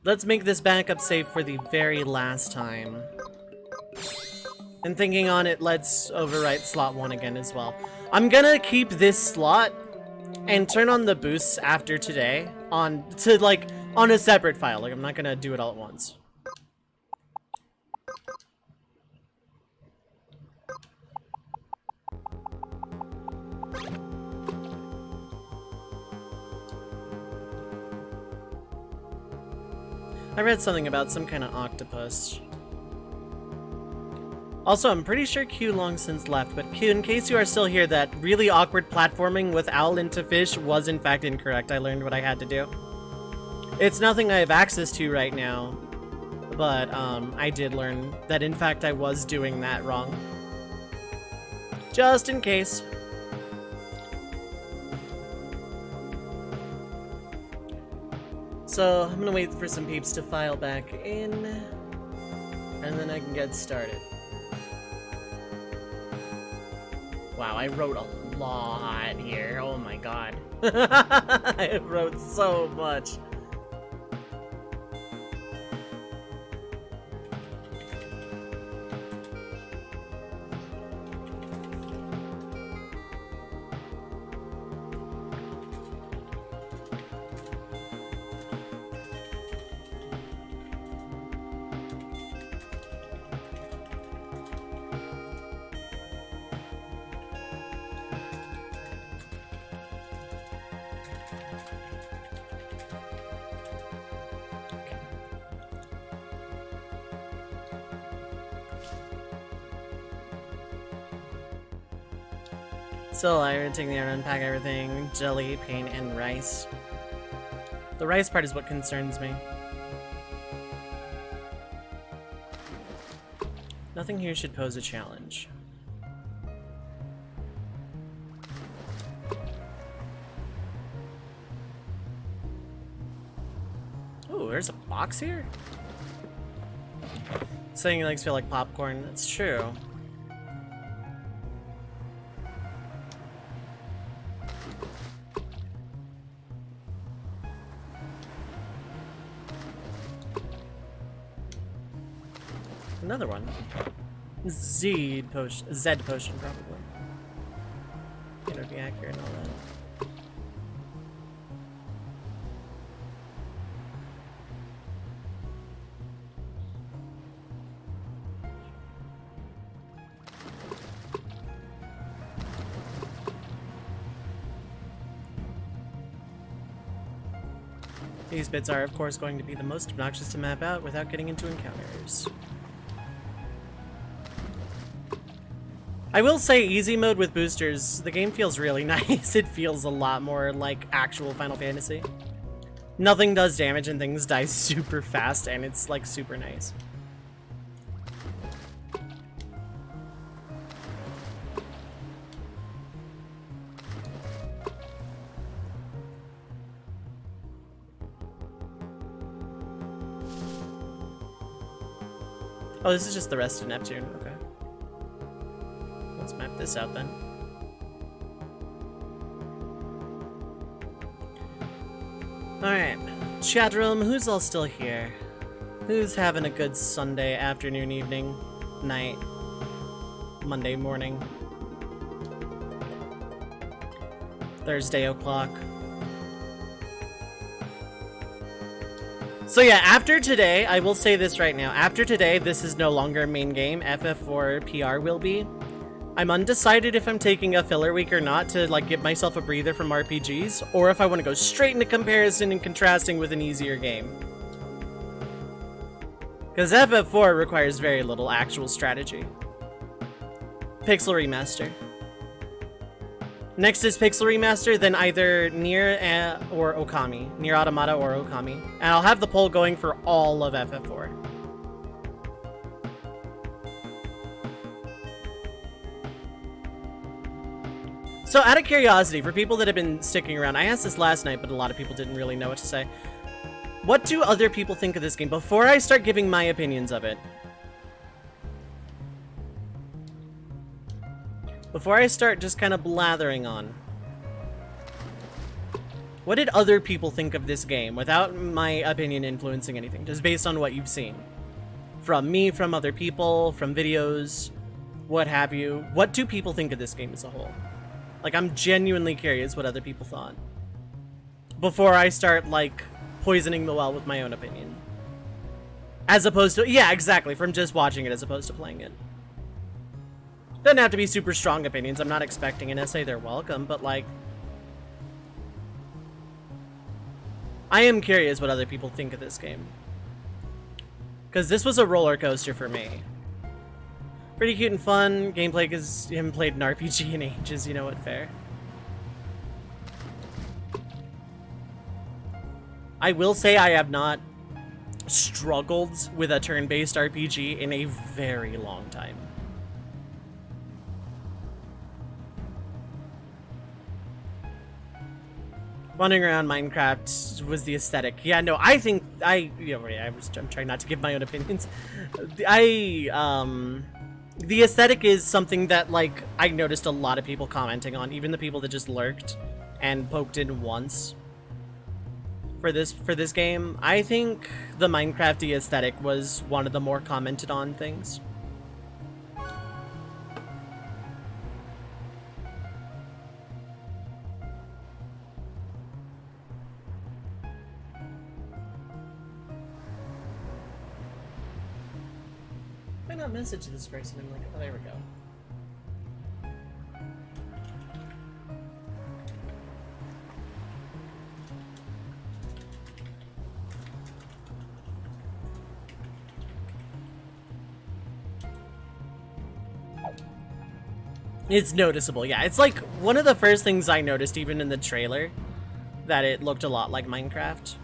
Let's make this backup save for the very last time. And thinking on it, let's overwrite slot 1 again as well. I'm gonna keep this slot and turn on the boosts after today on a separate file. Like, I'm not gonna do it all at once. I read something about some kind of octopus. Also, I'm pretty sure Q long since left, but Q, in case you are still here, that really awkward platforming with owl into fish was in fact incorrect. I learned what I had to do. It's nothing I have access to right now, but I did learn that in fact I was doing that wrong. Just in case. So, I'm gonna wait for some peeps to file back in, and then I can get started. Wow, I wrote a lot here. Oh my god. I wrote so much. So I'm taking the hour to unpack everything. Jelly, paint, and rice. The rice part is what concerns me. Nothing here should pose a challenge. Ooh, there's a box here? Saying your legs feel like popcorn. That's true. Another one. Z potion, Z potion probably. It'll be accurate and all that. These bits are, of course, going to be the most obnoxious to map out without getting into encounters. I will say, easy mode with boosters, the game feels really nice. It feels a lot more like actual Final Fantasy. Nothing does damage and things die super fast, and it's like super nice. Oh, this is just the rest of Neptune, okay. Let's map this out then. Alright, chat room, who's all still here? Who's having a good Sunday afternoon, evening, night, Monday morning, Thursday o'clock? So yeah, after today, I will say this right now, after today, this is no longer main game, FF4 PR will be. I'm undecided if I'm taking a filler week or not to like give myself a breather from RPGs, or if I want to go straight into comparison and contrasting with an easier game. Because FF4 requires very little actual strategy. Pixel Remaster. Next is Pixel Remaster, then either Nier or Okami. Nier Automata or Okami. And I'll have the poll going for all of FF4. So out of curiosity, for people that have been sticking around, I asked this last night, but a lot of people didn't really know what to say. What do other people think of this game before I start giving my opinions of it? Before I start just kind of blathering on. What did other people think of this game without my opinion influencing anything? Just based on what you've seen. From me, from other people, from videos, what have you. What do people think of this game as a whole? Like, I'm genuinely curious what other people thought. Before I start, like, poisoning the well with my own opinion. As opposed to, yeah, exactly, from just watching it as opposed to playing it. Doesn't have to be super strong opinions. I'm not expecting an essay. They're welcome, but, like, I am curious what other people think of this game. Because this was a roller coaster for me. Pretty cute and fun. Gameplay because you haven't played an RPG in ages, you know what, fair. I will say I have not struggled with a turn-based RPG in a very long time. Wandering around Minecraft was the aesthetic. Yeah, no, I think I'm trying not to give my own opinions. The aesthetic is something that, like, I noticed a lot of people commenting on, even the people that just lurked and poked in once for this game. I think the Minecrafty aesthetic was one of the more commented on things. Why not message this person? I'm like, oh, there we go. It's noticeable, yeah. It's like one of the first things I noticed, even in the trailer, that it looked a lot like Minecraft.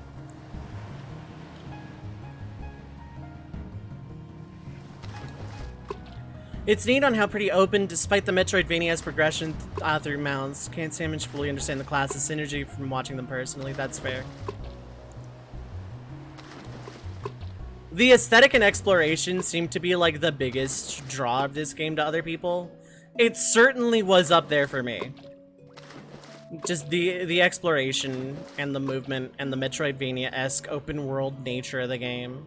It's neat on how pretty open, despite the Metroidvania's progression through mounts. Can't say I fully understand the class's synergy from watching them personally. That's fair. The aesthetic and exploration seem to be like the biggest draw of this game to other people. It certainly was up there for me. Just the exploration and the movement and the Metroidvania-esque open world nature of the game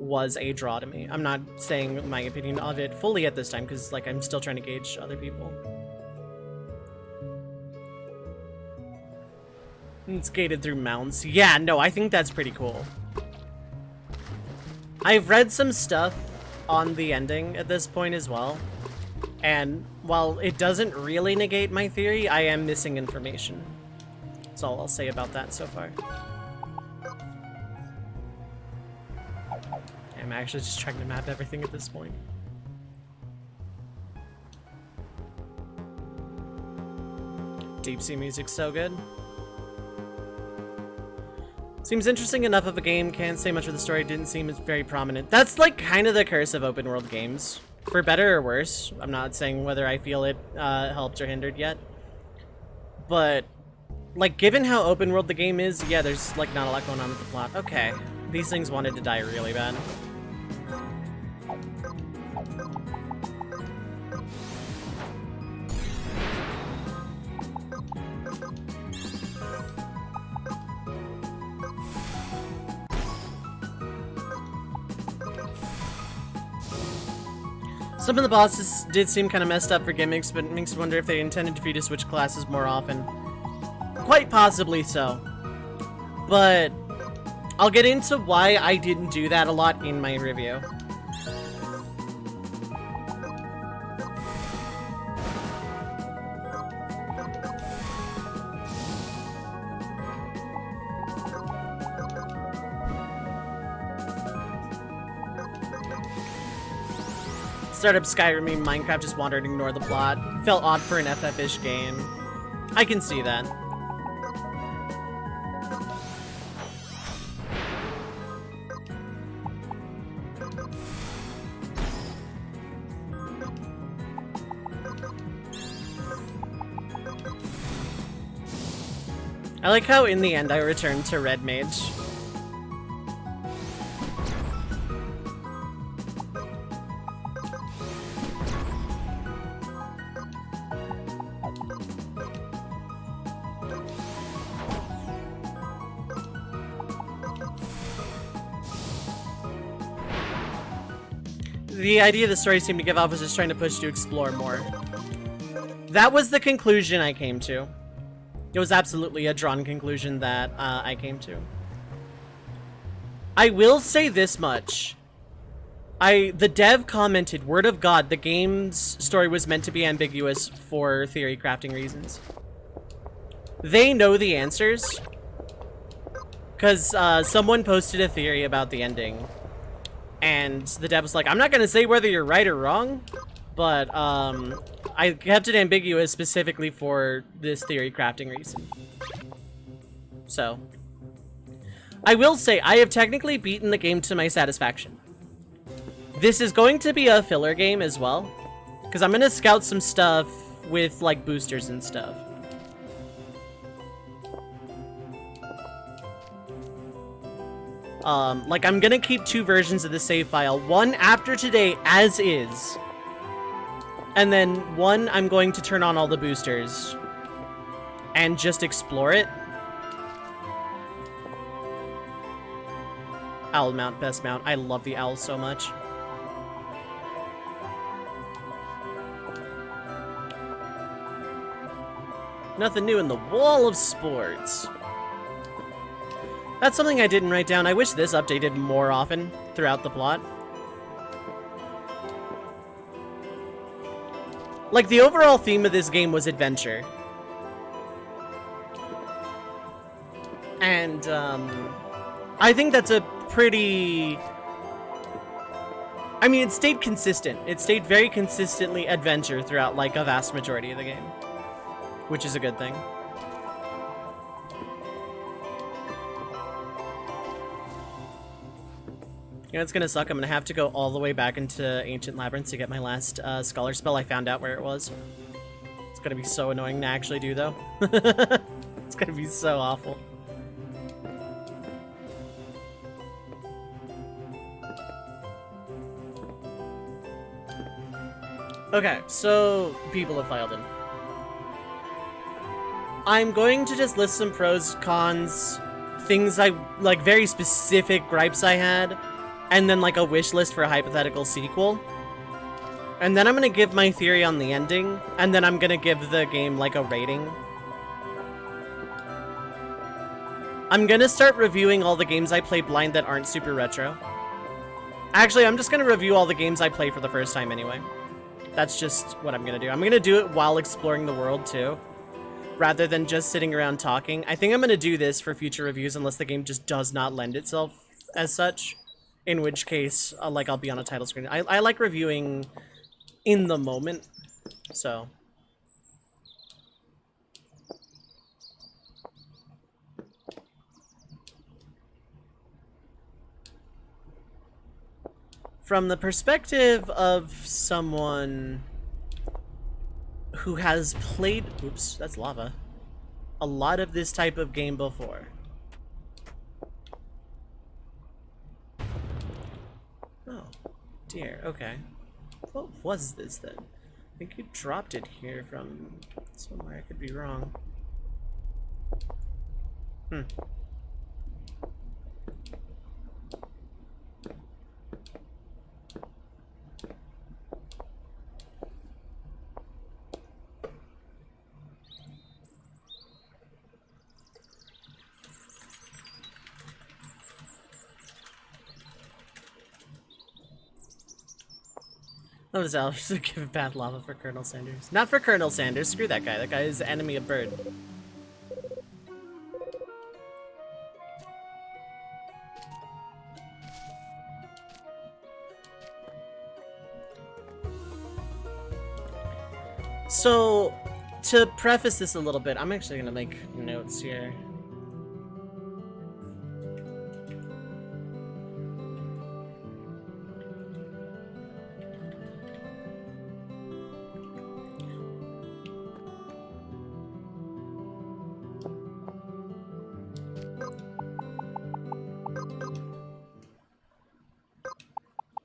was a draw to me. I'm not saying my opinion of it fully at this time because, like, I'm still trying to gauge other people. It's gated through mounts. Yeah, no, I think that's pretty cool. I've read some stuff on the ending at this point as well. And while it doesn't really negate my theory, I am missing information. That's all I'll say about that so far. I'm actually just trying to map everything at this point. Deep sea music's so good. Seems interesting enough of a game, can't say much of the story, didn't seem as very prominent. That's like kind of the curse of open world games. For better or worse. I'm not saying whether I feel it helped or hindered yet. But, like, given how open world the game is, yeah, there's like not a lot going on with the plot. Okay, these things wanted to die really bad. Some of the bosses did seem kind of messed up for gimmicks, but it makes me wonder if they intended for you to switch classes more often. Quite possibly so. But I'll get into why I didn't do that a lot in my review. Startup Skyrim, Minecraft just wandered and ignored the plot. Felt odd for an FF-ish game. I can see that. I like how in the end I returned to Red Mage. the idea the story seemed to give off was just trying to push you to explore more. That was the conclusion I came to. It was absolutely a drawn conclusion that I came to. I will say this much. The dev commented, word of God, the game's story was meant to be ambiguous for theory crafting reasons. They know the answers. Because someone posted a theory about the ending. And the dev was like, I'm not going to say whether you're right or wrong, but I kept it ambiguous specifically for this theory crafting reason. So, I will say, I have technically beaten the game to my satisfaction. This is going to be a filler game as well, because I'm going to scout some stuff with, like, boosters and stuff. Like, I'm gonna keep 2 versions of the save file. One after today, as is. And then one, I'm going to turn on all the boosters. And just explore it. Owl mount, best mount. I love the owl so much. Nothing new in the wall of sports. That's something I didn't write down. I wish this updated more often throughout the plot. Like, the overall theme of this game was adventure. And, I think that's a pretty... I mean, it stayed consistent. It stayed very consistently adventure throughout, like, a vast majority of the game. Which is a good thing. You know, it's gonna suck. I'm gonna have to go all the way back into Ancient Labyrinth to get my last Scholar spell. I found out where it was. It's gonna be so annoying to actually do, though. It's gonna be so awful. Okay, so people have filed in. I'm going to just list some pros, cons, things I, like, very specific gripes I had, and then, like, a wish list for a hypothetical sequel. And then I'm gonna give my theory on the ending, and then I'm gonna give the game, like, a rating. I'm gonna start reviewing all the games I play blind that aren't super retro. Actually, I'm just gonna review all the games I play for the first time anyway. That's just what I'm gonna do. I'm gonna do it while exploring the world, too, rather than just sitting around talking. I think I'm gonna do this for future reviews unless the game just does not lend itself as such. In which case, like, I'll be on a title screen. I like reviewing in the moment, so. From the perspective of someone who has played, oops, that's lava, a lot of this type of game before. Oh, dear, okay. What was this then? I think you dropped it here from somewhere. I could be wrong. Oh, this Alex to give bad lava for Colonel Sanders. Not for Colonel Sanders. Screw that guy. That guy is the enemy of Bird. So, to preface this a little bit, I'm actually going to make notes here.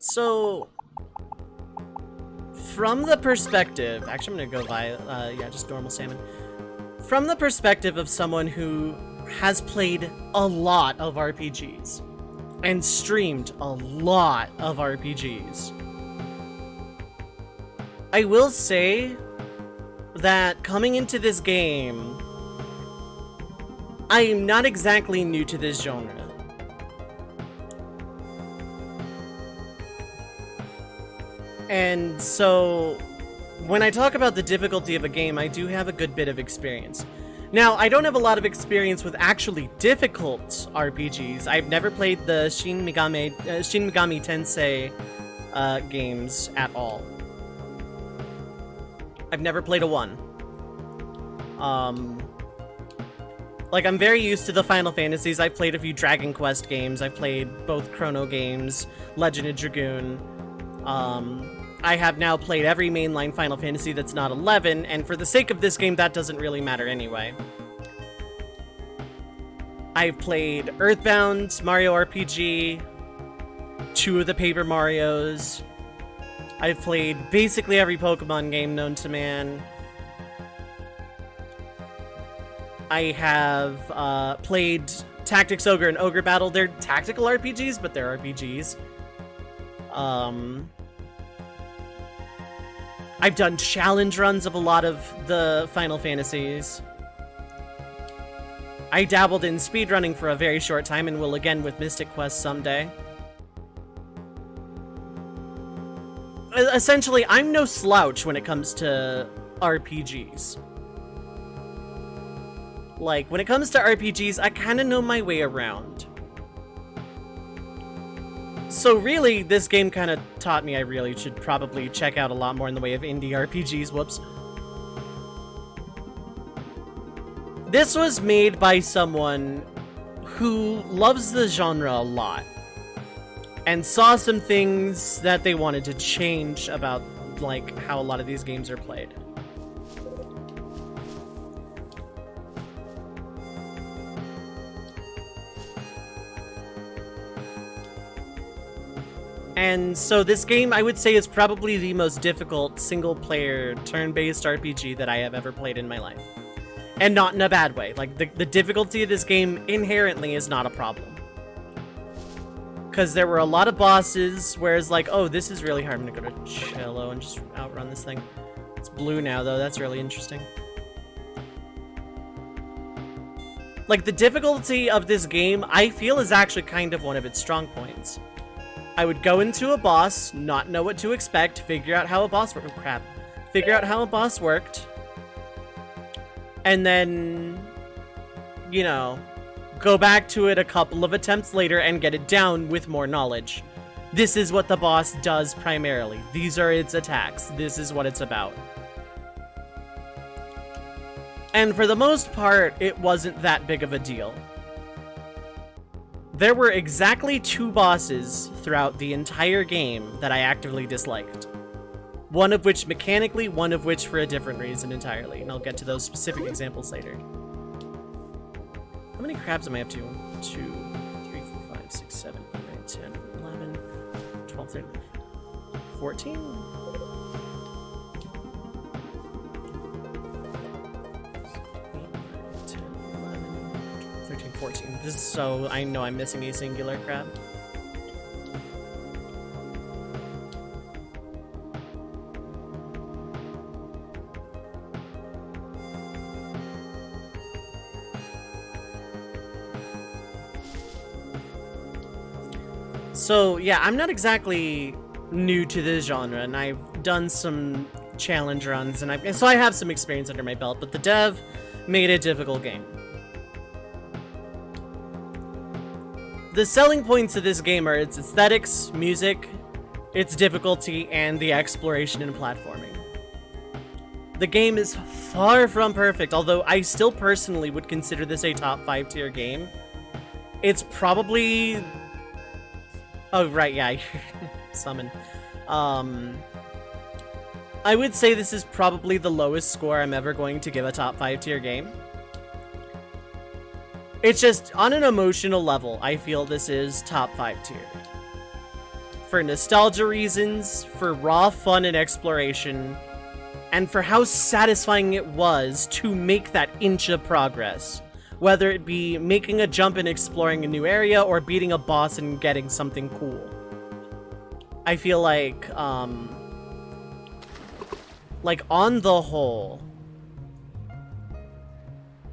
So, from the perspective, actually I'm gonna go by, yeah, just normal salmon. From the perspective of someone who has played a lot of RPGs and streamed a lot of RPGs, I will say that coming into this game, I am not exactly new to this genre. And so, when I talk about the difficulty of a game, I do have a good bit of experience. Now, I don't have a lot of experience with actually difficult RPGs. I've never played the Shin Megami Tensei games at all. I've never played a one. Like, I'm very used to the Final Fantasies. I've played a few Dragon Quest games. I've played both Chrono games, Legend of Dragoon. I have now played every mainline Final Fantasy that's not 11, and for the sake of this game, that doesn't really matter anyway. I've played Earthbound, Mario RPG, 2 of the Paper Marios. I've played basically every Pokemon game known to man. I have played Tactics Ogre and Ogre Battle. They're tactical RPGs, but they're RPGs. I've done challenge runs of a lot of the Final Fantasies. I dabbled in speedrunning for a very short time and will again with Mystic Quest someday. Essentially, I'm no slouch when it comes to RPGs. Like, when it comes to RPGs, I kind of know my way around. So really, this game kind of taught me I really should probably check out a lot more in the way of indie RPGs. Whoops. This was made by someone who loves the genre a lot and saw some things that they wanted to change about, like, how a lot of these games are played. And so this game, I would say, is probably the most difficult single-player turn-based RPG that I have ever played in my life. And not in a bad way. Like, the difficulty of this game inherently is not a problem. Because there were a lot of bosses where it's like, oh, this is really hard. I'm gonna go to Cello and just outrun this thing. It's blue now, though. That's really interesting. Like, the difficulty of this game, I feel, is actually kind of one of its strong points. I would go into a boss, not know what to expect, figure out how a boss worked. Oh, crap. Figure out how a boss worked. And then, you know, go back to it a couple of attempts later and get it down with more knowledge. This is what the boss does primarily. These are its attacks. This is what it's about. And for the most part, it wasn't that big of a deal. There were exactly 2 bosses throughout the entire game that I actively disliked. One of which mechanically, one of which for a different reason entirely, and I'll get to those specific examples later. How many crabs am I up to? 1, 2, 3, 4, 5, 6, 7, 8, 9, 10, 11, 12, 13, 14? 14. This is so I know I'm missing a singular crab. So yeah, I'm not exactly new to this genre, and I've done some challenge runs, and so I have some experience under my belt, but the dev made a difficult game. The selling points of this game are its aesthetics, music, its difficulty, and the exploration and platforming. The game is far from perfect, although I still personally would consider this a top 5 tier game. It's probably... Oh, right, yeah, summon. I would say this is probably the lowest score I'm ever going to give a top 5 tier game. It's just, on an emotional level, I feel this is top 5 tier. For nostalgia reasons, for raw fun and exploration, and for how satisfying it was to make that inch of progress. Whether it be making a jump and exploring a new area, or beating a boss and getting something cool. I feel like, like, on the whole,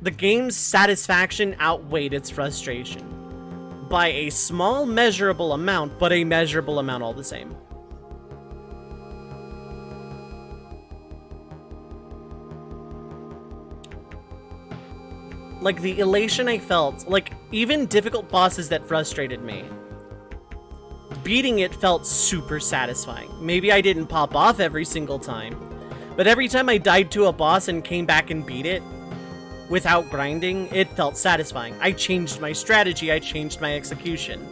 the game's satisfaction outweighed its frustration by a small measurable amount, but a measurable amount all the same. Like, the elation I felt, like, even difficult bosses that frustrated me, beating it felt super satisfying. Maybe I didn't pop off every single time, but every time I died to a boss and came back and beat it without grinding, it felt satisfying. I changed my strategy, I changed my execution,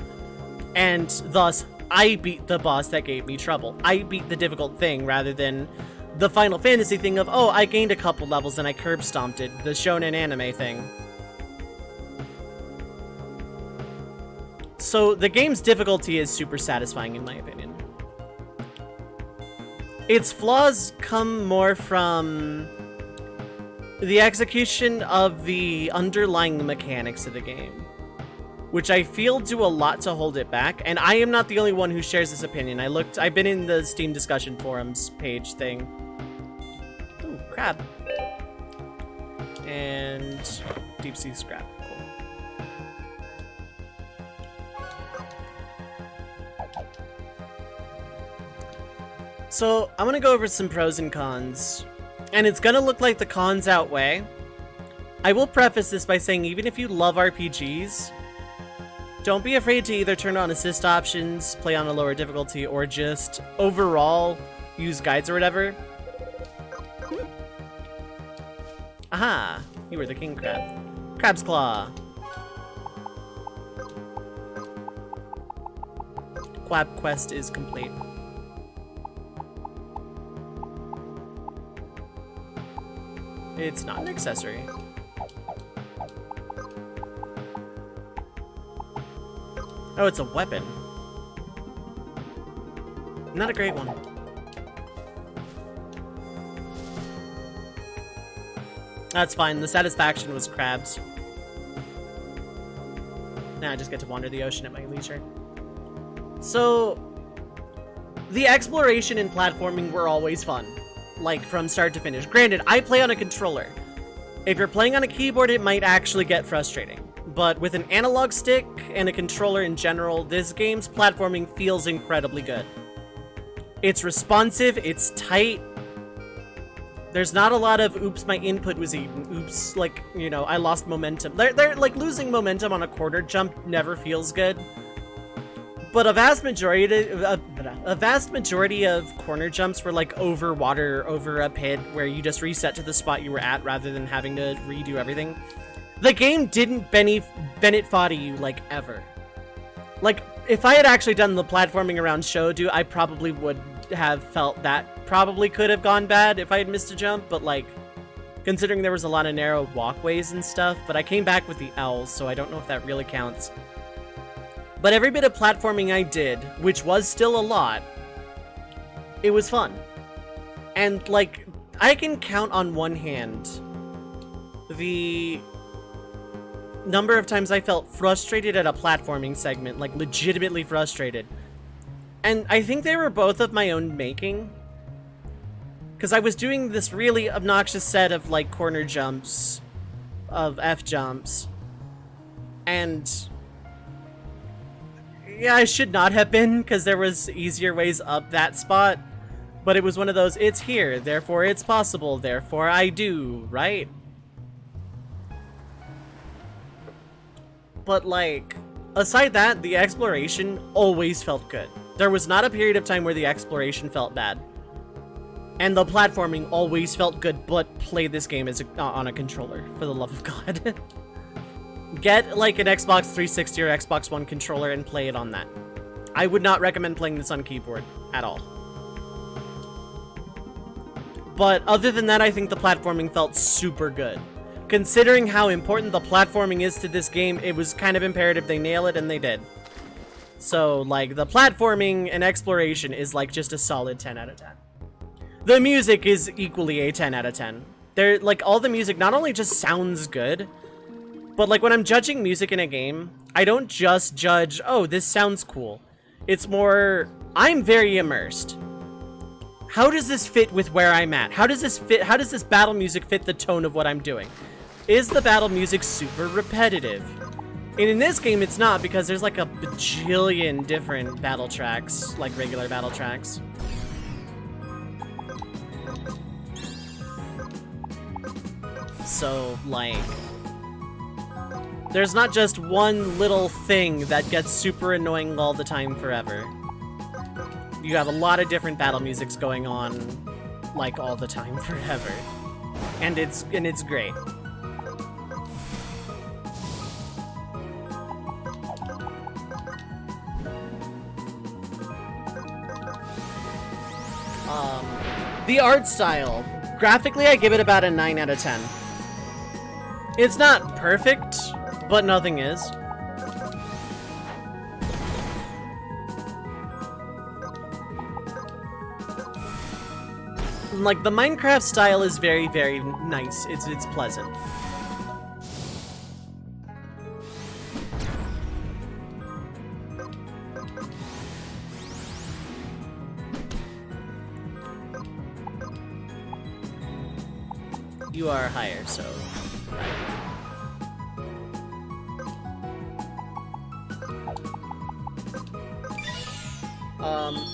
and thus I beat the boss that gave me trouble. I beat the difficult thing rather than the Final Fantasy thing of, oh, I gained a couple levels and I curb stomped it, the shonen anime thing. So the game's difficulty is super satisfying in my opinion. Its flaws come more from the execution of the underlying mechanics of the game, which I feel do a lot to hold it back, and I am not the only one who shares this opinion. I've been in the Steam discussion forums page thing. Ooh, crab. And deep sea scrap. Cool. So I'm gonna go over some pros and cons, and it's gonna look like the cons outweigh. I will preface this by saying even if you love RPGs, don't be afraid to either turn on assist options, play on a lower difficulty, or just overall use guides or whatever. Aha! You were the king crab. Crab's Claw. Quab quest is complete. It's not an accessory. Oh, it's a weapon. Not a great one. That's fine. The satisfaction was crabs. Now I just get to wander the ocean at my leisure. So, the exploration and platforming were always fun. Like, from start to finish. Granted, I play on a controller. If you're playing on a keyboard, it might actually get frustrating. But with an analog stick and a controller in general, this game's platforming feels incredibly good. It's responsive, it's tight. There's not a lot of, oops, my input was eaten. Oops, like, you know, I lost momentum. They're like, losing momentum on a corner jump never feels good. But a vast majority of corner jumps were like over water, over a pit, where you just reset to the spot you were at rather than having to redo everything. The game didn't Bennett foddy you, like, ever. Like, if I had actually done the platforming around Shodu, I probably would have felt that probably could have gone bad if I had missed a jump, but, like, considering there was a lot of narrow walkways and stuff, but I came back with the L's, so I don't know if that really counts. But every bit of platforming I did, which was still a lot, it was fun. And, like, I can count on one hand the number of times I felt frustrated at a platforming segment, like legitimately frustrated. And I think they were both of my own making. Because I was doing this really obnoxious set of, like, corner jumps, of F jumps. And yeah, I should not have been, because there was easier ways up that spot. But it was one of those, it's here, therefore it's possible, therefore I do, right? But, like, aside that, the exploration always felt good. There was not a period of time where the exploration felt bad. And the platforming always felt good, but play this game as on a controller, for the love of God. Get, like, an Xbox 360 or Xbox One controller and play it on that. I would not recommend playing this on keyboard at all. But other than that, I think the platforming felt super good. Considering how important the platforming is to this game, it was kind of imperative they nail it, and they did. So, like, the platforming and exploration is, like, just a solid 10 out of 10. The music is equally a 10 out of 10. They're, like, all the music not only just sounds good, but, like, when I'm judging music in a game, I don't just judge, oh, this sounds cool. It's more, I'm very immersed. how does this fit with where I'm at? How does this fit? How does this battle music fit the tone of what I'm doing? Is the battle music super repetitive? And in this game, it's not, because there's like a bajillion different battle tracks, like regular battle tracks. So, like, there's not just one little thing that gets super annoying all the time forever. You have a lot of different battle musics going on, like, all the time forever. And it's great. The art style. Graphically, I give it about a 9 out of 10. It's not perfect, but nothing is. Like, the Minecraft style is very, very nice. It's pleasant. You are higher, so...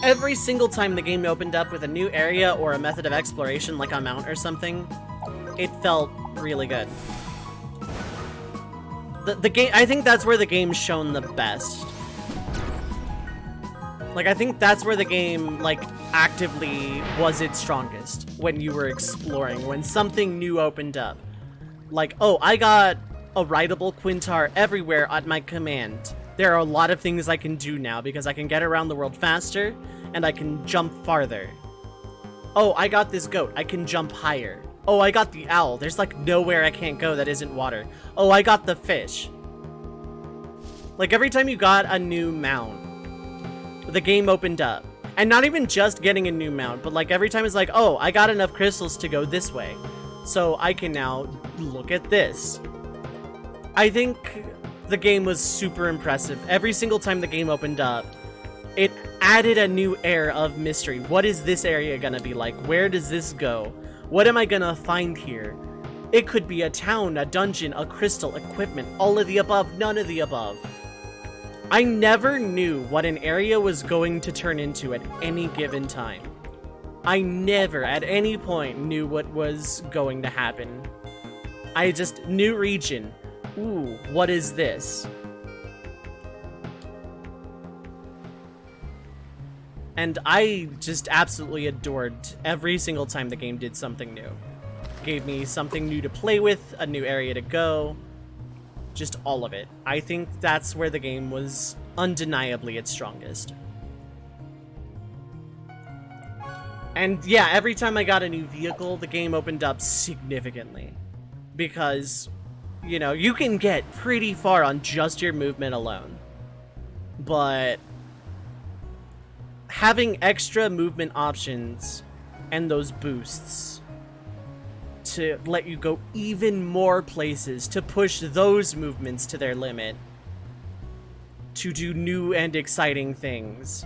Every single time the game opened up with a new area or a method of exploration, like a mount or something, it felt really good. The game, I think that's where the game shone the best. Like, I think that's where the game, like, actively was its strongest. When you were exploring, when something new opened up. Like, oh, I got a rideable Quintar everywhere at my command. There are a lot of things I can do now because I can get around the world faster and I can jump farther. Oh, I got this goat. I can jump higher. Oh, I got the owl. There's like nowhere I can't go that isn't water. Oh, I got the fish. Like, every time you got a new mount, the game opened up. And not even just getting a new mount, but like every time it's like, oh, I got enough crystals to go this way. So I can now look at this. I think the game was super impressive. Every single time the game opened up, it added a new air of mystery. What is this area gonna be like? Where does this go? What am I gonna find here? It could be a town, a dungeon, a crystal, equipment, all of the above, none of the above. I never knew what an area was going to turn into at any given time. I never, at any point, knew what was going to happen. I just, new region. Ooh, what is this? And I just absolutely adored every single time the game did something new. Gave me something new to play with, a new area to go. Just all of it. I think that's where the game was undeniably its strongest. And yeah, every time I got a new vehicle, the game opened up significantly. Because, you know, you can get pretty far on just your movement alone. But having extra movement options and those boosts to let you go even more places, to push those movements to their limit, to do new and exciting things.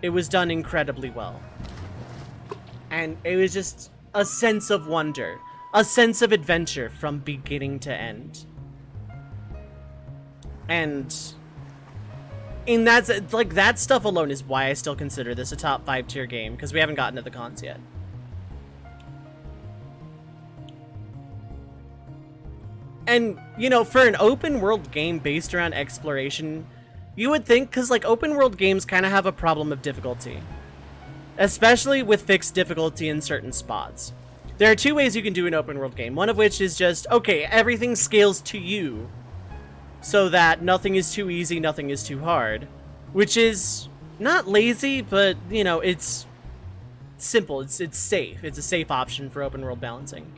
It was done incredibly well. And it was just a sense of wonder, a sense of adventure from beginning to end. And in that, like, that stuff alone is why I still consider this a top 5 tier game, because we haven't gotten to the cons yet. And, you know, for an open world game based around exploration, you would think, because, like, open world games kind of have a problem of difficulty. Especially with fixed difficulty in certain spots. There are 2 ways you can do an open world game. One of which is just, okay, everything scales to you, so that nothing is too easy, nothing is too hard. Which is not lazy, but, you know, it's simple, it's safe. It's a safe option for open world balancing.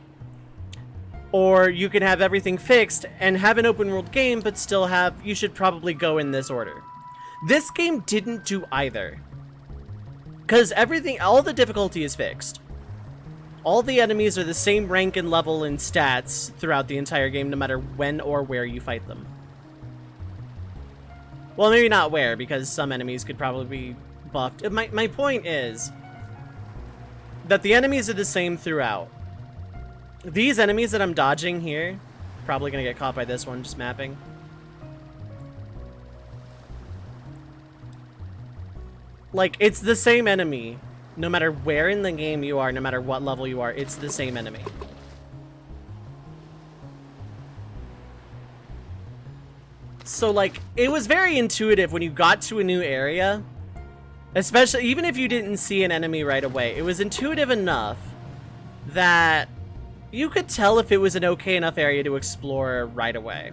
Or you can have everything fixed and have an open world game, but still have, you should probably go in this order. This game didn't do either. Because everything, all the difficulty is fixed. All the enemies are the same rank and level and stats throughout the entire game, no matter when or where you fight them. Well, maybe not where, because some enemies could probably be buffed. My point is that the enemies are the same throughout. These enemies that I'm dodging here, probably gonna get caught by this one, just mapping. Like, it's the same enemy. No matter where in the game you are, no matter what level you are, it's the same enemy. So, like, it was very intuitive when you got to a new area. Especially, even if you didn't see an enemy right away. It was intuitive enough that you could tell if it was an okay enough area to explore right away.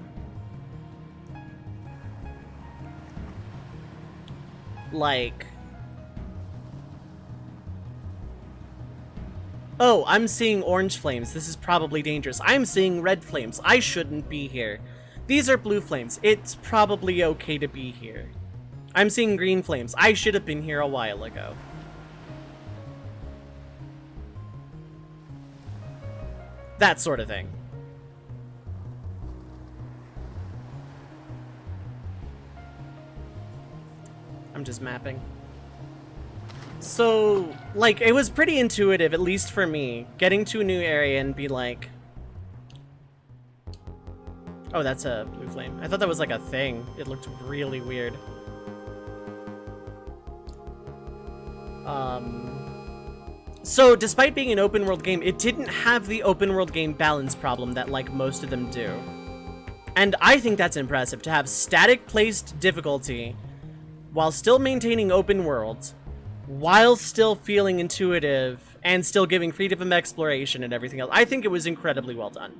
Like... oh, I'm seeing orange flames. This is probably dangerous. I'm seeing red flames. I shouldn't be here. These are blue flames. It's probably okay to be here. I'm seeing green flames. I should have been here a while ago. That sort of thing. I'm just mapping. So, like, it was pretty intuitive, at least for me, getting to a new area and be like... oh, that's a blue flame. I thought that was like a thing. It looked really weird. So, despite being an open world game, it didn't have the open world game balance problem that, like, most of them do. And I think that's impressive, to have static placed difficulty while still maintaining open worlds, while still feeling intuitive and still giving freedom of exploration and everything else. I think it was incredibly well done.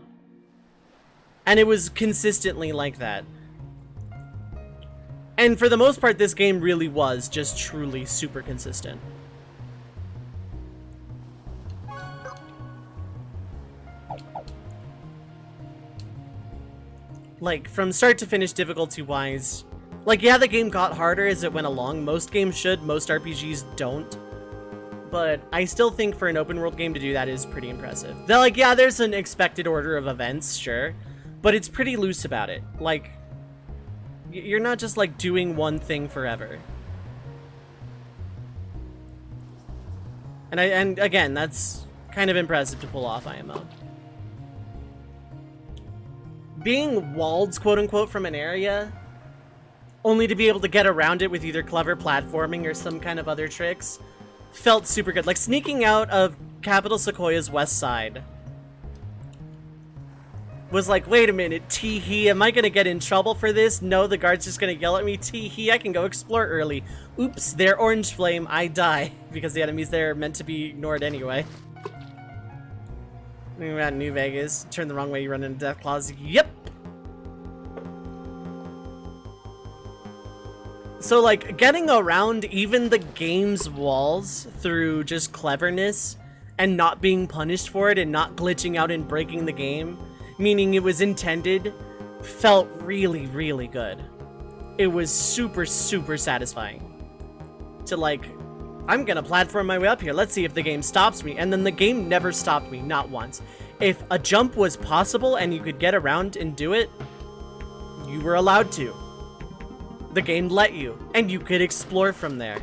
And it was consistently like that. And for the most part, this game really was just truly super consistent. Like, from start to finish difficulty-wise, like, yeah, the game got harder as it went along. Most games should, most RPGs don't. But I still think for an open world game to do that is pretty impressive. They're like, yeah, there's an expected order of events, sure, but it's pretty loose about it. Like, you're not just, like, doing one thing forever. And again, that's kind of impressive to pull off IMO. Being walled, quote-unquote, from an area, only to be able to get around it with either clever platforming or some kind of other tricks, felt super good. Like, sneaking out of Capital Sequoia's west side was like, wait a minute, tee-hee, am I gonna get in trouble for this? No, the guard's just gonna yell at me, tee-hee, I can go explore early. Oops, they're orange flame, I die. Because the enemies there are meant to be ignored anyway. Thinking about New Vegas, turn the wrong way, you run into Deathclaws. Yep! So, like, getting around even the game's walls through just cleverness and not being punished for it and not glitching out and breaking the game, meaning it was intended, felt really, really good. It was super, super satisfying. To, like, I'm gonna platform my way up here, let's see if the game stops me, and then the game never stopped me, not once. If a jump was possible and you could get around and do it, you were allowed to. The game let you, and you could explore from there.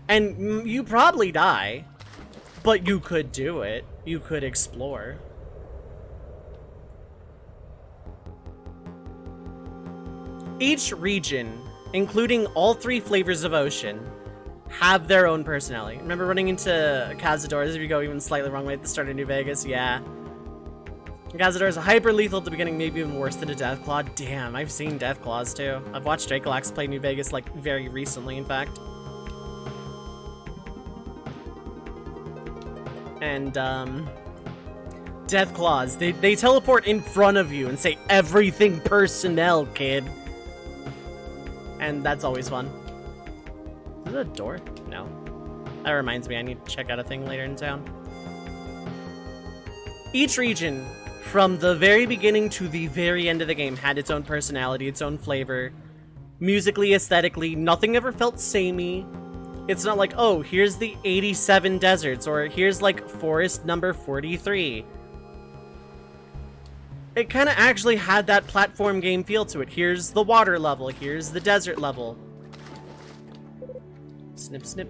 And you probably die, but you could do it. You could explore. Each region, including all 3 flavors of ocean, have their own personality. Remember running into Cazadores if you go even slightly wrong way at the start of New Vegas? Yeah. Cazadores are hyper lethal at the beginning, maybe even worse than a Deathclaw. Damn, I've seen Deathclaws too. I've watched Dracolax play New Vegas like very recently, in fact. And Deathclaws, they teleport in front of you and say everything personnel, kid. And that's always fun. Is it a door? No. That reminds me, I need to check out a thing later in town. Each region, from the very beginning to the very end of the game, had its own personality, its own flavor. Musically, aesthetically, nothing ever felt samey. It's not like, oh, here's the 87 deserts, or here's like forest number 43. It kind of actually had that platform game feel to it. Here's the water level, here's the desert level. Snip, snip.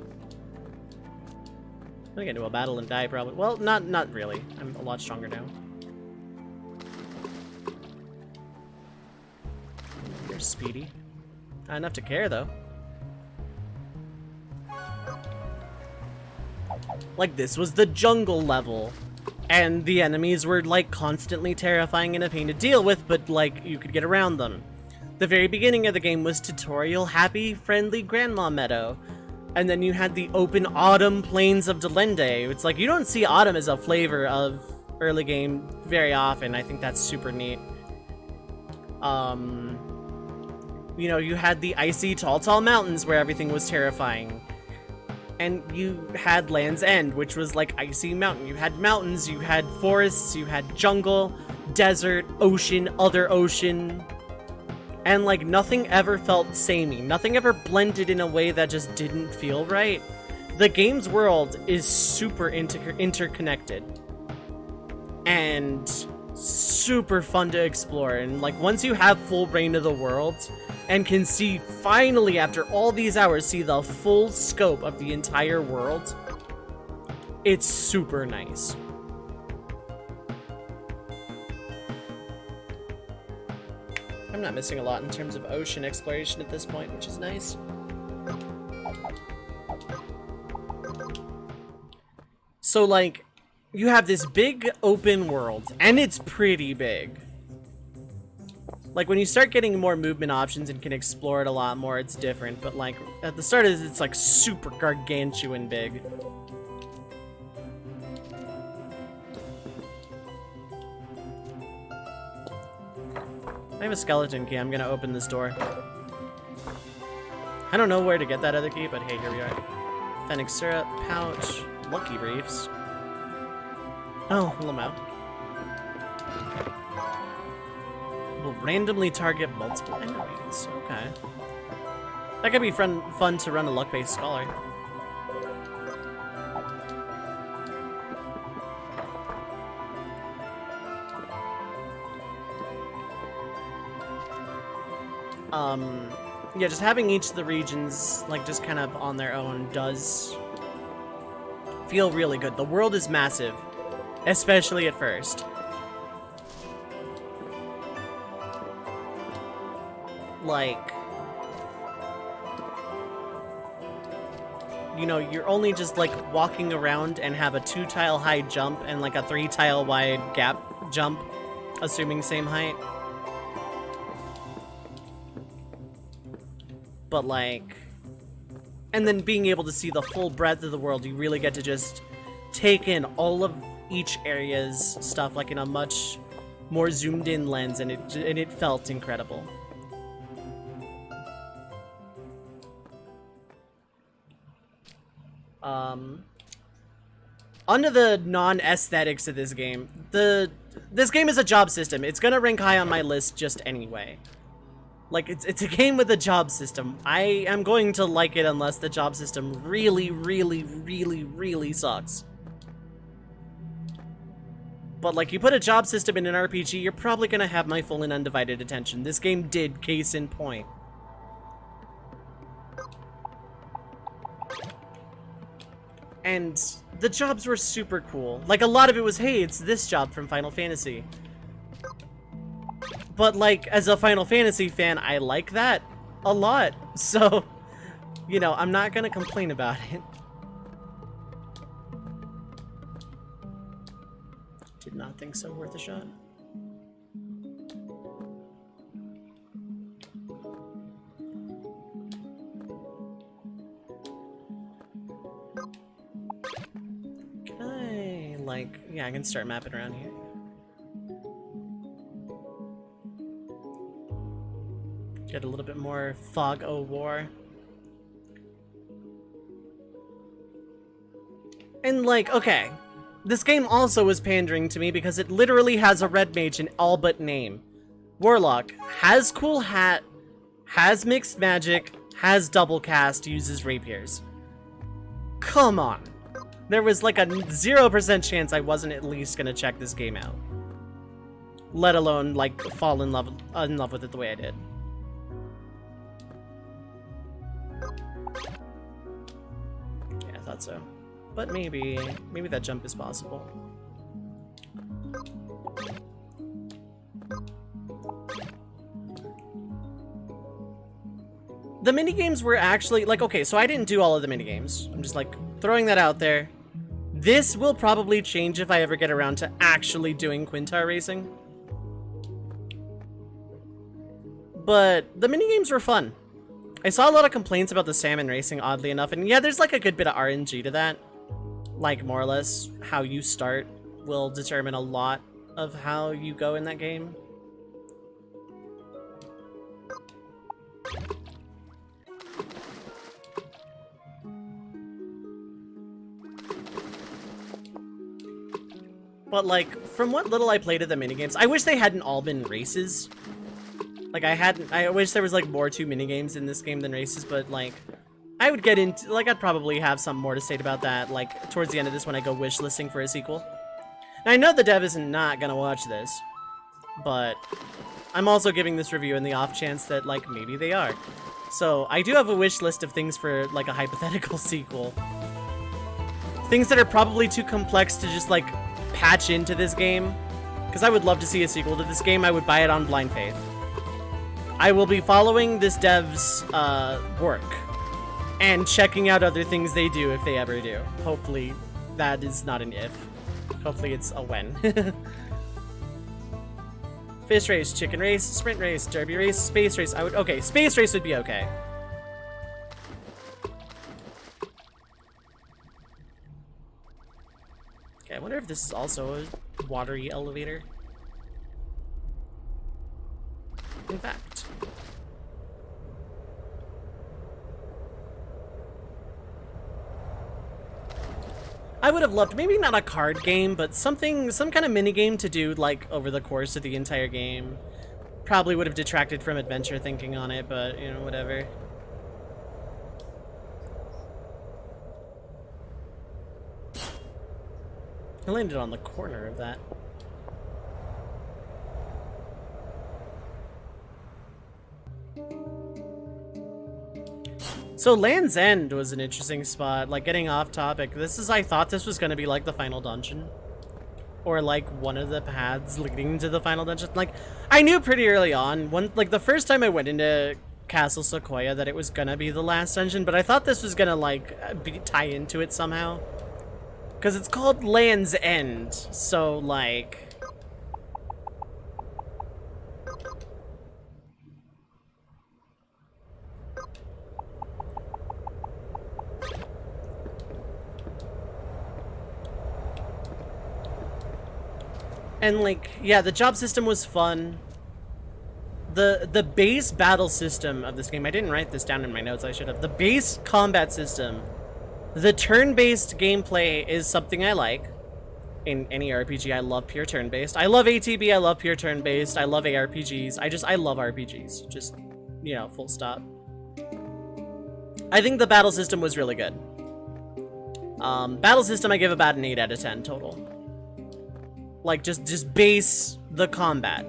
I'm gonna get into a battle and die, probably. Well, not really. I'm a lot stronger now. You're speedy. Not enough to care, though. Like, this was the jungle level. And the enemies were, like, constantly terrifying and a pain to deal with, but, like, you could get around them. The very beginning of the game was tutorial, happy, friendly Grandma Meadow. And then you had the open autumn plains of Delende. It's like, you don't see autumn as a flavor of early game very often. I think that's super neat. You know, you had the icy tall mountains where everything was terrifying. And you had Land's End, which was like icy mountain. You had mountains, you had forests, you had jungle, desert, ocean, other ocean. And like nothing ever felt samey. Nothing ever blended in a way that just didn't feel right. The game's world is super interconnected. And super fun to explore. And like once you have full reign of the world and can see finally after all these hours see the full scope of the entire world, it's super nice. I'm not missing a lot in terms of ocean exploration at this point, which is nice. So like, you have this big open world, and it's pretty big. Like, when you start getting more movement options and can explore it a lot more, it's different. But like, at the start of this, it's like super gargantuan big. I have a skeleton key. I'm gonna open this door. I don't know where to get that other key, but hey, here we are. Fennec syrup, pouch, lucky reefs. Oh, Lamau. Will randomly target multiple enemies. Okay. That could be fun to run a luck-based scholar. Yeah, just having each of the regions, like, just kind of on their own does feel really good. The world is massive, especially at first. Like, you know, you're only just, like, walking around and have a 2-tile high jump and, like, a 3-tile wide gap jump, assuming same height. But like, and then being able to see the full breadth of the world, you really get to just take in all of each area's stuff like in a much more zoomed in lens, and it felt incredible. Onto the non-aesthetics of this game. This game is a job system. It's gonna rank high on my list just anyway. Like, it's a game with a job system. I am going to like it unless the job system really, really, really, really sucks. But, like, you put a job system in an RPG, you're probably gonna have my full and undivided attention. This game did, case in point. And the jobs were super cool. Like, a lot of it was, hey, it's this job from Final Fantasy. But, like, as a Final Fantasy fan, I like that a lot. So, you know, I'm not gonna complain about it. Did not think so. Worth a shot. Can I, like, yeah, I can start mapping around here. Get a little bit more Fog o' War. And like, okay, this game also is pandering to me because it literally has a red mage in all but name. Warlock, has cool hat, has mixed magic, has double cast, uses rapiers. Come on. There was like a 0% chance I wasn't at least gonna check this game out. Let alone like fall in love with it the way I did. thought so. But maybe that jump is possible. The minigames were actually, like, okay, so I didn't do all of the minigames. I'm just, like, throwing that out there. This will probably change if I ever get around to actually doing Quintar racing. But the minigames were fun. I saw a lot of complaints about the salmon racing, oddly enough, and yeah, there's, like, a good bit of RNG to that. Like, more or less, how you start will determine a lot of how you go in that game. But, like, from what little I played of the minigames, I wish they hadn't all been races. Like, I wish there was, like, more 2 minigames in this game than races, but, like, I would get into, like, I'd probably have some more to say about that, like, towards the end of this when I go wish listing for a sequel. Now, I know the dev is not gonna watch this, but I'm also giving this review in the off chance that, like, maybe they are. So, I do have a wish list of things for, like, a hypothetical sequel. Things that are probably too complex to just, like, patch into this game, because I would love to see a sequel to this game. I would buy it on blind faith. I will be following this dev's work and checking out other things they do if they ever do. Hopefully that is not an if. Hopefully it's a when. Fish race, chicken race, sprint race, derby race, space race. Okay, space race would be okay. I wonder if this is also a watery elevator. In fact. I would have loved, maybe not a card game, but some kind of mini game to do, like, over the course of the entire game. Probably would have detracted from adventure thinking on it, but, you know, whatever. I landed on the corner of that. So Land's End was an interesting spot, like getting off topic. I thought this was gonna be like the final dungeon. Or like one of the paths leading to the final dungeon. Like, I knew pretty early on, like the first time I went into Castle Sequoia that it was gonna be the last dungeon, but I thought this was gonna like tie into it somehow. Because it's called Land's End, so like... And like, yeah, the job system was fun. The base battle system of this game, I didn't write this down in my notes, I should have. The base combat system, the turn-based gameplay is something I like. In any RPG, I love pure turn-based. I love ATB, I love pure turn-based, I love ARPGs. I love RPGs, just, you know, full stop. I think the battle system was really good. Battle system I give about an 8 out of 10 total. Like, just base the combat.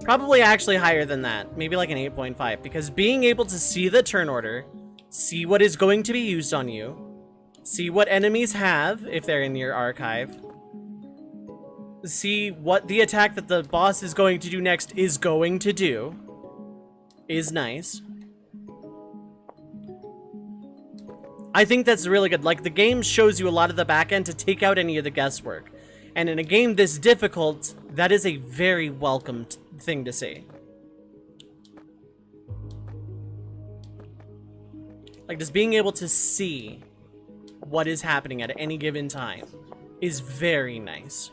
Probably actually higher than that. Maybe like an 8.5. Because being able to see the turn order, see what is going to be used on you, see what enemies have if they're in your archive, see what the attack that the boss is going to do next is going to do, is nice. I think that's really good. Like, the game shows you a lot of the back end to take out any of the guesswork. And in a game this difficult, that is a very welcome thing to see. Like, just being able to see what is happening at any given time is very nice.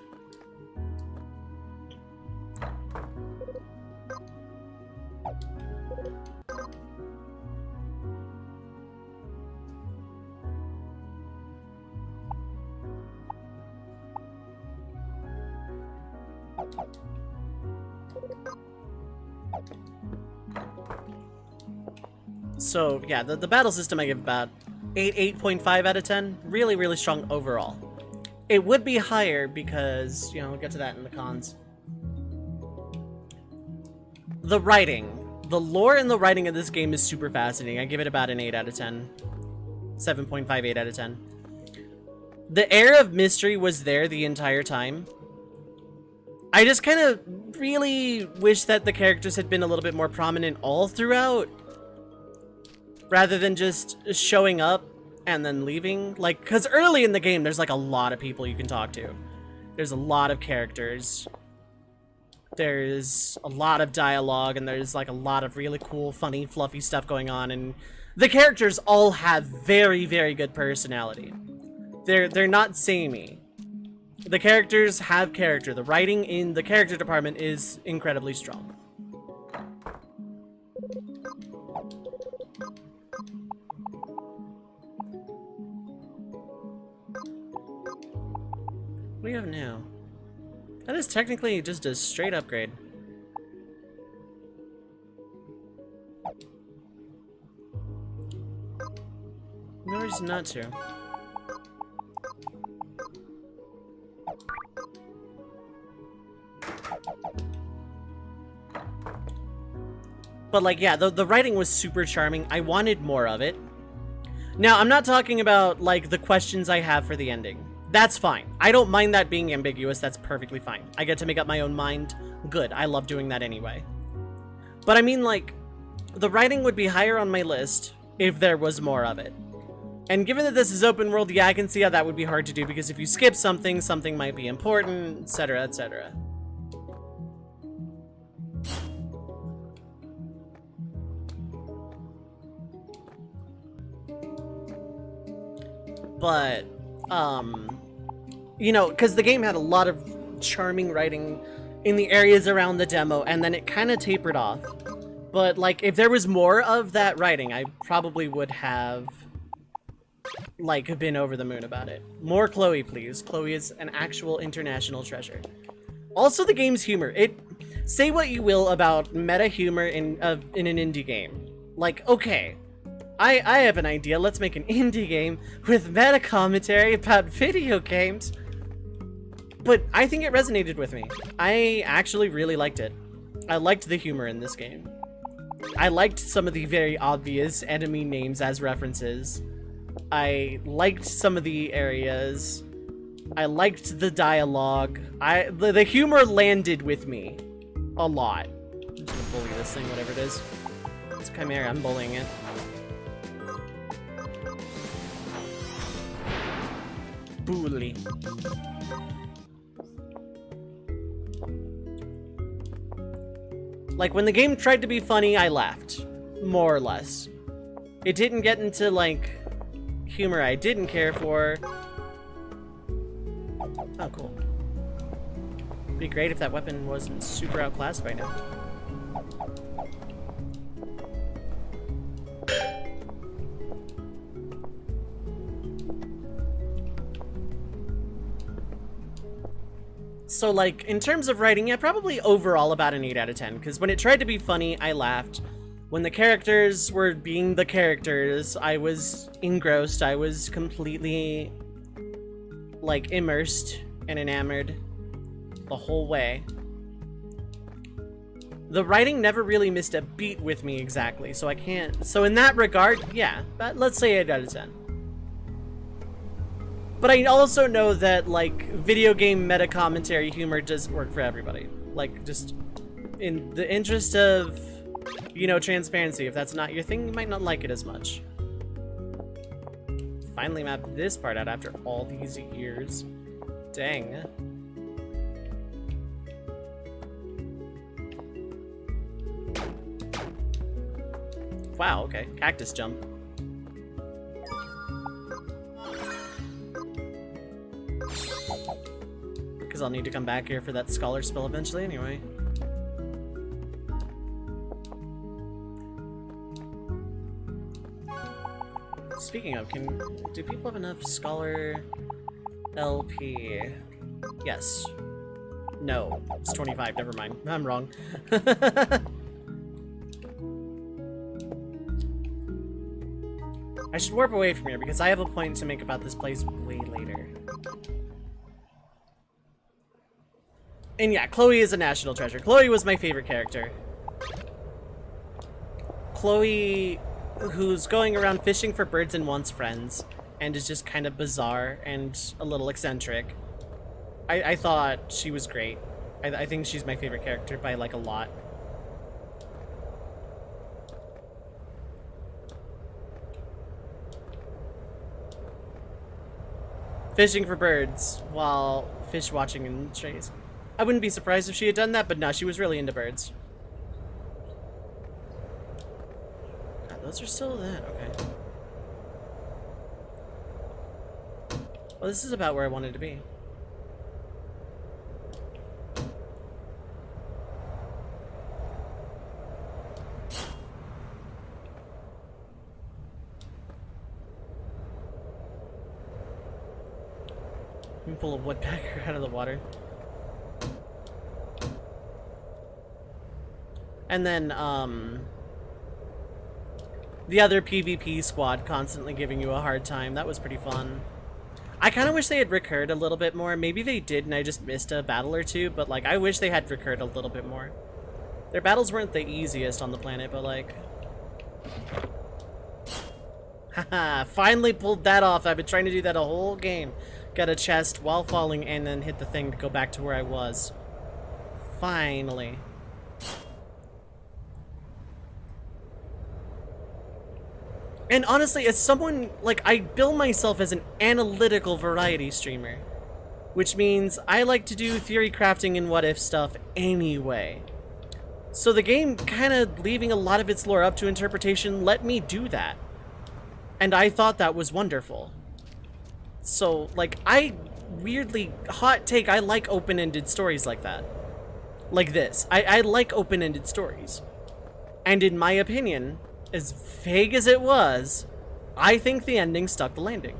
So, yeah, the battle system I give about 8.5 out of 10. Really, really strong overall. It would be higher because, you know, we'll get to that in the cons. The writing. The lore and the writing of this game is super fascinating. I give it about an 8 out of 10. 7.58 out of 10. the air of mystery was there the entire time. I just kind of really wish that the characters had been a little bit more prominent all throughout, rather than just showing up and then leaving. Like, because early in the game, there's like a lot of people you can talk to. There's a lot of characters. There's a lot of dialogue, and there's like a lot of really cool, funny, fluffy stuff going on, and the characters all have very, very good personality. They're not samey. The characters have character. The writing in the character department is incredibly strong. What do we have now? That is technically just a straight upgrade. No reason not to. But like, yeah, the writing was super charming. I wanted more of it. Now, I'm not talking about like the questions I have for the ending. That's fine. I don't mind that being ambiguous. That's perfectly fine. I get to make up my own mind. Good. I love doing that anyway. But I mean, like, the writing would be higher on my list if there was more of it. And given that this is open world, yeah, I can see how that would be hard to do, because if you skip something, something might be important, etc., etc. But, you know, because the game had a lot of charming writing in the areas around the demo, and then it kind of tapered off. But, like, if there was more of that writing, I probably would have, like, been over the moon about it. More Chloe, please. Chloe is an actual international treasure. Also, the game's humor. Say what you will about meta humor in an indie game. Like, okay, I have an idea. Let's make an indie game with meta commentary about video games. But I think it resonated with me. I actually really liked it. I liked the humor in this game. I liked some of the very obvious enemy names as references. I liked some of the areas. I liked the dialogue. The humor landed with me a lot. I'm just gonna bully this thing, whatever it is. It's Chimera, I'm bullying it. Bully. Like, when the game tried to be funny, I laughed. More or less. It didn't get into, like, humor I didn't care for. Oh, cool. It'd be great if that weapon wasn't super outclassed by now. So, like, in terms of writing, yeah, probably overall about an 8 out of 10, because when it tried to be funny, I laughed. When the characters were being the characters, I was engrossed. I was completely, like, immersed and enamored the whole way. The writing never really missed a beat with me exactly, so I can't... So in that regard, yeah, but let's say 8 out of 10. But I also know that, like, video game meta commentary humor doesn't work for everybody. Like, just in the interest of, you know, transparency, if that's not your thing, you might not like it as much. Finally mapped this part out after all these years. Dang. Wow, okay. Cactus jump. Because I'll need to come back here for that scholar spell eventually anyway. Speaking of, do people have enough scholar LP? Yes. No. It's 25, never mind. I'm wrong. I should warp away from here because I have a point to make about this place way later. And yeah, Chloe is a national treasure. Chloe was my favorite character. Chloe, who's going around fishing for birds and wants friends, and is just kind of bizarre and a little eccentric. I thought she was great. I think she's my favorite character by like a lot. Fishing for birds while fish watching in trees. I wouldn't be surprised if she had done that, but no, she was really into birds. God, those are still that, okay. Well, this is about where I wanted to be. I'm full of woodpecker out of the water. And then, the other PvP squad constantly giving you a hard time. That was pretty fun. I kind of wish they had recurred a little bit more. Maybe they did and I just missed a battle or two, but like, I wish they had recurred a little bit more. Their battles weren't the easiest on the planet, but like... Haha, finally pulled that off. I've been trying to do that a whole game. Get a chest while falling and then hit the thing to go back to where I was. Finally. And honestly, as someone, like, I bill myself as an analytical variety streamer, which means I like to do theory crafting and what if stuff anyway. So the game kind of leaving a lot of its lore up to interpretation let me do that. And I thought that was wonderful. So, like, I weirdly, hot take, I like open-ended stories like that. Like this. I like open-ended stories. And in my opinion, as vague as it was, I think the ending stuck the landing.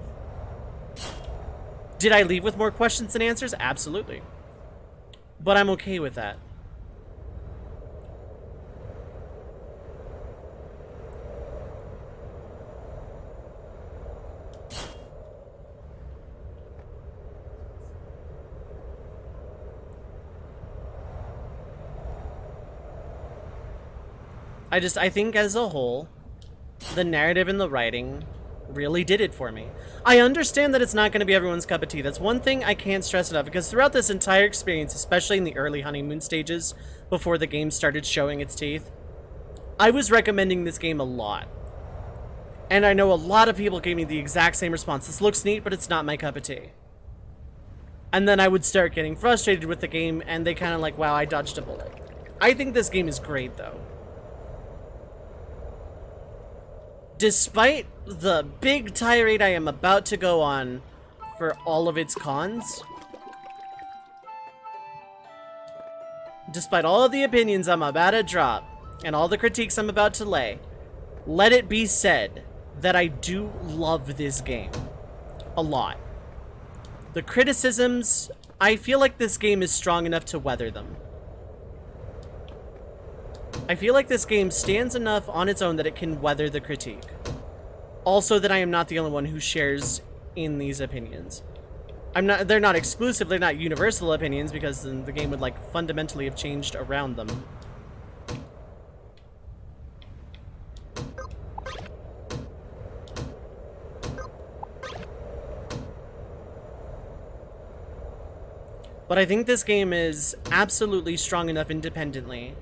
Did I leave with more questions than answers? Absolutely. But I'm okay with that. I think as a whole, the narrative and the writing really did it for me. I understand that it's not going to be everyone's cup of tea. That's one thing I can't stress enough, because throughout this entire experience, especially in the early honeymoon stages, before the game started showing its teeth, I was recommending this game a lot. And I know a lot of people gave me the exact same response. This looks neat, but it's not my cup of tea. And then I would start getting frustrated with the game, and they kind of like, wow, I dodged a bullet. I think this game is great, though. Despite the big tirade I am about to go on for all of its cons, despite all of the opinions I'm about to drop, and all the critiques I'm about to lay, let it be said that I do love this game. A lot. The criticisms, I feel like this game is strong enough to weather them. I feel like this game stands enough on its own that it can weather the critique. Also that I am not the only one who shares in these opinions. They're not exclusive, they're not universal opinions, because then the game would like fundamentally have changed around them. But I think this game is absolutely strong enough independently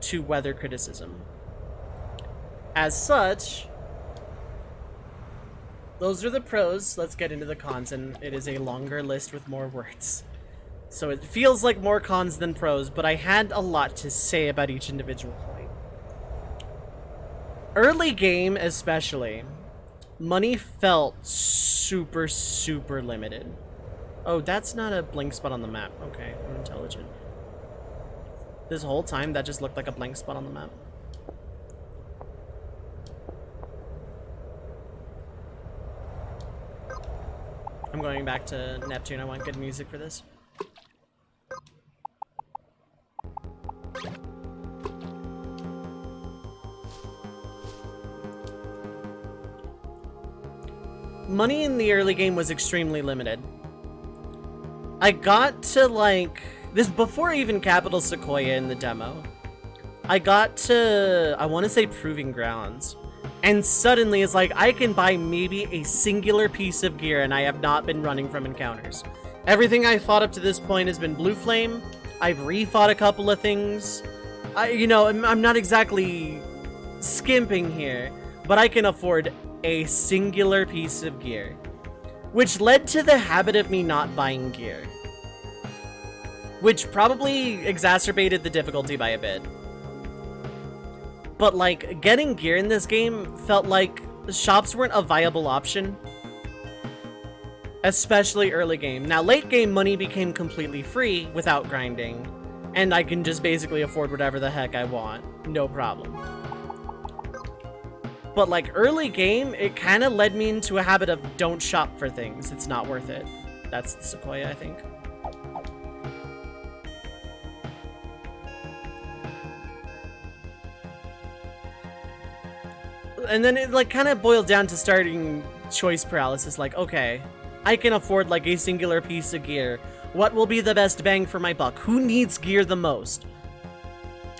to weather criticism. As such, those are the pros. Let's get into the cons, and it is a longer list with more words. So it feels like more cons than pros, but I had a lot to say about each individual point. Early game especially, money felt super, super limited. Oh, that's not a blank spot on the map. Okay, I'm intelligent. This whole time, that just looked like a blank spot on the map. I'm going back to Neptune. I want good music for this. Money in the early game was extremely limited. I got to like... This before even Capital Sequoia in the demo. I got to, I want to say Proving Grounds. And suddenly it's like, I can buy maybe a singular piece of gear and I have not been running from encounters. Everything I fought up to this point has been Blue Flame. I've refought a couple of things. I'm not exactly skimping here, but I can afford a singular piece of gear. Which led to the habit of me not buying gear. Which probably exacerbated the difficulty by a bit. But like, getting gear in this game felt like shops weren't a viable option. Especially early game. Now, late game money became completely free without grinding. And I can just basically afford whatever the heck I want. No problem. But like, early game, it kind of led me into a habit of don't shop for things. It's not worth it. That's the Sequoia, I think. And then it like kind of boiled down to starting choice paralysis. Like, okay, I can afford like a singular piece of gear. What will be the best bang for my buck? Who needs gear the most?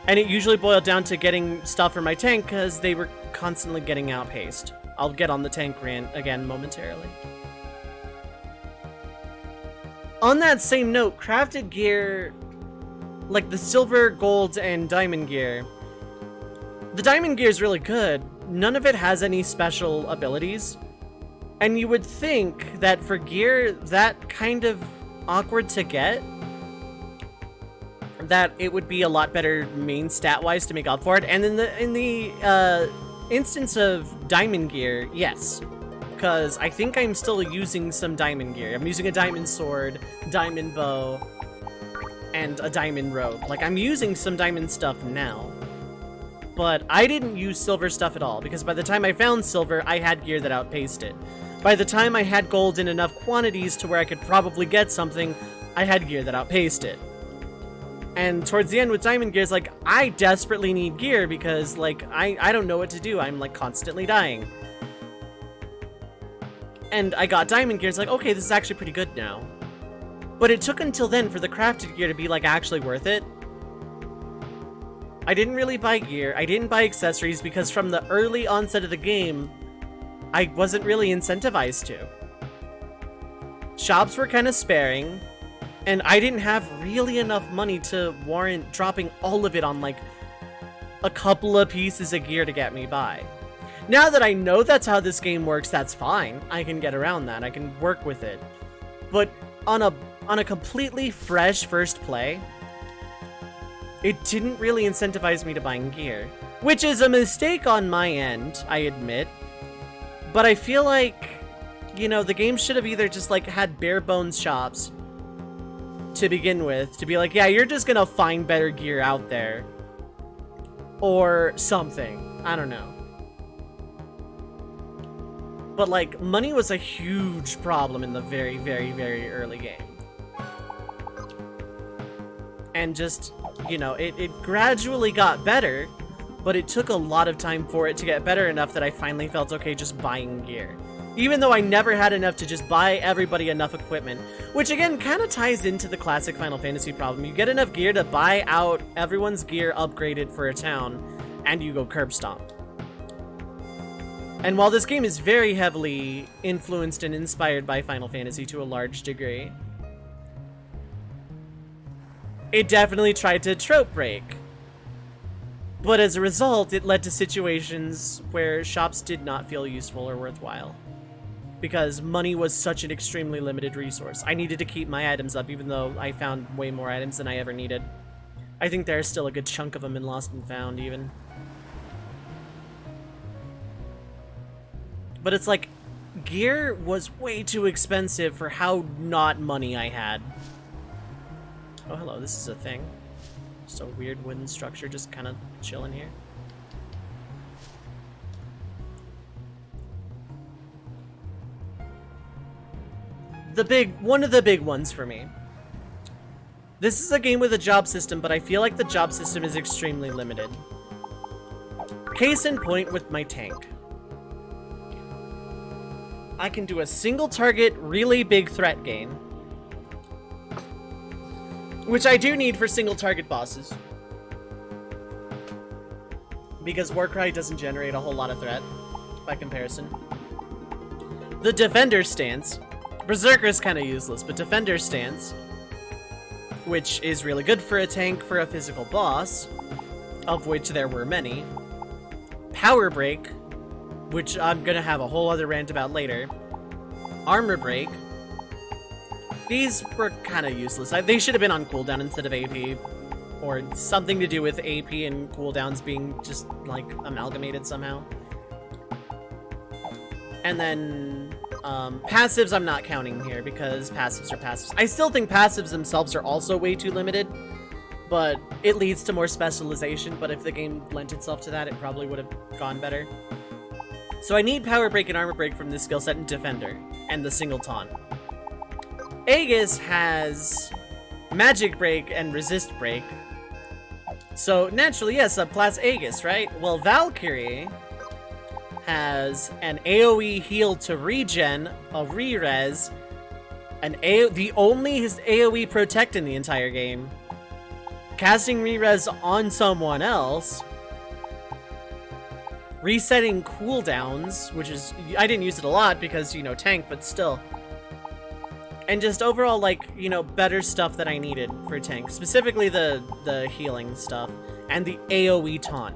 And it usually boiled down to getting stuff for my tank because they were constantly getting outpaced. I'll get on the tank rant again momentarily. On that same note, crafted gear, like the silver, gold, and diamond gear. The diamond gear is really good. None of it has any special abilities. And you would think that for gear that kind of awkward to get, that it would be a lot better main stat-wise to make up for it. And in the instance of diamond gear, yes. Because I think I'm still using some diamond gear. I'm using a diamond sword, diamond bow, and a diamond robe. Like, I'm using some diamond stuff now. But I didn't use silver stuff at all, because by the time I found silver, I had gear that outpaced it. By the time I had gold in enough quantities to where I could probably get something, I had gear that outpaced it. And towards the end with diamond gear, it's like, I desperately need gear because, like, I don't know what to do. I'm, like, constantly dying. And I got diamond gear, it's like, okay, this is actually pretty good now. But it took until then for the crafted gear to be, like, actually worth it. I didn't really buy gear, I didn't buy accessories because from the early onset of the game, I wasn't really incentivized to. Shops were kind of sparing, and I didn't have really enough money to warrant dropping all of it on like a couple of pieces of gear to get me by. Now that I know that's how this game works, that's fine. I can get around that, I can work with it. But on a completely fresh first play, it didn't really incentivize me to buying gear. Which is a mistake on my end, I admit. But I feel like, you know, the game should have either just like had bare bones shops to begin with, to be like, yeah, you're just gonna find better gear out there. Or something. I don't know. But like, money was a huge problem in the very, very, very early game. And just, you know, it gradually got better, but it took a lot of time for it to get better enough that I finally felt okay just buying gear. Even though I never had enough to just buy everybody enough equipment, which again kind of ties into the classic Final Fantasy problem. You get enough gear to buy out everyone's gear upgraded for a town, and you go curb stomp. And while this game is very heavily influenced and inspired by Final Fantasy to a large degree, it definitely tried to trope break. But as a result, it led to situations where shops did not feel useful or worthwhile. Because money was such an extremely limited resource. I needed to keep my items up even though I found way more items than I ever needed. I think there's still a good chunk of them in Lost and Found even. But it's like, gear was way too expensive for how not money I had. Oh, hello, this is a thing. Just a weird wooden structure just kind of chilling here. One of the big ones for me. This is a game with a job system, but I feel like the job system is extremely limited. Case in point with my tank. I can do a single target, really big threat gain. Which I do need for single target bosses. Because Warcry doesn't generate a whole lot of threat. by comparison. The Defender stance. Berserker is kind of useless, but Defender stance, which is really good for a tank for a physical boss, of which there were many. Power Break, which I'm gonna have a whole other rant about later. Armor Break. These were kind of useless. They should have been on cooldown instead of AP, or something to do with AP and cooldowns being just, like, amalgamated somehow. And then, passives I'm not counting here, because passives are passives. I still think passives themselves are also way too limited, but it leads to more specialization, but if the game lent itself to that, it probably would have gone better. So I need Power Break and Armor Break from this skill set in Defender, and the single taunt. Aegis has Magic Break and Resist Break, so naturally, yes, subclass Aegis, right? Well, Valkyrie has an AoE heal to regen, a re-res, the only AoE protect in the entire game, casting re-res on someone else, resetting cooldowns, which is, I didn't use it a lot because, you know, tank, but still. And just overall, like, you know, better stuff that I needed for tank. Specifically the healing stuff and the AoE taunt.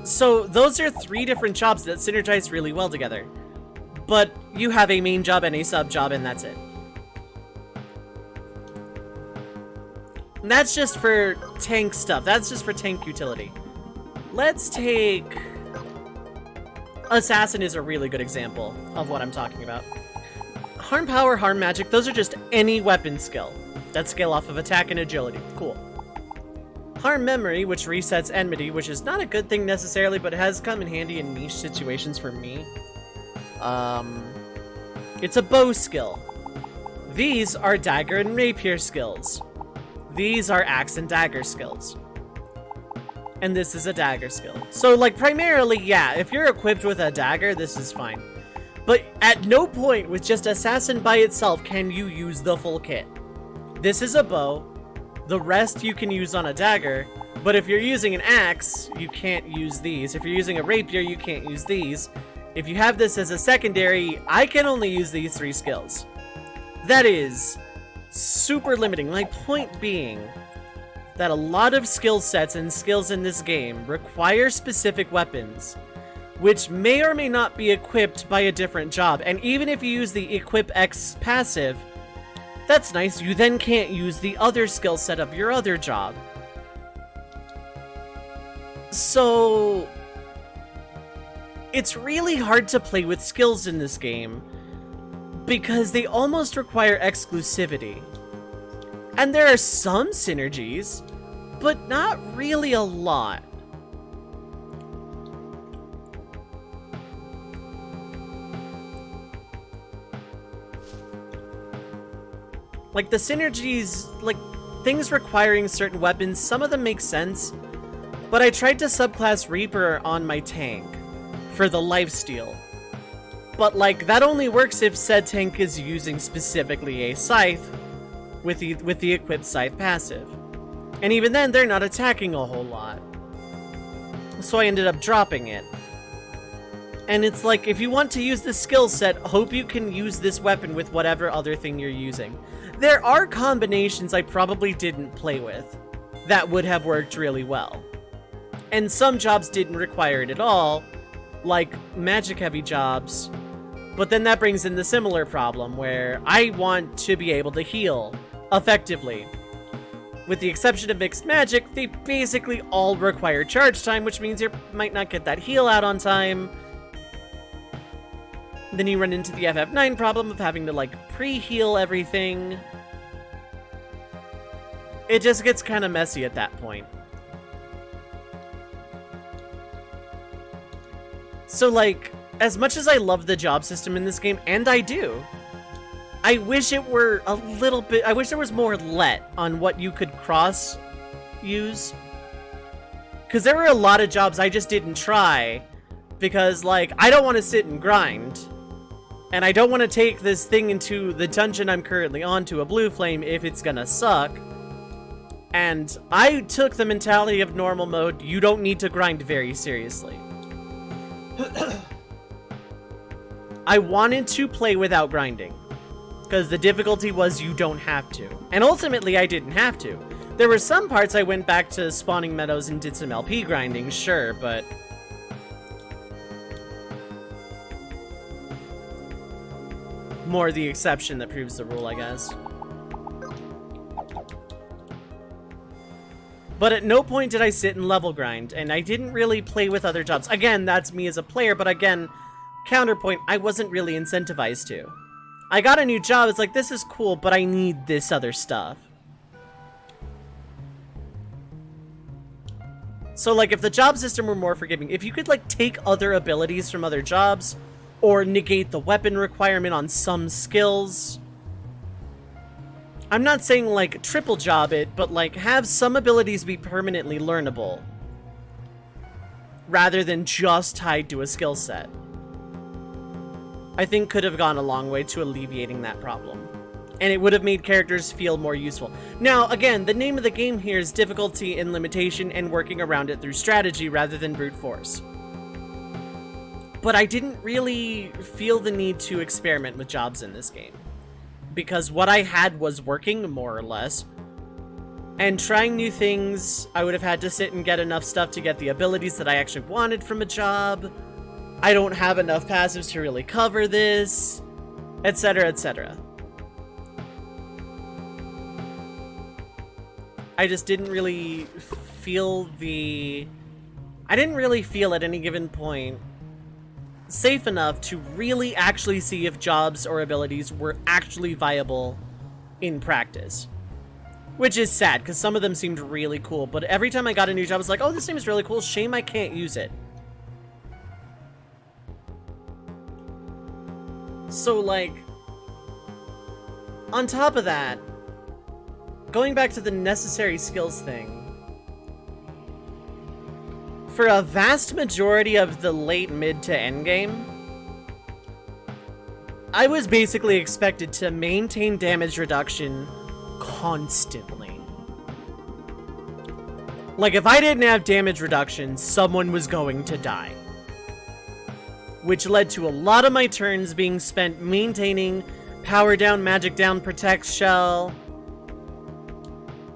So those are 3 different jobs that synergize really well together. But you have a main job and a sub job, and that's it. And that's just for tank stuff. That's just for tank utility. Let's take... Assassin is a really good example of what I'm talking about. Harm Power, Harm Magic, those are just any weapon skill that scale off of attack and agility. Cool. Harm Memory, which resets enmity, which is not a good thing necessarily, but it has come in handy in niche situations for me. It's a bow skill. These are dagger and rapier skills. These are axe and dagger skills. And this is a dagger skill. So, like, primarily, yeah, if you're equipped with a dagger, this is fine. But at no point with just Assassin by itself can you use the full kit. This is a bow. The rest you can use on a dagger. But if you're using an axe, you can't use these. If you're using a rapier, you can't use these. If you have this as a secondary, I can only use these 3 skills. That is super limiting. My point being that a lot of skill sets and skills in this game require specific weapons, which may or may not be equipped by a different job. And even if you use the Equip X passive, that's nice, you then can't use the other skill set of your other job. So it's really hard to play with skills in this game because they almost require exclusivity. And there are some synergies, but not really a lot. Like, the synergies, like, things requiring certain weapons, some of them make sense, but I tried to subclass Reaper on my tank for the lifesteal. But, like, that only works if said tank is using specifically a scythe with the equipped scythe passive. And even then, they're not attacking a whole lot. So I ended up dropping it. And it's like, if you want to use this skill set, hope you can use this weapon with whatever other thing you're using. There are combinations I probably didn't play with that would have worked really well. And some jobs didn't require it at all, like magic-heavy jobs. But then that brings in the similar problem, where I want to be able to heal effectively. With the exception of mixed magic, they basically all require charge time, which means you might not get that heal out on time. Then you run into the FF9 problem of having to, like, pre-heal everything. It just gets kind of messy at that point. So, like, as much as I love the job system in this game, and I do, I wish it were a little bit... I wish there was more let on what you could cross-use. Because there were a lot of jobs I just didn't try. Because, like, I don't want to sit and grind. And I don't want to take this thing into the dungeon I'm currently on to a blue flame if it's gonna suck. And I took the mentality of normal mode, you don't need to grind very seriously. I wanted to play without grinding, because the difficulty was you don't have to. And ultimately, I didn't have to. There were some parts I went back to spawning meadows and did some LP grinding, sure, but... more the exception that proves the rule, I guess. But at no point did I sit and level grind, and I didn't really play with other jobs. Again, that's me as a player, but again, counterpoint, I wasn't really incentivized to. I got a new job, it's like, this is cool, but I need this other stuff. So, like, if the job system were more forgiving, if you could, like, take other abilities from other jobs, or negate the weapon requirement on some skills... I'm not saying, like, triple job it, but, like, have some abilities be permanently learnable. Rather than just tied to a skill set. I think could have gone a long way to alleviating that problem. And it would have made characters feel more useful. Now, again, the name of the game here is difficulty and limitation and working around it through strategy rather than brute force. But I didn't really feel the need to experiment with jobs in this game. Because what I had was working, more or less. And trying new things, I would have had to sit and get enough stuff to get the abilities that I actually wanted from a job. I don't have enough passives to really cover this, etc., etc. I just didn't really feel I didn't really feel at any given point safe enough to really actually see if jobs or abilities were actually viable in practice. Which is sad, because some of them seemed really cool, but every time I got a new job, I was like, oh, this seems really cool, shame I can't use it. So, like, on top of that, going back to the necessary skills thing, for a vast majority of the late mid to end game, I was basically expected to maintain damage reduction constantly. Like, if I didn't have damage reduction, someone was going to die. Which led to a lot of my turns being spent maintaining power down, magic down, protect shell,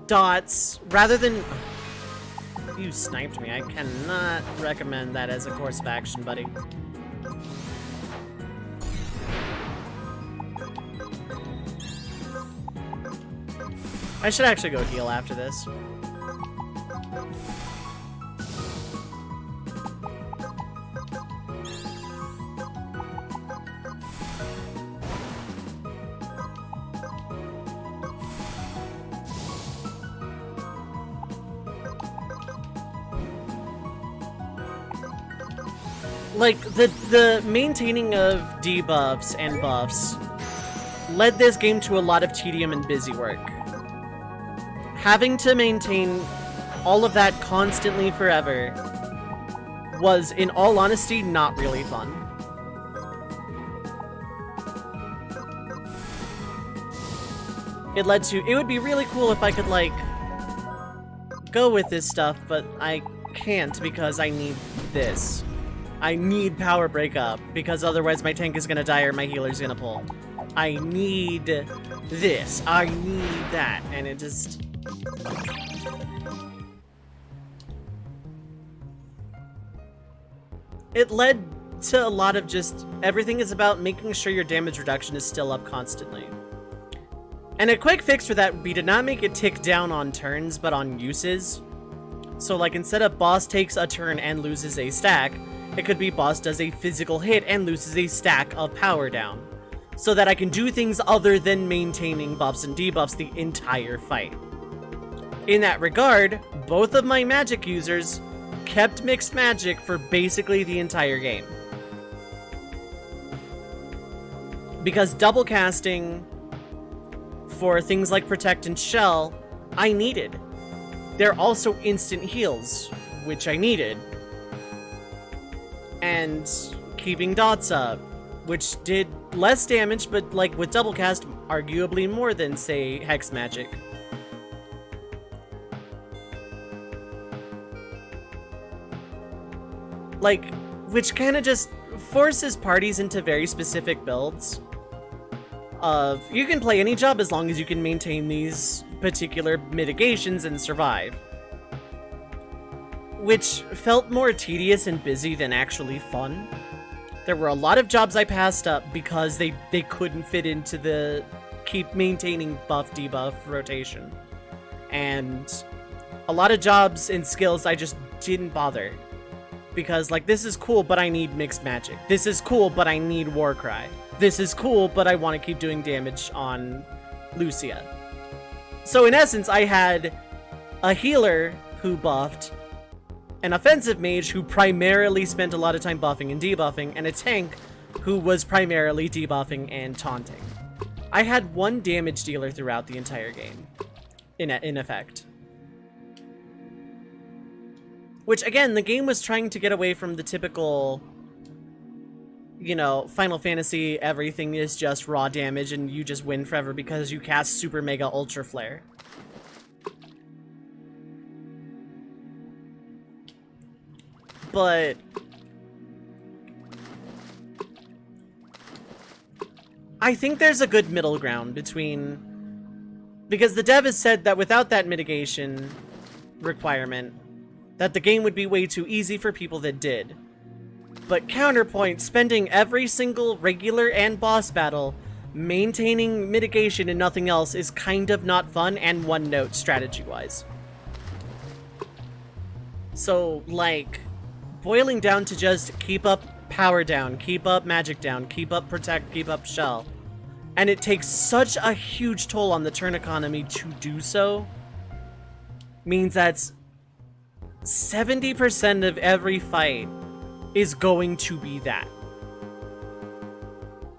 dots, rather than... You sniped me. I cannot recommend that as a course of action, buddy. I should actually go heal after this. Like, the maintaining of debuffs and buffs led this game to a lot of tedium and busy work. Having to maintain all of that constantly forever was, in all honesty, not really fun. It led to, it would be really cool if I could, like, go with this stuff, but I can't because I need this. I need power breakup, because otherwise my tank is gonna die or my healer's gonna pull. I need this. I need that. And it just... It led to a lot of just... Everything is about making sure your damage reduction is still up constantly. And a quick fix for that would be to not make it tick down on turns, but on uses. So, like, instead of boss takes a turn and loses a stack, it could be boss does a physical hit and loses a stack of power down. So that I can do things other than maintaining buffs and debuffs the entire fight. In that regard, both of my magic users kept mixed magic for basically the entire game. Because double casting for things like Protect and Shell, I needed. They're also instant heals, which I needed. And keeping dots up, which did less damage, but like with double cast, arguably more than, say, Hex Magic. Like, which kind of just forces parties into very specific builds. Of, you can play any job as long as you can maintain these particular mitigations and survive. Which felt more tedious and busy than actually fun. There were a lot of jobs I passed up because they couldn't fit into the keep maintaining buff debuff rotation. And a lot of jobs and skills I just didn't bother. Because, like, this is cool, but I need mixed magic. This is cool, but I need Warcry. This is cool, but I want to keep doing damage on Lucia. So in essence, I had a healer who buffed, an offensive mage who primarily spent a lot of time buffing and debuffing, and a tank who was primarily debuffing and taunting. I had one damage dealer throughout the entire game, in effect. Which, again, the game was trying to get away from the typical, you know, Final Fantasy, everything is just raw damage and you just win forever because you cast Super Mega Ultra Flare. But I think there's a good middle ground between, because the dev has said that without that mitigation requirement, that the game would be way too easy for people that did. But counterpoint, spending every single regular and boss battle maintaining mitigation and nothing else is kind of not fun and one note strategy-wise. So, like, boiling down to just keep up power down, keep up magic down, keep up protect, keep up shell. And it takes such a huge toll on the turn economy to do so, means that's 70% of every fight is going to be that.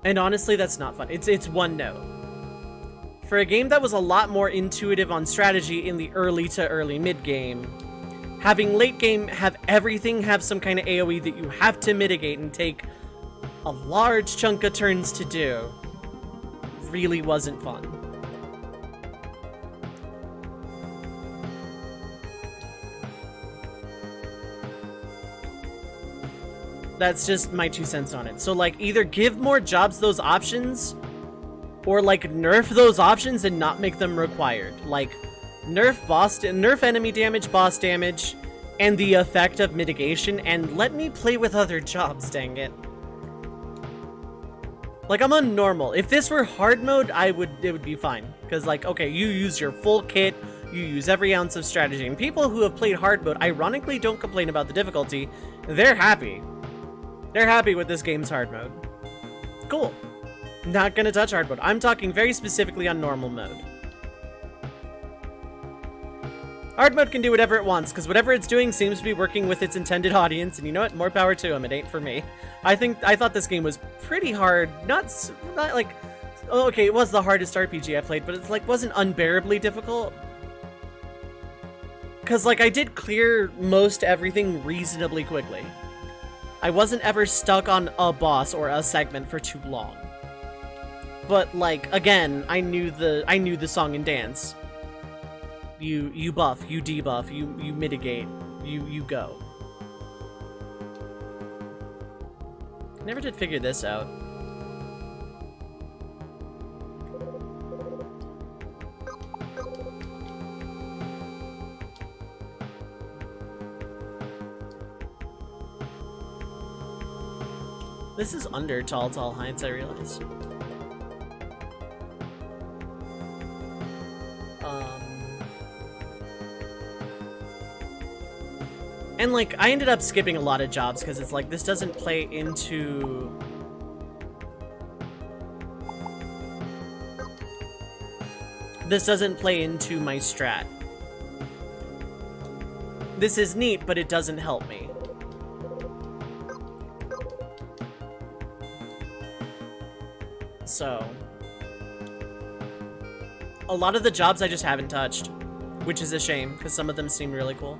And honestly, that's not fun. It's one note. For a game that was a lot more intuitive on strategy in the early to early mid-game, having late game have everything have some kind of AoE that you have to mitigate and take a large chunk of turns to do really wasn't fun. That's just my 2 cents on it. So, like, either give more jobs those options, or, like, nerf those options and not make them required. Like, nerf enemy damage, boss damage, and the effect of mitigation, and let me play with other jobs, dang it. Like, I'm on normal. If this were hard mode, it would be fine. Because, like, okay, you use your full kit, you use every ounce of strategy, and people who have played hard mode, ironically, don't complain about the difficulty. They're happy. They're happy with this game's hard mode. Cool. Not gonna touch hard mode. I'm talking very specifically on normal mode. Hard mode can do whatever it wants, because whatever it's doing seems to be working with its intended audience, and you know what? More power to them. It ain't for me. I thought this game was pretty hard. Not like, oh, okay, it was the hardest RPG I played, but it's like wasn't unbearably difficult. Because like I did clear most everything reasonably quickly. I wasn't ever stuck on a boss or a segment for too long. But like again, I knew the song and dance. You buff, you debuff, you mitigate, you go. Never did figure this out. This is under Tall Heights, I realize. And like, I ended up skipping a lot of jobs because it's like, this doesn't play into... This doesn't play into my strat. This is neat, but it doesn't help me. So... a lot of the jobs I just haven't touched, which is a shame, because some of them seem really cool.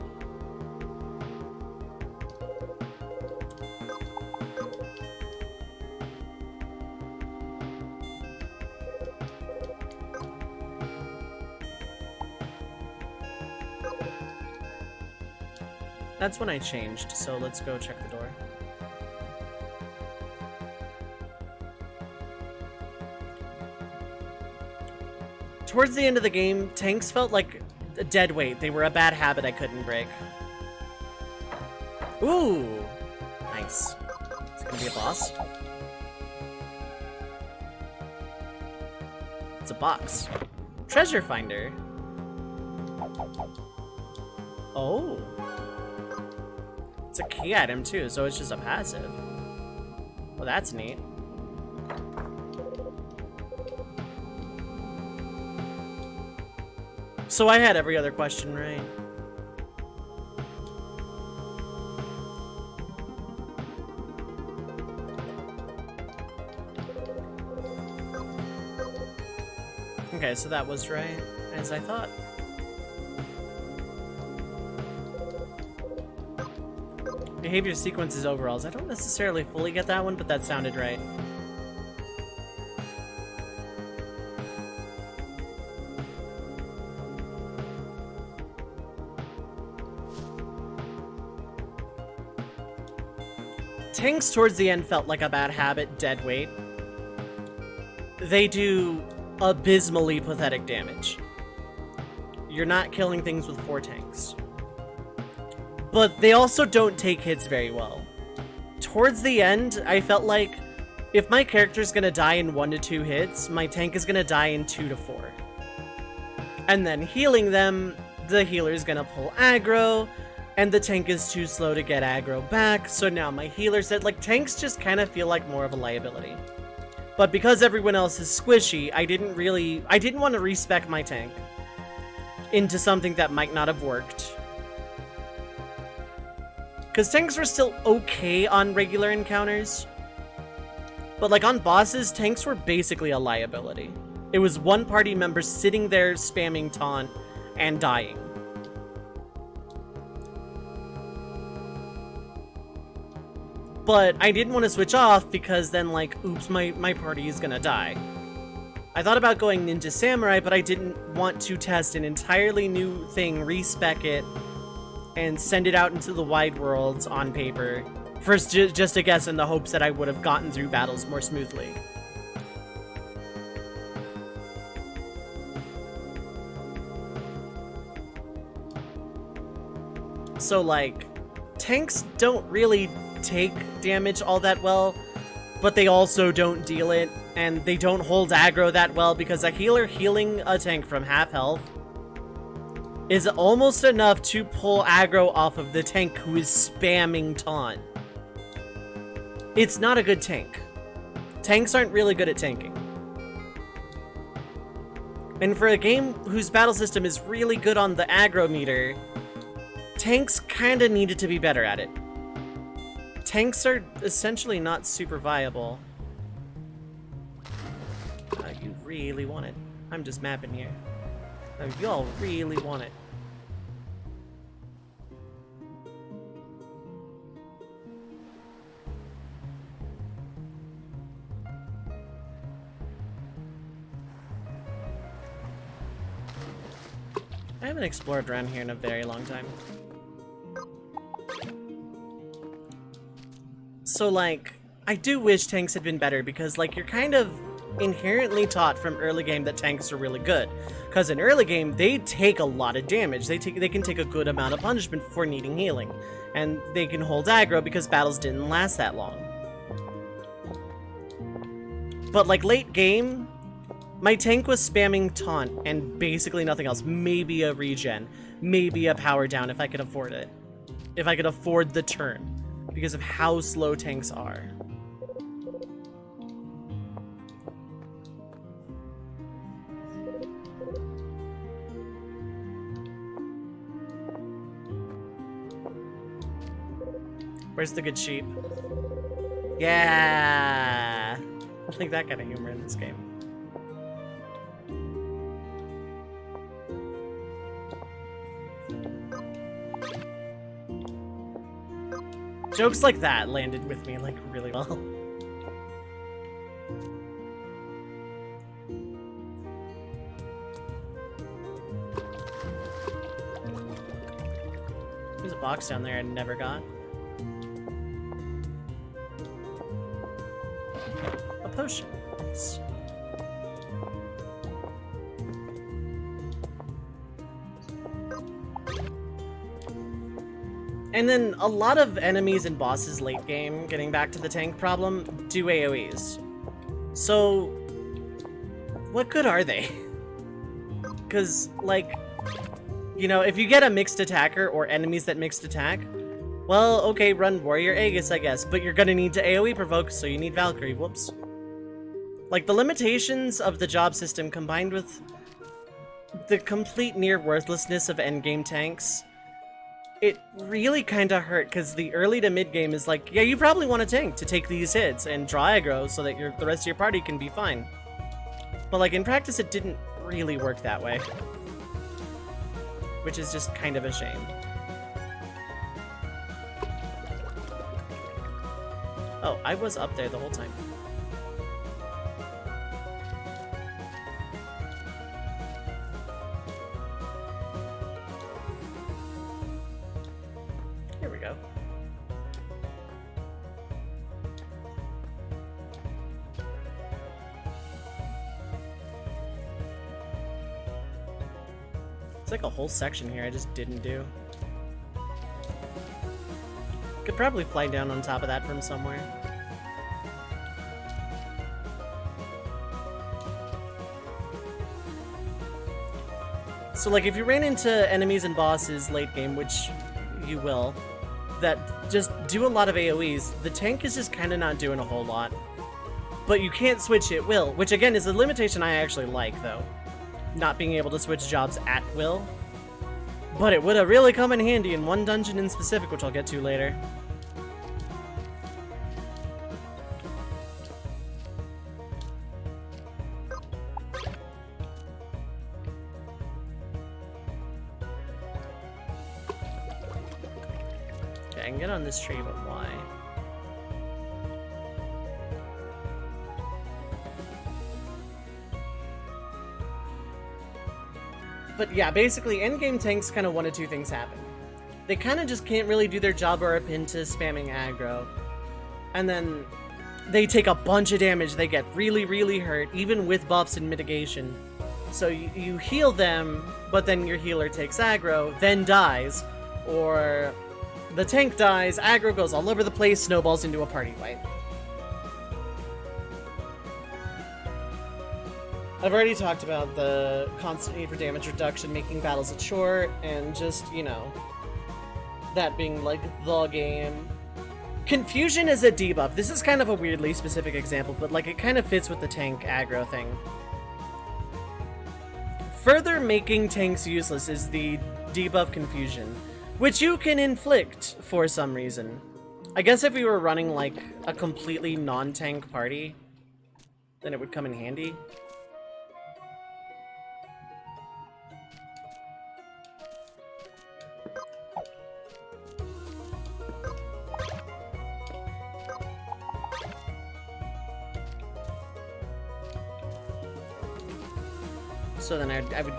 That's when I changed, so let's go check the door. Towards the end of the game, tanks felt like a dead weight. They were a bad habit I couldn't break. Ooh! Nice. It's gonna be a boss. It's a box. Treasure finder. Oh. It's a key item too, so it's just a passive. Well, that's neat. So I had every other question right. Okay, so that was right, as I thought. Behavior sequences overalls. I don't necessarily fully get that one, but that sounded right. Tanks towards the end felt like a bad habit, dead weight. They do abysmally pathetic damage. You're not killing things with 4 tanks. But they also don't take hits very well. Towards the end, I felt like if my character's gonna die in 1 to 2 hits, my tank is gonna die in 2 to 4. And then healing them, the healer's gonna pull aggro, and the tank is too slow to get aggro back, so now my healer said, like, tanks just kind of feel like more of a liability. But because everyone else is squishy, I didn't want to respec my tank into something that might not have worked. Because tanks were still okay on regular encounters, but like on bosses, tanks were basically a liability. It was one party member sitting there spamming taunt and dying. But I didn't want to switch off because then, like, oops, my party is gonna die. I thought about going Ninja Samurai, but I didn't want to test an entirely new thing, respec it, and send it out into the wide worlds on paper. First, just a guess in the hopes that I would have gotten through battles more smoothly. So, like, tanks don't really take damage all that well, but they also don't deal it, and they don't hold aggro that well because a healer healing a tank from half health is almost enough to pull aggro off of the tank who is spamming taunt. It's not a good tank. Tanks aren't really good at tanking. And for a game whose battle system is really good on the aggro meter, tanks kinda needed to be better at it. Tanks are essentially not super viable. You really want it. I'm just mapping here. Y'all really want it. I haven't explored around here in a very long time. So, like, I do wish tanks had been better because, like, you're kind of inherently taught from early game that tanks are really good. Because in early game, they take a lot of damage. They can take a good amount of punishment for needing healing. And they can hold aggro because battles didn't last that long. But, like, late game, my tank was spamming taunt and basically nothing else. Maybe a regen. Maybe a power down if I could afford it. If I could afford the turn. Because of how slow tanks are. Where's the good sheep? Yeah! I like that kind of humor in this game. Jokes like that landed with me, like, really well. There's a box down there I never got. A potion. Nice. And then a lot of enemies and bosses late game, getting back to the tank problem, do AoEs. So, what good are they? Because, like, you know, if you get a mixed attacker or enemies that mixed attack, well, okay, run Warrior Aegis, I guess, but you're gonna need to AoE provoke, so you need Valkyrie, whoops. Like, the limitations of the job system combined with the complete near worthlessness of endgame tanks, it really kind of hurt, because the early to mid game is like, yeah, you probably want a tank to take these hits and draw aggro so that the rest of your party can be fine. But like in practice, it didn't really work that way, which is just kind of a shame. Oh, I was up there the whole time. Here we go. It's like a whole section here I just didn't do. Could probably fly down on top of that from somewhere. So like if you ran into enemies and bosses late game, which you will, that just do a lot of AoEs, the tank is just kind of not doing a whole lot. But you can't switch at will, which again is a limitation I actually like though. Not being able to switch jobs at will. But it would have really come in handy in one dungeon in specific, which I'll get to later. Okay, I can get on this tree, but why? But yeah, basically, endgame tanks kind of one of two things happen. They kind of just can't really do their job or up into spamming aggro. And then they take a bunch of damage, they get really, really hurt, even with buffs and mitigation. So you heal them, but then your healer takes aggro, then dies. Or the tank dies, aggro goes all over the place, snowballs into a party fight. I've already talked about the constant need for damage reduction, making battles a chore, and just, you know, that being like the game. Confusion is a debuff. This is kind of a weirdly specific example, but like it kind of fits with the tank aggro thing. Further making tanks useless is the debuff Confusion, which you can inflict for some reason. I guess if we were running like a completely non-tank party, then it would come in handy. So then I would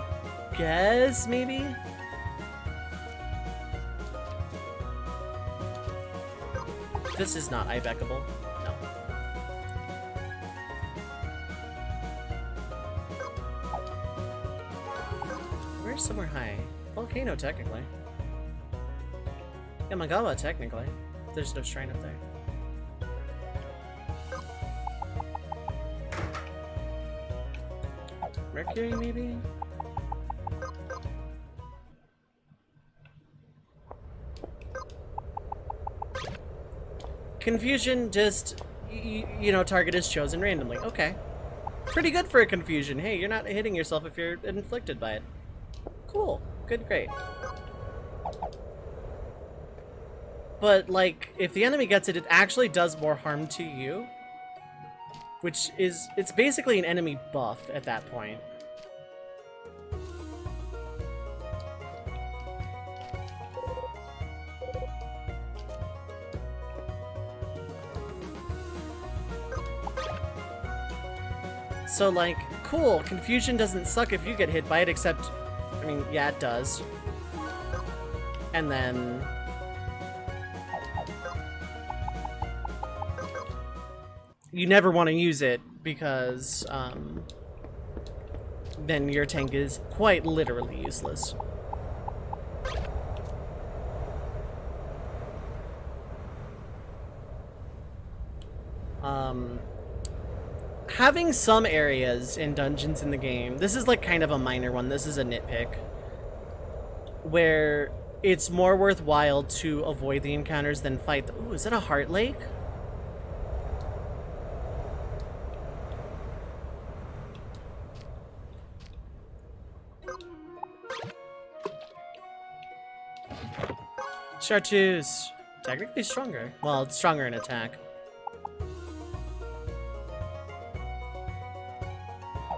guess, maybe? This is not Ibeckable. No. Where's somewhere high? Volcano, technically. Yamagawa, technically. There's no shrine up there. Mercury, maybe? Confusion, just, you know, target is chosen randomly. Okay. Pretty good for a confusion. Hey, you're not hitting yourself if you're inflicted by it. Cool. Good, great. But, like, if the enemy gets it, it actually does more harm to you. Which is, it's basically an enemy buff at that point. So like, cool, Confusion doesn't suck if you get hit by it, except, I mean, yeah, it does. And then... you never want to use it because then your tank is quite literally useless. Having some areas in dungeons in the game, this is like kind of a minor one, this is a nitpick, where it's more worthwhile to avoid the encounters than fight them. Ooh, is that a heart lake? Chartreuse. Technically stronger. Well, it's stronger in attack.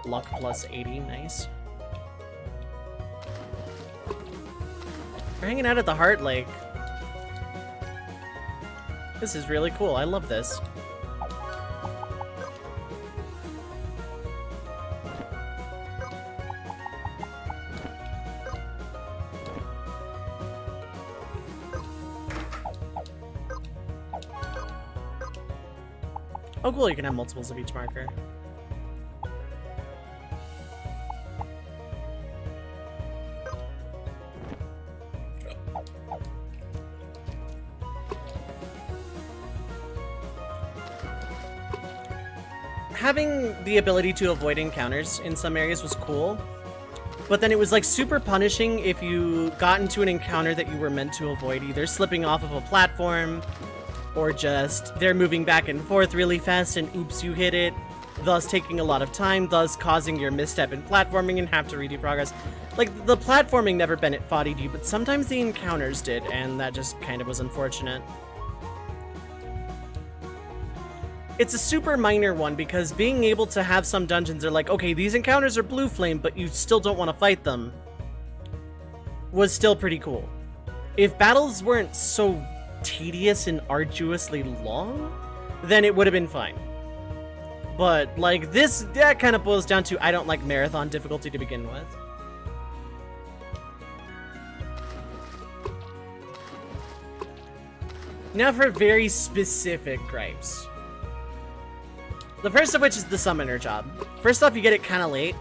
Luck plus 80, nice. We're hanging out at the Heart Lake. This is really cool, I love this. Oh cool, you can have multiples of each marker. Having the ability to avoid encounters in some areas was cool, but then it was like super punishing if you got into an encounter that you were meant to avoid, either slipping off of a platform or just they're moving back and forth really fast and oops, you hit it, thus taking a lot of time, thus causing your misstep in platforming and have to redo progress. Like, the platforming never Bennett-foddied you, but sometimes the encounters did, and that just kind of was unfortunate. It's a super minor one because being able to have some dungeons are like, okay, these encounters are blue flame, but you still don't want to fight them, was still pretty cool. If battles weren't so tedious and arduously long, then it would have been fine. But like this, that kind of boils down to I don't like marathon difficulty to begin with. Now for very specific gripes. The first of which is the summoner job. First off, you get it kind of late.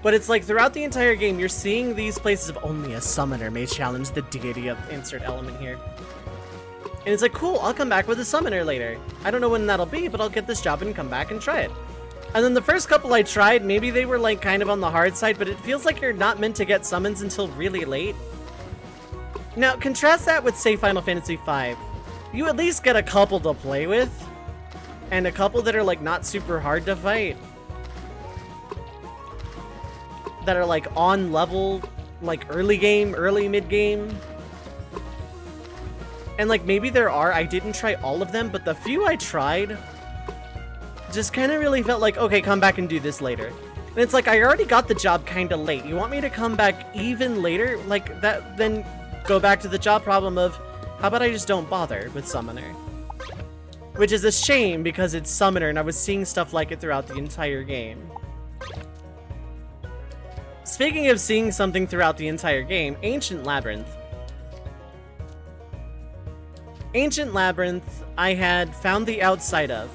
But it's like throughout the entire game, you're seeing these places of only a summoner may challenge the deity of insert element here. And it's like, cool, I'll come back with a summoner later. I don't know when that'll be, but I'll get this job and come back and try it. And then the first couple I tried, maybe they were like kind of on the hard side, but it feels like you're not meant to get summons until really late. Now, contrast that with, say, Final Fantasy V. You at least get a couple to play with, and a couple that are like not super hard to fight. That are like on level, like early game, early mid game. And like maybe there are, I didn't try all of them, but the few I tried just kind of really felt like, okay, come back and do this later. And it's like, I already got the job kind of late. You want me to come back even later? Like that, then go back to the job problem of, how about I just don't bother with Summoner? Which is a shame because it's Summoner and I was seeing stuff like it throughout the entire game. Speaking of seeing something throughout the entire game, Ancient Labyrinth. Ancient Labyrinth, I had found the outside of,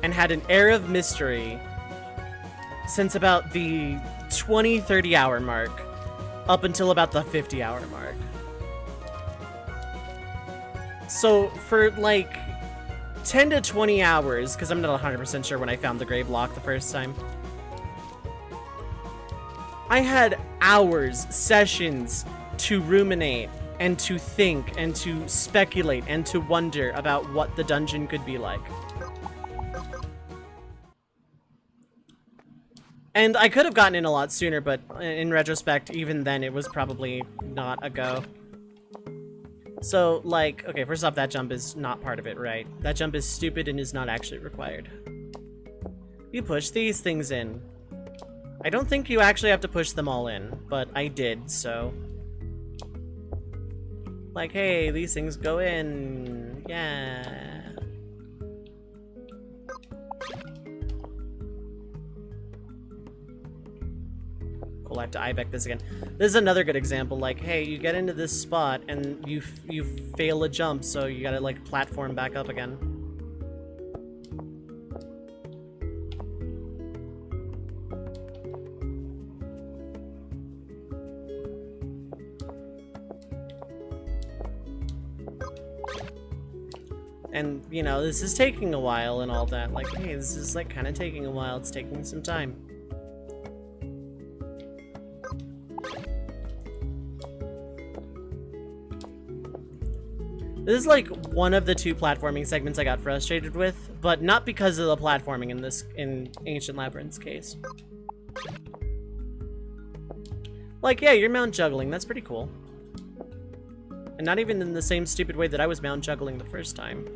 and had an air of mystery since about the 20-30 hour mark, up until about the 50 hour mark. So for like 10 to 20 hours, because I'm not 100% sure when I found the Gravelock the first time, I had hours, sessions to ruminate and to think and to speculate and to wonder about what the dungeon could be like. And I could have gotten in a lot sooner, but in retrospect, even then, it was probably not a go. So, like, okay, first off, that jump is not part of it, right? That jump is stupid and is not actually required. You push these things in. I don't think you actually have to push them all in, but I did, so... Like, hey, these things go in. Yeah. Cool, I have to Ibeck this again. This is another good example. Like, hey, you get into this spot and you fail a jump, so you gotta, like, platform back up again. And, you know, this is taking a while and all that. Like, hey, this is, like, kind of taking a while. It's taking some time. This is, like, one of the 2 platforming segments I got frustrated with, but not because of the platforming in Ancient Labyrinth's case. Like, yeah, you're mount juggling. That's pretty cool. And not even in the same stupid way that I was mount juggling the first time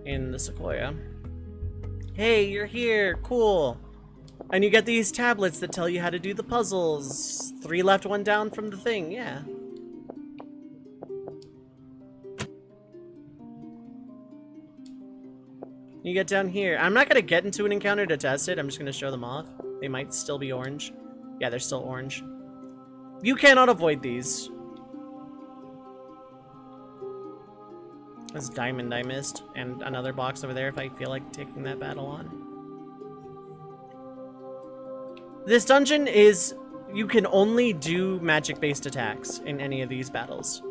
in the Sequoia. Hey, you're here. Cool. And you get these tablets that tell you how to do the puzzles. 3 left, 1 down from the thing. Yeah. You get down here. I'm not going to get into an encounter to test it. I'm just going to show them off. They might still be orange. Yeah, they're still orange. You cannot avoid these. This diamond I missed. And another box over there if I feel like taking that battle on. This dungeon is... You can only do magic-based attacks in any of these battles.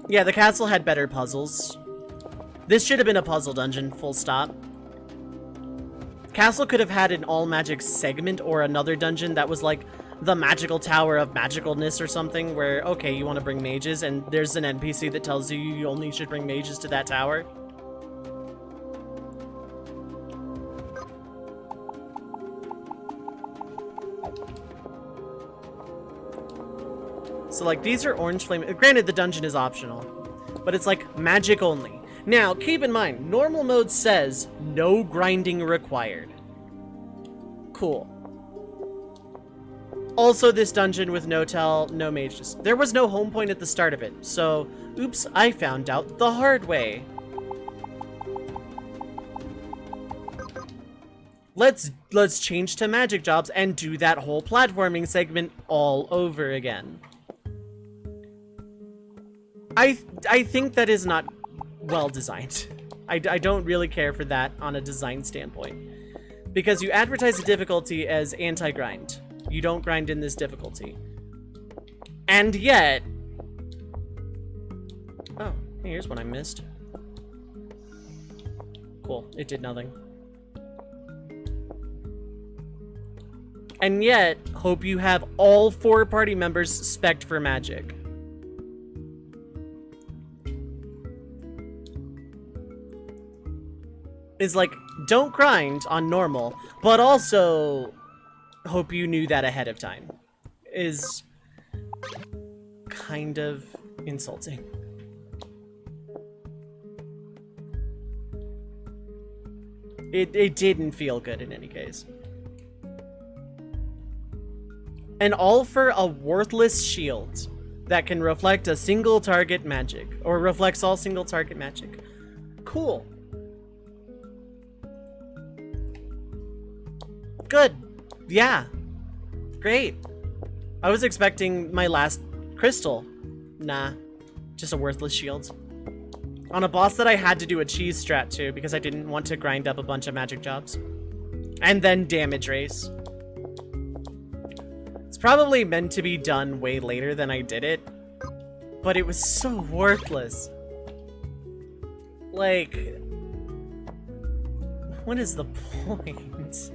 Yeah, the castle had better puzzles. This should have been a puzzle dungeon, full stop. Castle could have had an all-magic segment or another dungeon that was like the magical tower of magicalness or something where, okay, you want to bring mages and there's an NPC that tells you you only should bring mages to that tower. So, like, these are orange flame. Granted, the dungeon is optional, but it's like magic only. Now, keep in mind, normal mode says no grinding required. Cool. Also, this dungeon with no tell, no mages. There was no home point at the start of it, so oops, I found out the hard way. Let's change to magic jobs and do that whole platforming segment all over again. I think that is not well designed. I don't really care for that on a design standpoint. Because you advertise the difficulty as anti-grind. You don't grind in this difficulty. And yet... Oh, here's one I missed. Cool, it did nothing. And yet, hope you have all 4 party members spec'd for magic. Is like, don't grind on normal, but also hope you knew that ahead of time. Is kind of insulting. It didn't feel good in any case. And all for a worthless shield that can reflect a single target magic, or reflects all single target magic. Cool. Good. Yeah. Great. I was expecting my last crystal. Nah. Just a worthless shield. On a boss that I had to do a cheese strat to because I didn't want to grind up a bunch of magic jobs. And then damage race. It's probably meant to be done way later than I did it. But it was so worthless. Like... What is the point?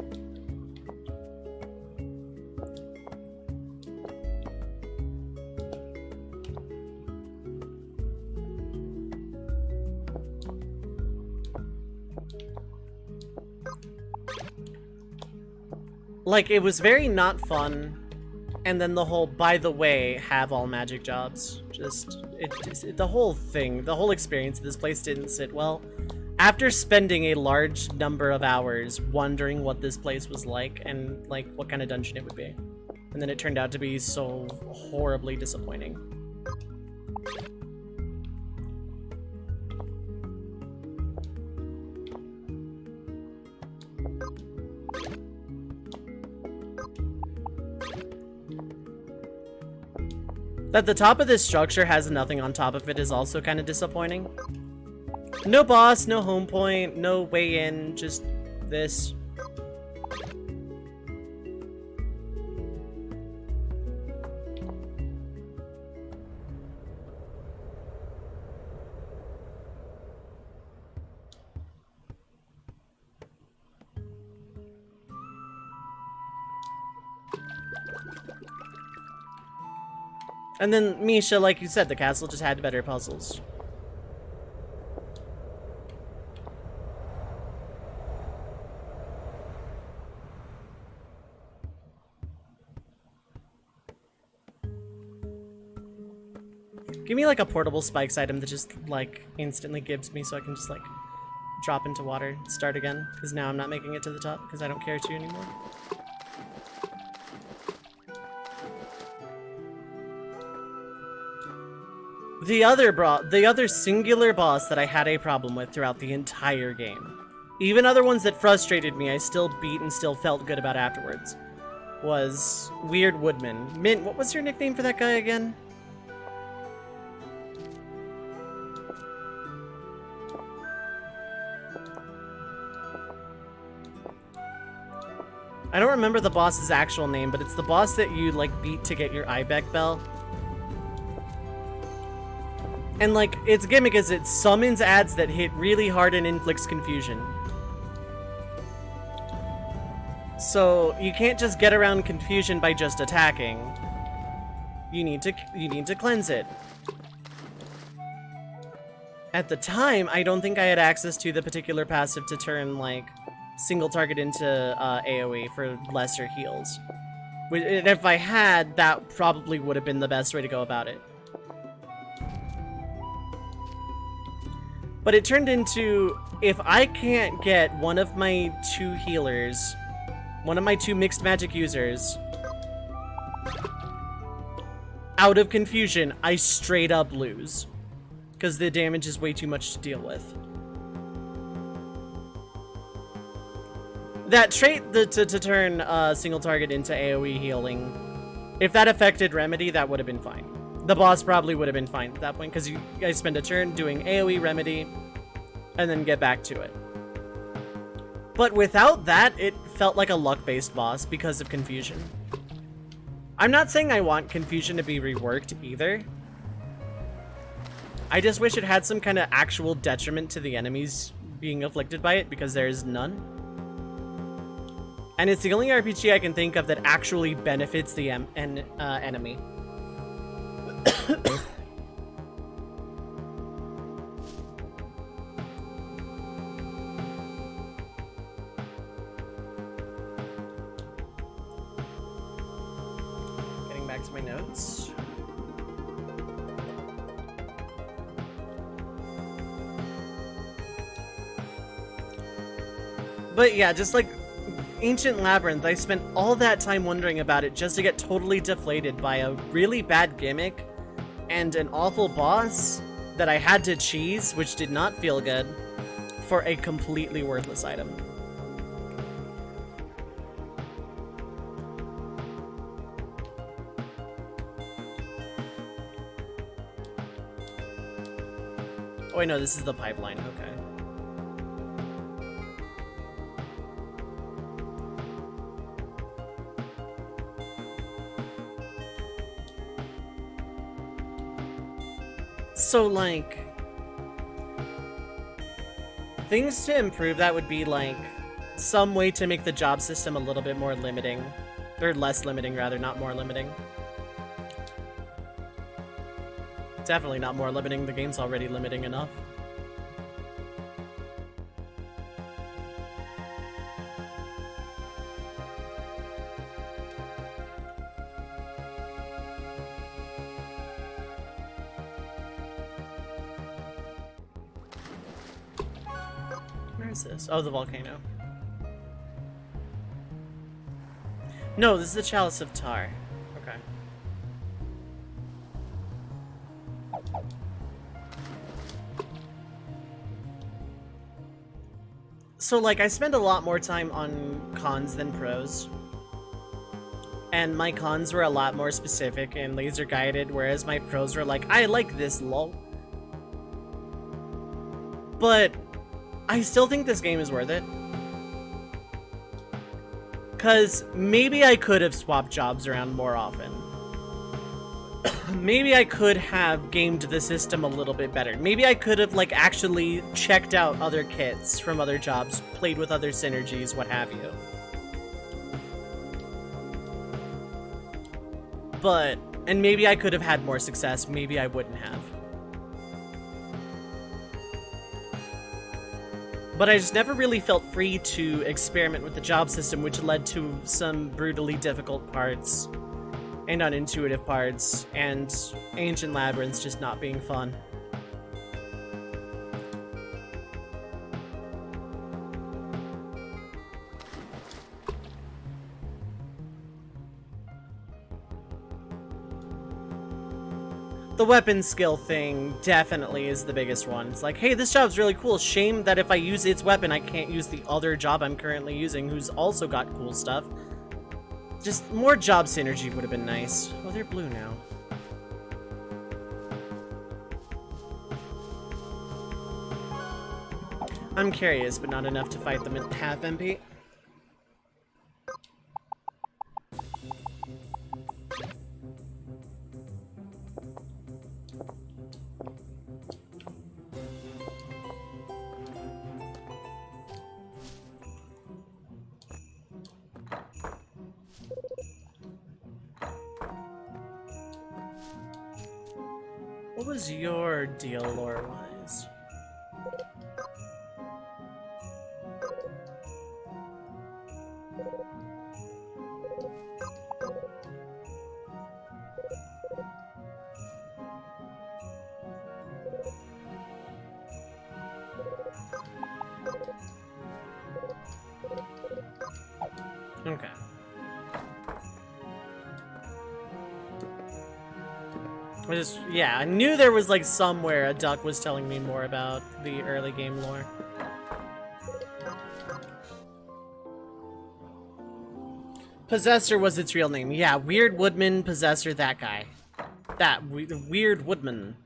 Like, it was very not fun, and then the whole, by the way, have all magic jobs. The whole thing, the whole experience of this place didn't sit well. After spending a large number of hours wondering what this place was like, and, like, what kind of dungeon it would be. And then it turned out to be so horribly disappointing. That the top of this structure has nothing on top of it is also kind of disappointing. No boss, no home point, no way in, just this. And then Misha, like you said, the castle just had better puzzles. Give me like a portable spikes item that just like instantly gives me so I can just like drop into water, start again, because now I'm not making it to the top because I don't care to anymore. The other singular boss that I had a problem with throughout the entire game, even other ones that frustrated me I still beat and still felt good about afterwards, was Weird Woodman. Mint, what was your nickname for that guy again? I don't remember the boss's actual name, but it's the boss that you, like, beat to get your Ibeck Bell. And, like, its gimmick is it summons ads that hit really hard and inflicts confusion. So, you can't just get around confusion by just attacking. You need to cleanse it. At the time, I don't think I had access to the particular passive to turn, like, single target into AoE for lesser heals. And if I had, that probably would have been the best way to go about it. But it turned into, if I can't get one of my two healers, one of my two mixed magic users, out of confusion, I straight up lose. Because the damage is way too much to deal with. That trait to turn single target into AoE healing, if that affected Remedy, that would have been fine. The boss probably would have been fine at that point, because you guys spend a turn doing AoE Remedy, and then get back to it. But without that, it felt like a luck-based boss because of confusion. I'm not saying I want confusion to be reworked either. I just wish it had some kind of actual detriment to the enemies being afflicted by it, because there is none. And it's the only RPG I can think of that actually benefits the enemy. Getting back to my notes. But yeah, just like Ancient Labyrinth, I spent all that time wondering about it just to get totally deflated by a really bad gimmick and an awful boss that I had to cheese, which did not feel good, for a completely worthless item. Oh wait, no, this is the pipeline, okay. So, like, things to improve that would be, like, some way to make the job system a little bit more limiting. Or less limiting, rather, not more limiting. Definitely not more limiting, the game's already limiting enough. This? Oh, the volcano. No, this is the Chalice of Tar. Okay. So, like, I spend a lot more time on cons than pros. And my cons were a lot more specific and laser guided, whereas my pros were like, I like this, lol. But I still think this game is worth it. Because maybe I could have swapped jobs around more often. Maybe I could have gamed the system a little bit better. Maybe I could have, like, actually checked out other kits from other jobs, played with other synergies, what have you. But And maybe I could have had more success, maybe I wouldn't have. But I just never really felt free to experiment with the job system, which led to some brutally difficult parts and unintuitive parts, and Ancient Labyrinths just not being fun. The weapon skill thing definitely is the biggest one. It's like, hey, this job's really cool. Shame that if I use its weapon, I can't use the other job I'm currently using, who's also got cool stuff. Just more job synergy would have been nice. Oh, they're blue now. I'm curious, but not enough to fight them at half MP. What was your deal lore-wise? Okay. Yeah, I knew there was like somewhere a duck was telling me more about the early game lore. Possessor was its real name. Yeah, Weird Woodman, Possessor, that guy. That Weird Woodman.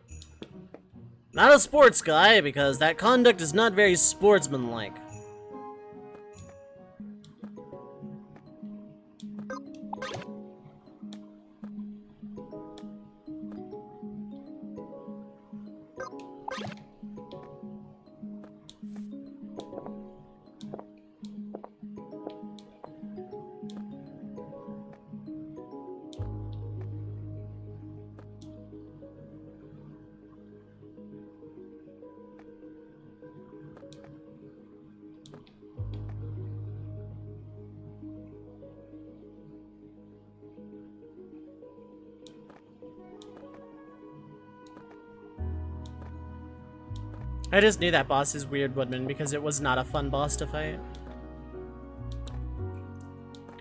Not a sports guy, because that conduct is not very sportsmanlike. I just knew that boss is Weird Woodman because it was not a fun boss to fight.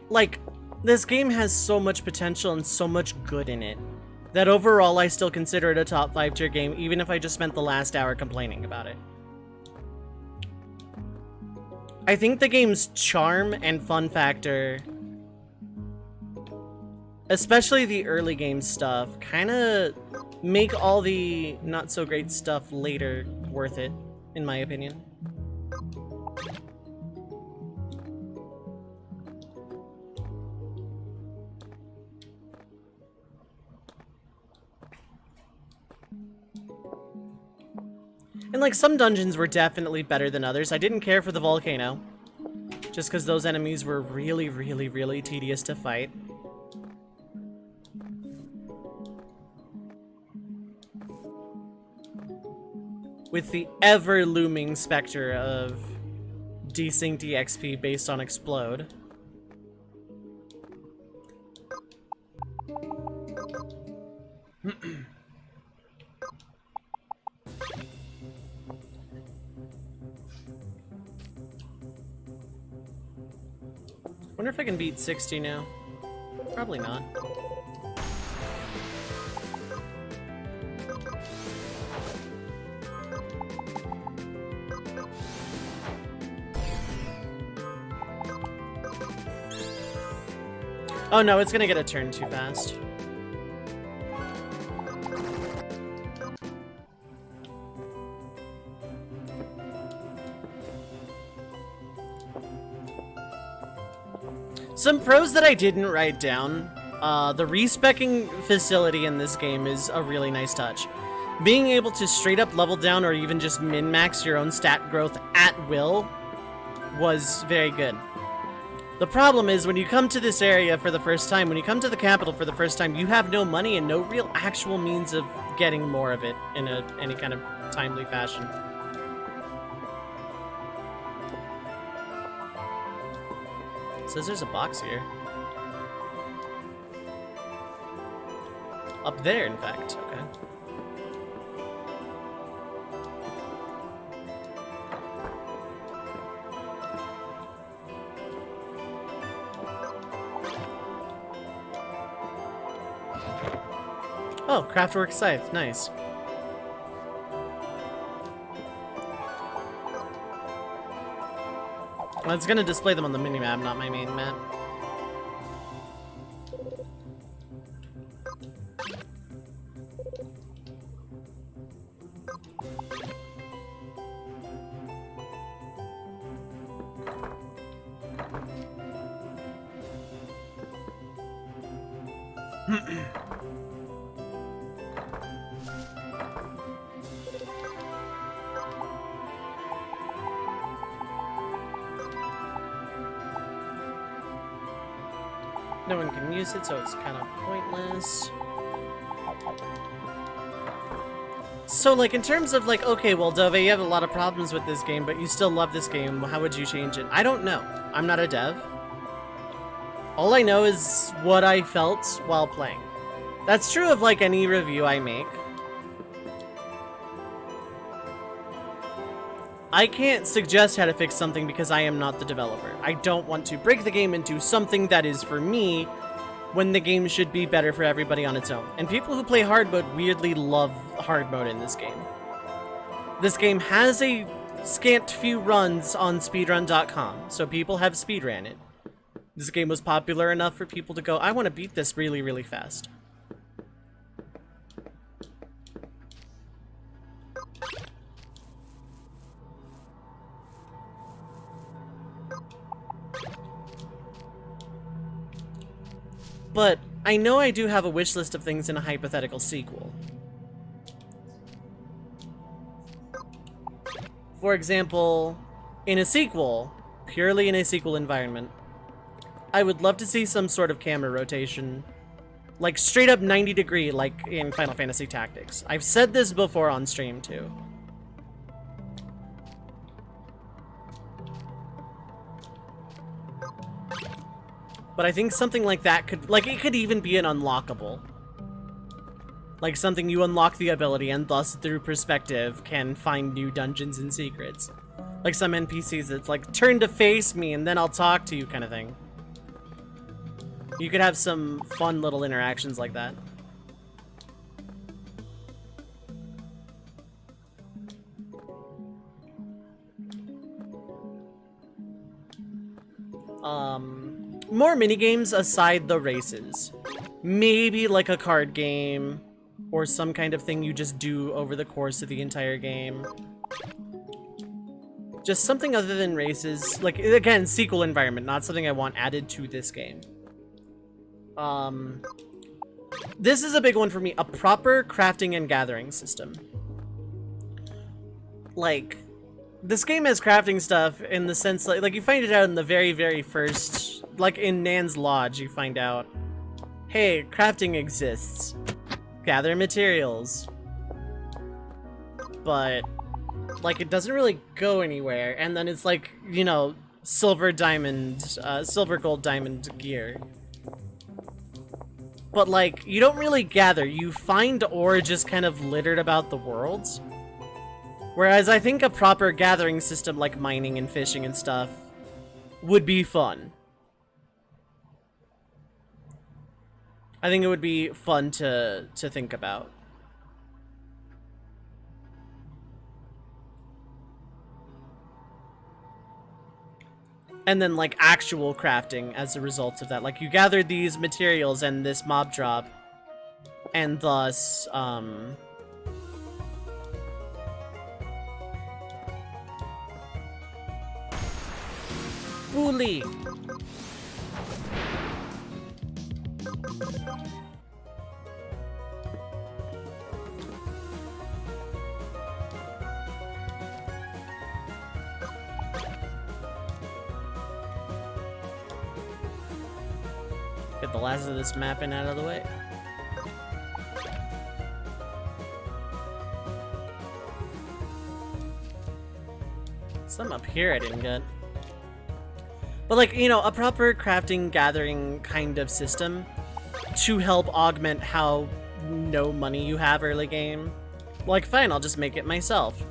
Like, this game has so much potential and so much good in it that overall I still consider it a top 5 tier game, even if I just spent the last hour complaining about it. I think the game's charm and fun factor, especially the early game stuff, kind of make all the not so great stuff later worth it, in my opinion. And like, some dungeons were definitely better than others. I didn't care for the volcano, just because those enemies were really, really, really tedious to fight. With the ever-looming specter of desynced EXP based on Explode. Wonder if I can beat 60 now. Probably not. Oh no, it's gonna get a turn too fast. Some pros that I didn't write down. The respecking facility in this game is a really nice touch. Being able to straight up level down or even just min-max your own stat growth at will was very good. The problem is when you come to this area for the first time, when you come to the capital for the first time, you have no money and no real actual means of getting more of it in any kind of timely fashion. It says there's a box here. Up there, in fact. Okay. Oh, Craftwork Scythe. Nice. Well, it's gonna display them on the minimap, not my main map. No one can use it, so it's kind of pointless. So, like, in terms of, like, okay, well, Dove, you have a lot of problems with this game, but you still love this game. How would you change it? I don't know. I'm not a dev. All I know is what I felt while playing. That's true of, like, any review I make. I can't suggest how to fix something because I am not the developer. I don't want to break the game into something that is for me when the game should be better for everybody on its own. And people who play hard mode weirdly love hard mode in this game. This game has a scant few runs on speedrun.com, so people have speedran it. This game was popular enough for people to go, I want to beat this really, really fast. But I know I do have a wish list of things in a hypothetical sequel. For example, in a sequel, purely in a sequel environment, I would love to see some sort of camera rotation. Like straight up 90-degree, like in Final Fantasy Tactics. I've said this before on stream too. But I think something like that could, like, it could even be an unlockable. Like something you unlock the ability and thus through perspective can find new dungeons and secrets. Like some NPCs that's like, turn to face me and then I'll talk to you kind of thing. You could have some fun little interactions like that. More minigames aside the races. Maybe like a card game, or some kind of thing you just do over the course of the entire game. Just something other than races. Like, again, sequel environment, not something I want added to this game. This is a big one for me. A proper crafting and gathering system. Like, this game has crafting stuff in the sense, like you find it out in the very, very first, like in Nan's Lodge, you find out, hey, crafting exists. Gather materials. But, like, it doesn't really go anywhere, and then it's like, you know, silver, gold, diamond gear. But, like, you don't really gather. You find ore just kind of littered about the world. Whereas I think a proper gathering system like mining and fishing and stuff would be fun. I think it would be fun to think about. And then like actual crafting as a result of that. Like you gathered these materials and this mob drop, and thus, Bully! Get the last of this mapping out of the way. Some up here I didn't get. But like, you know, a proper crafting gathering kind of system to help augment how no money you have early game. Like, fine, I'll just make it myself.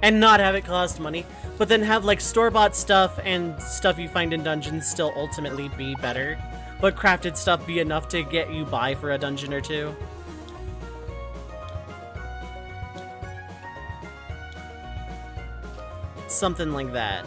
And not have it cost money, but then have like store-bought stuff and stuff you find in dungeons still ultimately be better, but crafted stuff be enough to get you by for a dungeon or two. Something like that.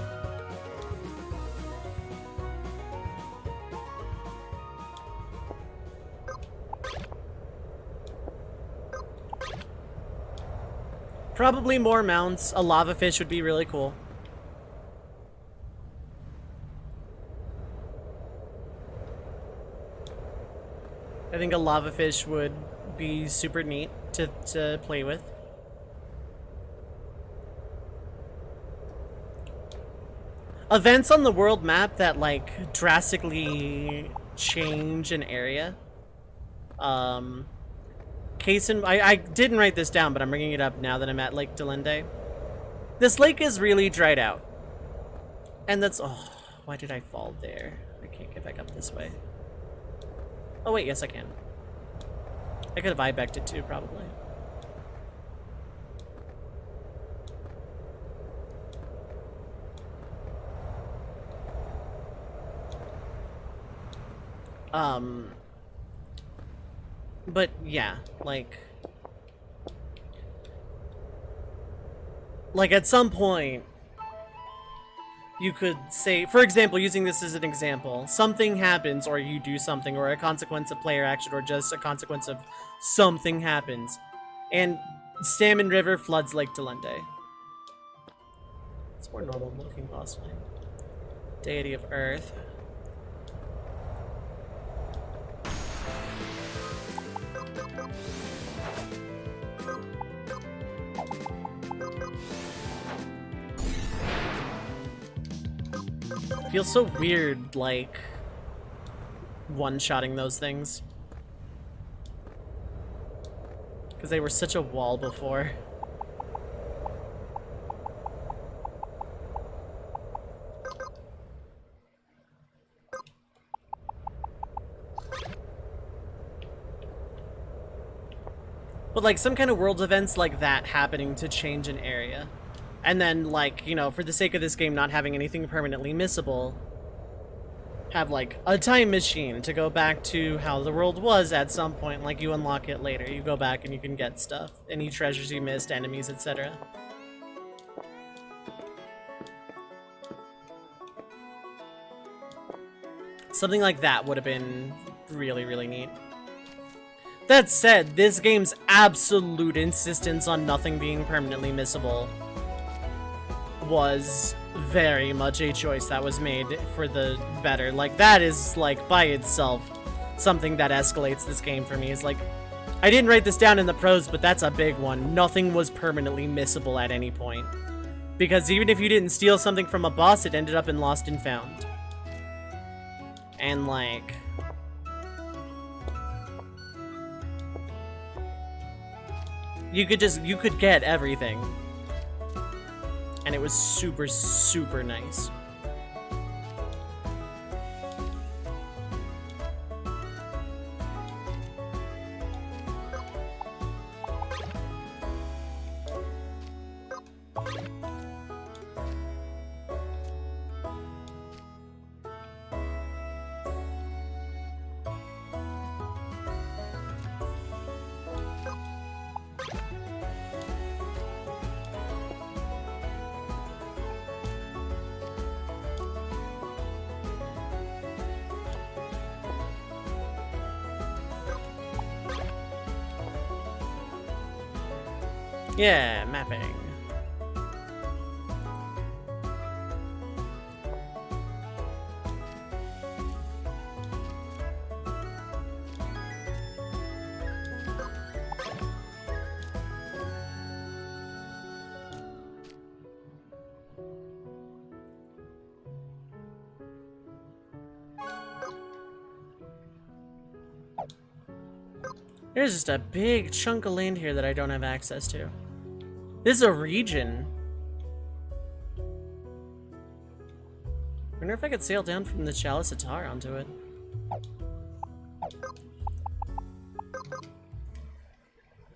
Probably more mounts. A lava fish would be really cool. I think a lava fish would be super neat to play with. Events on the world map that like drastically change an area. I didn't write this down, but I'm bringing it up now that I'm at Lake Delende. This lake is really dried out. And that's... Oh, why did I fall there? I can't get back up this way. Oh wait, yes I can. I could have eye-backed it too, probably. But yeah, like at some point you could say, for example, using this as an example, something happens or you do something or a consequence of player action or just a consequence of something happens and Salmon River floods Lake Delende. It's more normal looking boss fight. Deity of Earth. Feels so weird, like, one-shotting those things. Because they were such a wall before. But like some kind of world events like that happening to change an area. And then like, you know, for the sake of this game not having anything permanently missable, have like a time machine to go back to how the world was at some point, like you unlock it later. You go back and you can get stuff, any treasures you missed, enemies, etc. Something like that would have been really, really neat. That said, this game's absolute insistence on nothing being permanently missable was very much a choice that was made for the better. Like, that is, like, by itself, something that escalates this game for me. Is like, I didn't write this down in the pros, but that's a big one. Nothing was permanently missable at any point. Because even if you didn't steal something from a boss, it ended up in Lost and Found. And, like... you could get everything. And it was super, super nice. Yeah, mapping. There's just a big chunk of land here that I don't have access to. This is a region. I wonder if I could sail down from the Chalice of Tar onto it.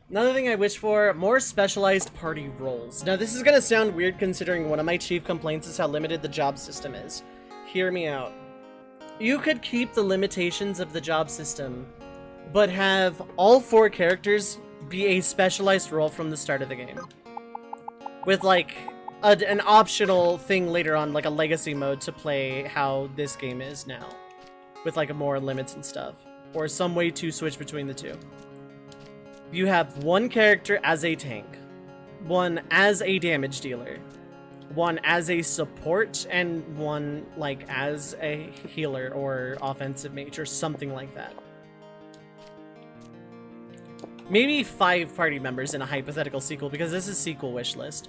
Another thing I wish for, more specialized party roles. Now this is gonna sound weird considering one of my chief complaints is how limited the job system is. Hear me out. You could keep the limitations of the job system, but have all 4 characters be a specialized role from the start of the game. With like an optional thing later on, like a legacy mode to play how this game is now. With like more limits and stuff. Or some way to switch between the two. You have one character as a tank, one as a damage dealer, one as a support, and one like as a healer or offensive mage or something like that. Maybe 5 party members in a hypothetical sequel, because this is sequel wish list.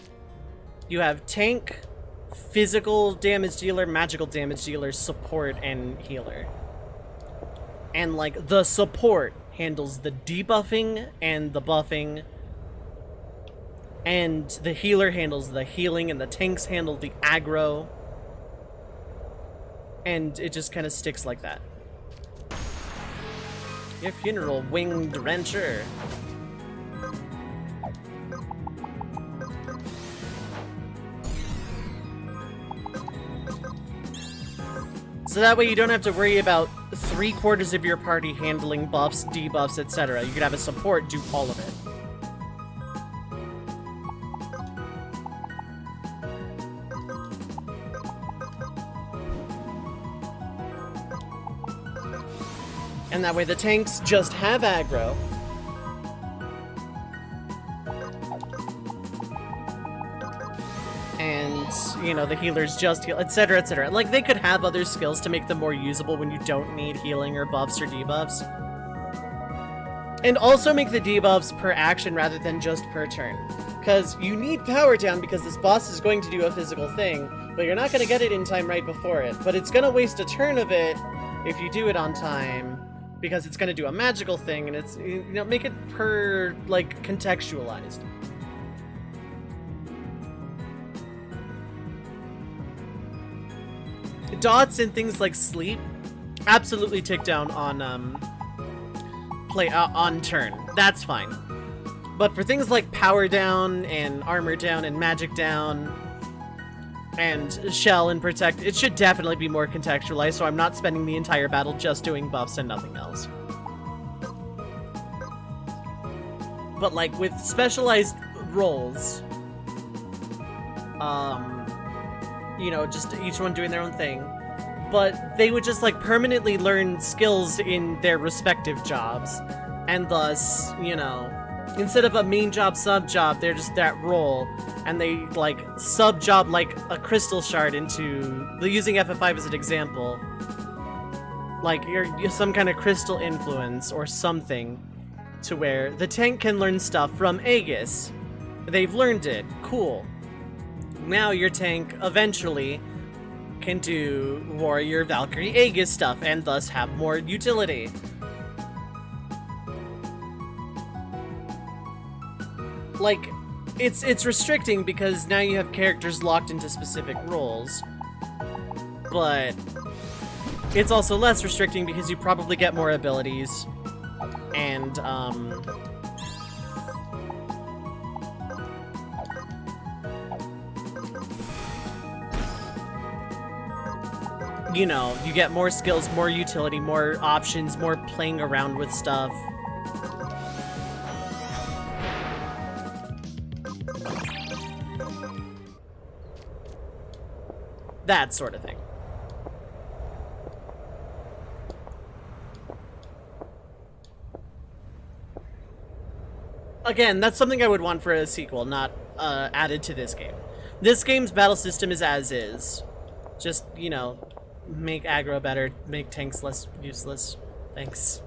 You have tank, physical damage dealer, magical damage dealer, support, and healer. And like the support handles the debuffing and the buffing, and the healer handles the healing, and the tanks handle the aggro, and it just kind of sticks like that. Your funeral, winged wrencher. So that way you don't have to worry about 3/4 of your party handling buffs, debuffs, etc. You could have a support do all of it. And that way the tanks just have aggro. And, you know, the healers just heal, etc, etc. Like, they could have other skills to make them more usable when you don't need healing or buffs or debuffs. And also make the debuffs per action rather than just per turn. Because you need power down because this boss is going to do a physical thing, but you're not going to get it in time right before it. But it's going to waste a turn of it if you do it on time, because it's going to do a magical thing, and it's, you know, make it per, like, contextualized. Dots and things like sleep absolutely tick down on on turn. That's fine. But for things like power down and armor down and magic down and shell and protect, it should definitely be more contextualized, so I'm not spending the entire battle just doing buffs and nothing else. But like with specialized roles, you know, just each one doing their own thing, but they would just like permanently learn skills in their respective jobs, and thus, you know, instead of a main job, sub job, they're just that role, and they like sub job like a crystal shard into, using FF5 as an example, like you're some kind of crystal influence or something, to where the tank can learn stuff from Aegis. They've learned it, cool. Now your tank eventually can do Warrior, Valkyrie, Aegis stuff, and thus have more utility. Like, it's restricting because now you have characters locked into specific roles, but it's also less restricting because you probably get more abilities, and, you know, you get more skills, more utility, more options, more playing around with stuff. That sort of thing. Again, that's something I would want for a sequel, not added to this game. This game's battle system is as is. Just, you know, make aggro better, make tanks less useless. Thanks.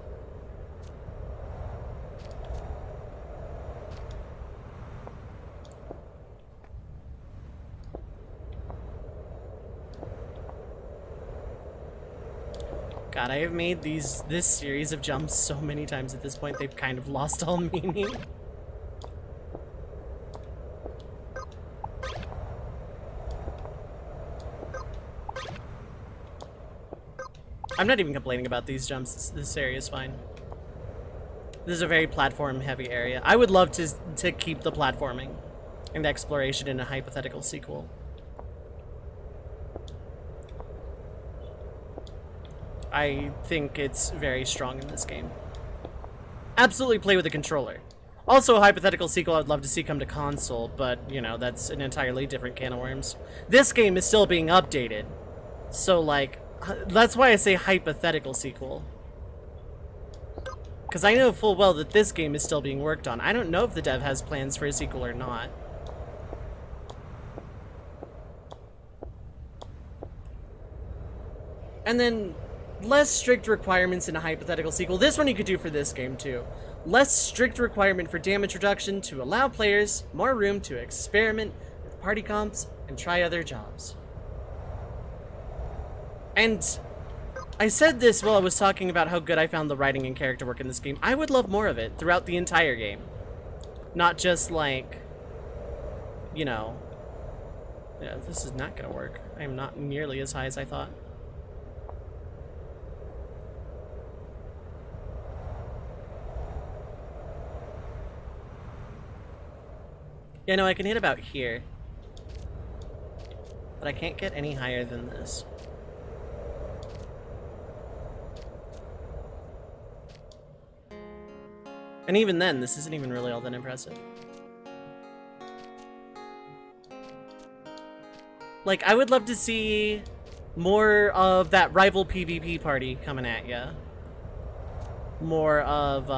God, I have made this series of jumps so many times at this point, they've kind of lost all meaning. I'm not even complaining about these jumps. This area is fine. This is a very platform-heavy area. I would love to keep the platforming and exploration in a hypothetical sequel. I think it's very strong in this game. Absolutely play with a controller. Also, a hypothetical sequel I'd love to see come to console, but, you know, that's an entirely different can of worms. This game is still being updated. So, like, that's why I say hypothetical sequel. Because I know full well that this game is still being worked on. I don't know if the dev has plans for a sequel or not. And then, less strict requirements in a hypothetical sequel. This one you could do for this game, too. Less strict requirement for damage reduction to allow players more room to experiment with party comps and try other jobs. And I said this while I was talking about how good I found the writing and character work in this game. I would love more of it throughout the entire game. Not just like, you know, yeah, this is not gonna work. I am not nearly as high as I thought. Yeah, no, I can hit about here. But I can't get any higher than this. And even then, this isn't even really all that impressive. Like, I would love to see more of that rival PvP party coming at ya. More of,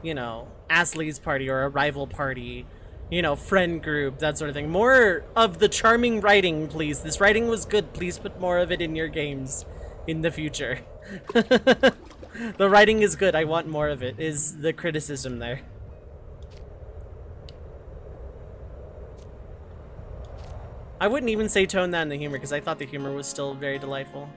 you know, Astley's party or a rival party, you know, friend group, that sort of thing. More of the charming writing, please. This writing was good. Please put more of it in your games in the future. The writing is good. I want more of it, is the criticism there. I wouldn't even say tone that in the humor, because I thought the humor was still very delightful.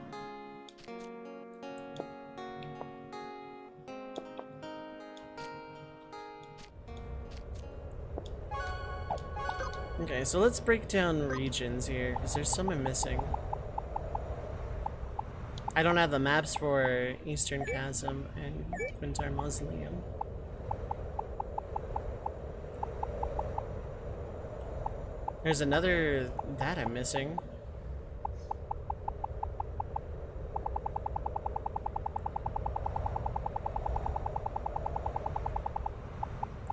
Okay, so let's break down regions here, because there's some I'm missing. I don't have the maps for Eastern Chasm and Quintar Mausoleum. There's another that I'm missing.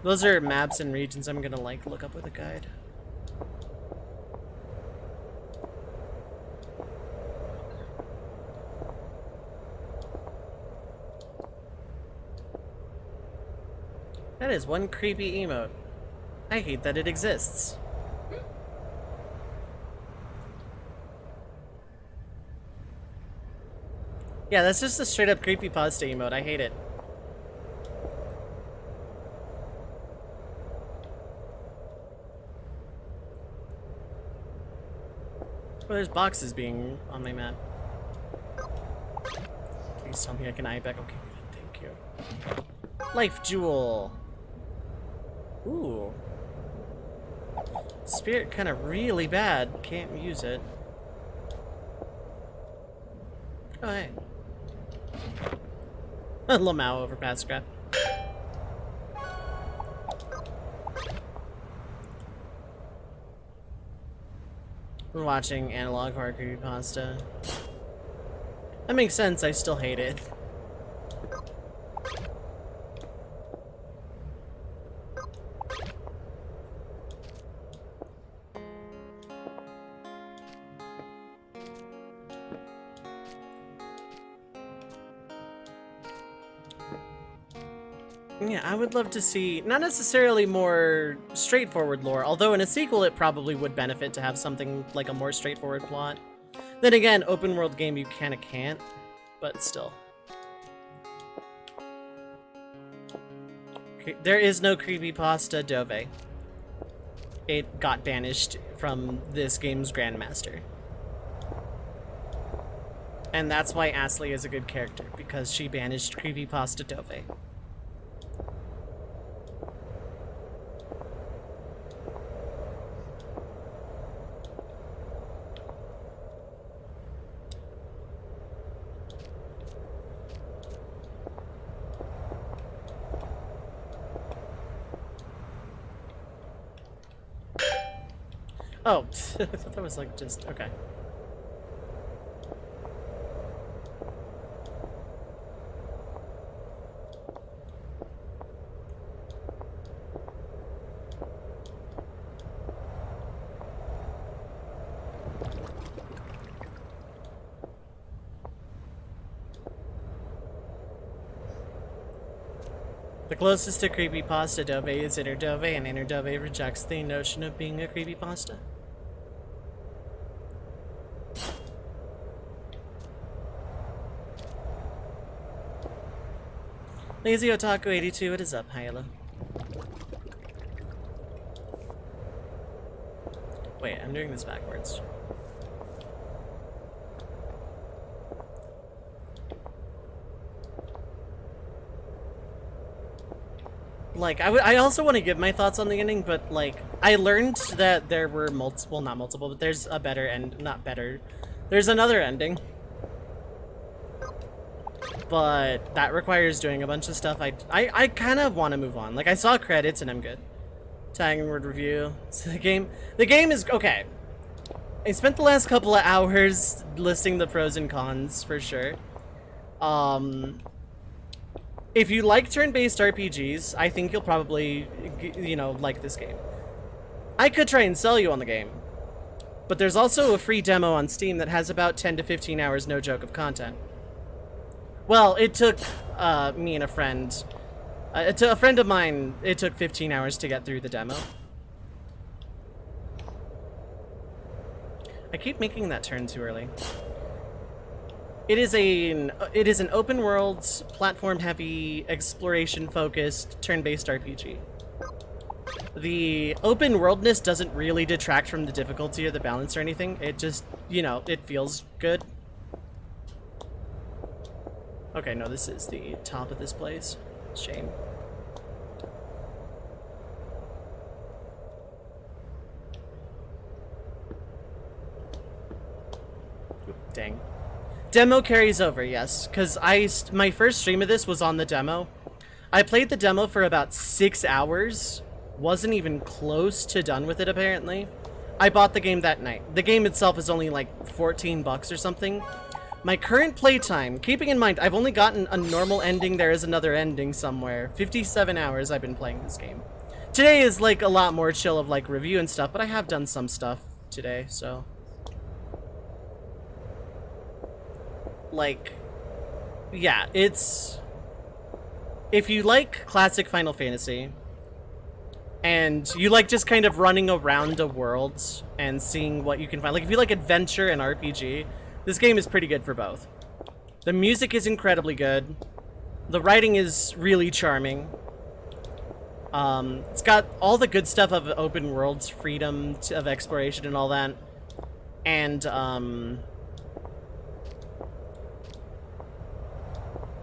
Those are maps and regions I'm gonna like look up with a guide. That is one creepy emote. I hate that it exists. Yeah, that's just a straight up creepypasta emote. I hate it. Well, there's boxes being on my map. Please tell me I can eye back. Okay, thank you. Life Jewel. Ooh. Spirit kind of really bad. Can't use it. Oh, hey. Lamau overpass scrap. We're watching Analog Horror Creepypasta. That makes sense, I still hate it. Yeah, I would love to see, not necessarily more straightforward lore, although in a sequel it probably would benefit to have something like a more straightforward plot. Then again, open world game you kinda can't, but still. There is no creepypasta Dove. It got banished from this game's Grandmaster. And that's why Astley is a good character, because she banished Creepypasta Dove. Oh, I thought that was like just, okay. The closest to creepypasta Dove is Inner Dove, and Inner Dove rejects the notion of being a creepypasta. Lazy Otaku 82, what is up, Hyla? Wait, I'm doing this backwards. Like, I also want to give my thoughts on the ending, but, like, I learned that there were multiple, not multiple, but there's a better end, not better. There's another ending. But that requires doing a bunch of stuff. I kind of want to move on. Like, I saw credits and I'm good. Tagging word review. So the game is, okay. I spent the last couple of hours listing the pros and cons, for sure. If you like turn-based RPGs, I think you'll probably, you know, like this game. I could try and sell you on the game, but there's also a free demo on Steam that has about 10 to 15 hours, no joke, of content. Well, it took me and a friend, to a friend of mine, it took 15 hours to get through the demo. I keep making that turn too early. It is an open world, platform-heavy, exploration-focused, turn-based RPG. The open worldness doesn't really detract from the difficulty or the balance or anything. It just, you know, it feels good. Okay, no, this is the top of this place. Shame. Ooh, dang. Demo carries over, yes, because my first stream of this was on the demo. I played the demo for about 6 hours, wasn't even close to done with it apparently. I bought the game that night. The game itself is only like 14 bucks or something. My current playtime, keeping in mind I've only gotten a normal ending, there is another ending somewhere. 57 hours I've been playing this game. Today is like a lot more chill of like review and stuff, but I have done some stuff today, so. Like, yeah, it's, if you like classic Final Fantasy and you like just kind of running around a world and seeing what you can find, like if you like adventure and RPG, this game is pretty good for both. The music is incredibly good. The writing is really charming. It's got all the good stuff of open worlds, freedom of exploration and all that. And,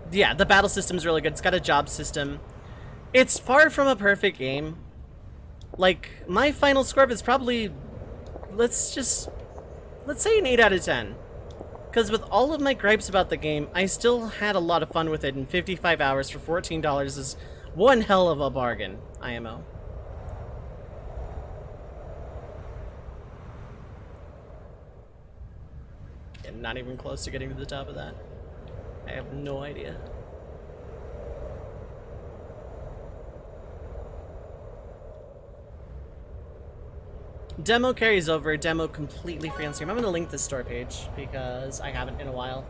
yeah, the battle system is really good. It's got a job system. It's far from a perfect game. Like, my final score is probably, let's say an 8 out of 10. Because with all of my gripes about the game, I still had a lot of fun with it, and 55 hours for $14 is one hell of a bargain, IMO. And not even close to getting to the top of that. I have no idea. Demo carries over. Demo completely free on Steam. I'm going to link the store page because I haven't in a while.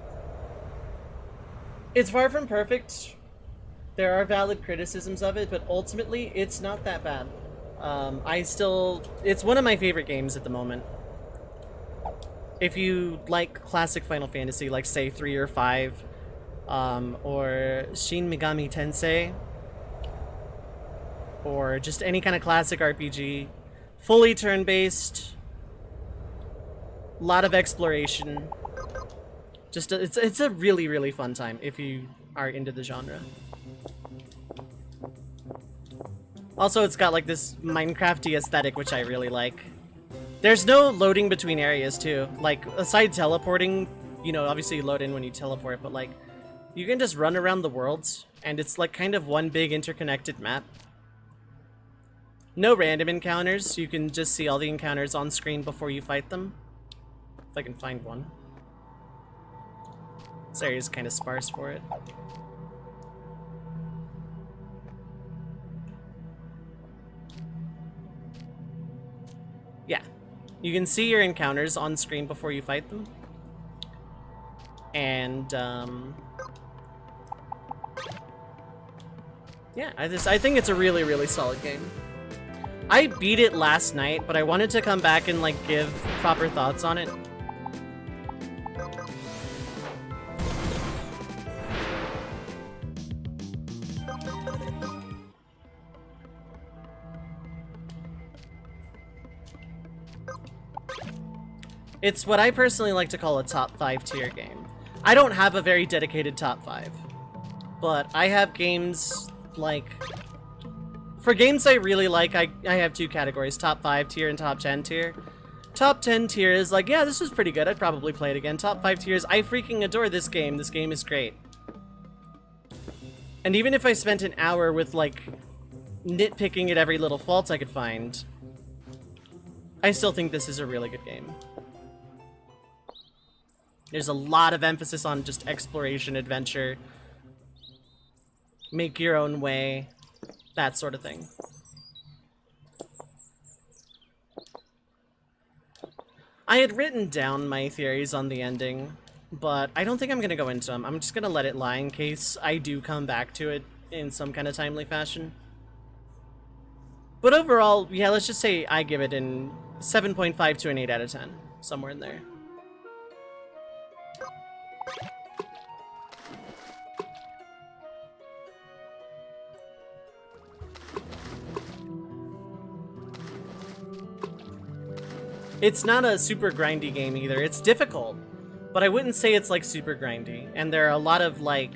It's far from perfect. There are valid criticisms of it, but ultimately it's not that bad. It's one of my favorite games at the moment. If you like classic Final Fantasy, like say 3 or 5, or Shin Megami Tensei, or just any kind of classic RPG, fully turn-based, lot of exploration, Just it's a really, really fun time if you are into the genre. Also, it's got like this Minecrafty aesthetic, which I really like. There's no loading between areas too. Like, aside teleporting, you know, obviously you load in when you teleport, but like, you can just run around the worlds, and it's like kind of one big interconnected map. No random encounters, you can just see all the encounters on screen before you fight them. If I can find one. This area is kind of sparse for it. Yeah, you can see your encounters on screen before you fight them. And, yeah, I think it's a really, really solid game. I beat it last night, but I wanted to come back and, like, give proper thoughts on it. It's what I personally like to call a top 5 tier game. I don't have a very dedicated top 5, but I have games like... For games I really like, I have 2 categories, top 5 tier and top 10 tier. Top 10 tier is like, yeah, this was pretty good, I'd probably play it again. Top 5 tiers, I freaking adore this game is great. And even if I spent an hour with, like, nitpicking at every little fault I could find, I still think this is a really good game. There's a lot of emphasis on just exploration, adventure, make your own way, that sort of thing. I had written down my theories on the ending, but I don't think I'm going to go into them. I'm just going to let it lie in case I do come back to it in some kind of timely fashion. But overall, yeah, let's just say I give it an 7.5 to an 8 out of 10, somewhere in there. It's not a super grindy game either. It's difficult, but I wouldn't say it's like super grindy. And there are a lot of like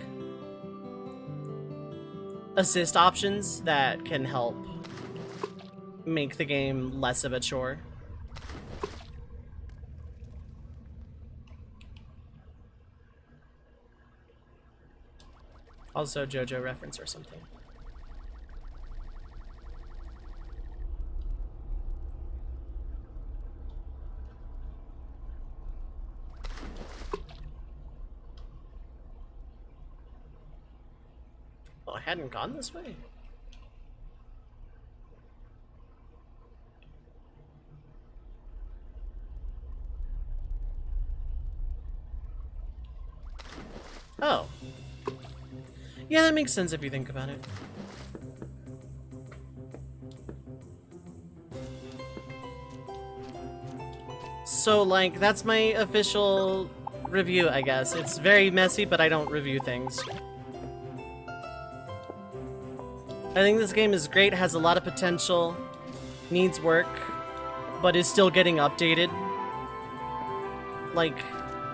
assist options that can help make the game less of a chore. Also JoJo reference or something. Oh, I hadn't gone this way. Oh. Yeah, that makes sense if you think about it. So, like, that's my official review, I guess. It's very messy, but I don't review things. I think this game is great, has a lot of potential, needs work, but is still getting updated. Like,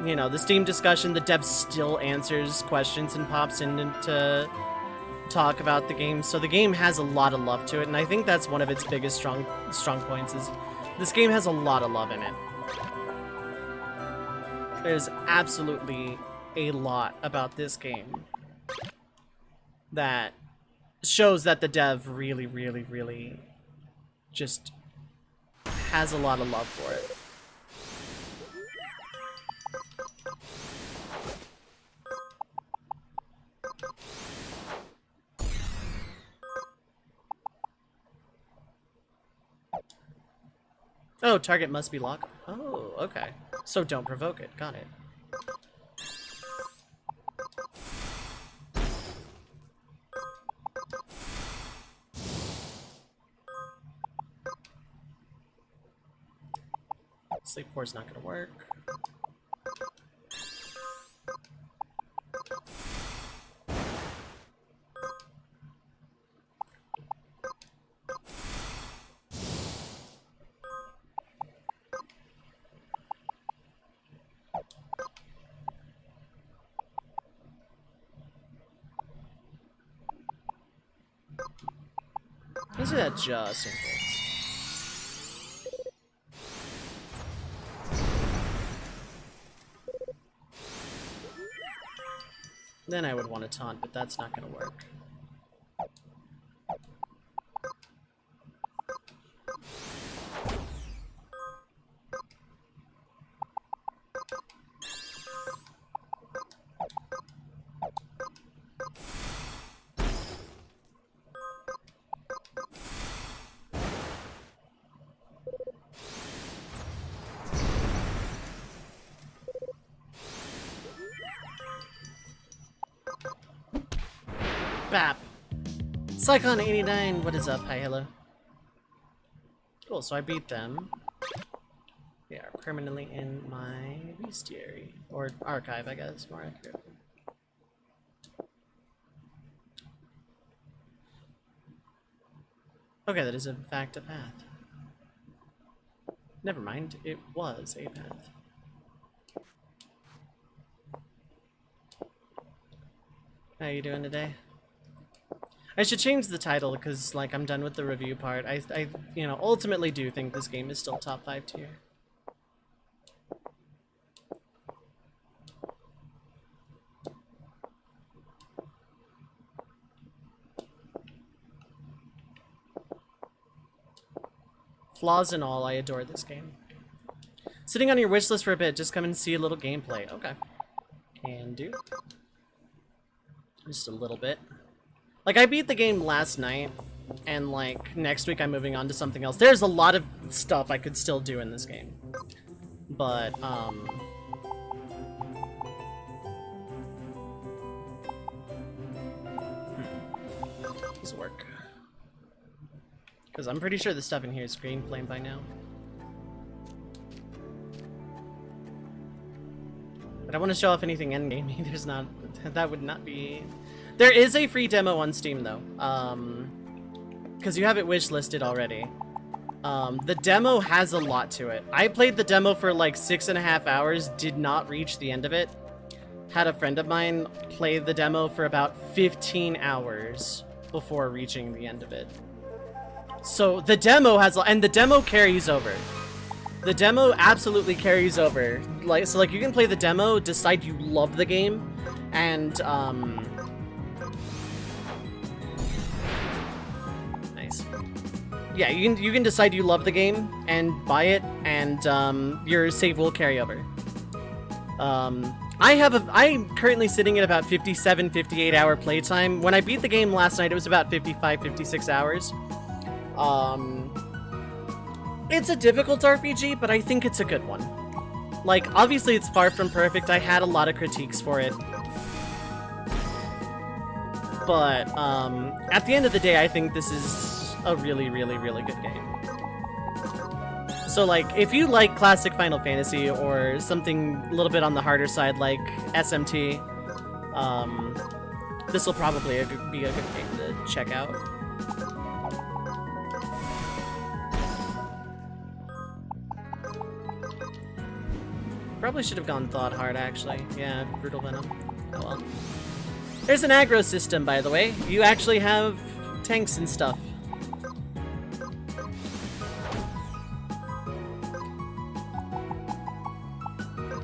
you know, the Steam discussion, the dev still answers questions and pops in to talk about the game. So the game has a lot of love to it, and I think that's one of its biggest strong points is this game has a lot of love in it. There's absolutely a lot about this game that shows that the dev really, really, really just has a lot of love for it. Oh, target must be locked. Oh, okay. So don't provoke it. Got it. Sleep Core's not gonna work. Let's do that just in case. Then I would want to taunt, but that's not going to work. Bap! Psychon89, what is up? Hi, hello. Cool, so I beat them. They are permanently in my bestiary. Or archive, I guess, more accurate. Okay, that is in fact a path. Never mind, it was a path. How you doing today? I should change the title because, like, I'm done with the review part. I, you know, ultimately do think this game is still top 5 tier. Flaws and all, I adore this game. Sitting on your wish list for a bit, just come and see a little gameplay. Okay. Can do. Just a little bit. Like, I beat the game last night, and, like, next week I'm moving on to something else. There's a lot of stuff I could still do in this game. But, This will work. Because I'm pretty sure the stuff in here is green flame by now. But I want to show off anything endgamey. There's not... That would not be... There is a free demo on Steam, though. Because you have it wishlisted already. The demo has a lot to it. I played the demo for like 6.5 hours, did not reach the end of it. Had a friend of mine play the demo for about 15 hours before reaching the end of it. So the demo has... And the demo carries over. The demo absolutely carries over. Like, so, like, you can play the demo, decide you love the game, and, nice. Yeah, you can decide you love the game, and buy it, and, your save will carry over. I'm currently sitting at about 57, 58 hour playtime. When I beat the game last night, it was about 55, 56 hours. It's a difficult RPG, but I think it's a good one. Like, obviously it's far from perfect. I had a lot of critiques for it. But, at the end of the day, I think this is a really, really, really good game. So, like, if you like classic Final Fantasy or something a little bit on the harder side like SMT, this will probably be a good game to check out. Probably should have gone Thought Hard, actually. Yeah, Brutal Venom. Oh well. There's an aggro system, by the way. You actually have tanks and stuff.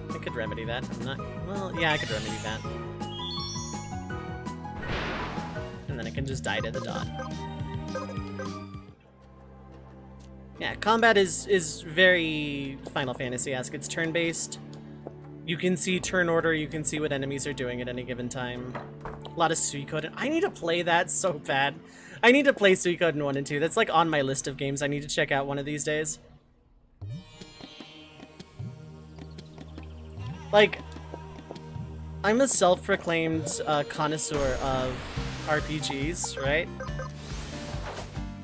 I could remedy that. I'm not... Well, yeah, I could remedy that. And then I can just die to the dot. Yeah, combat is very Final Fantasy-esque. It's turn-based. You can see turn order, you can see what enemies are doing at any given time. A lot of Suikoden. I need to play that so bad. I need to play Suikoden 1 and 2. That's like on my list of games I need to check out one of these days. Like, I'm a self-proclaimed connoisseur of RPGs, right?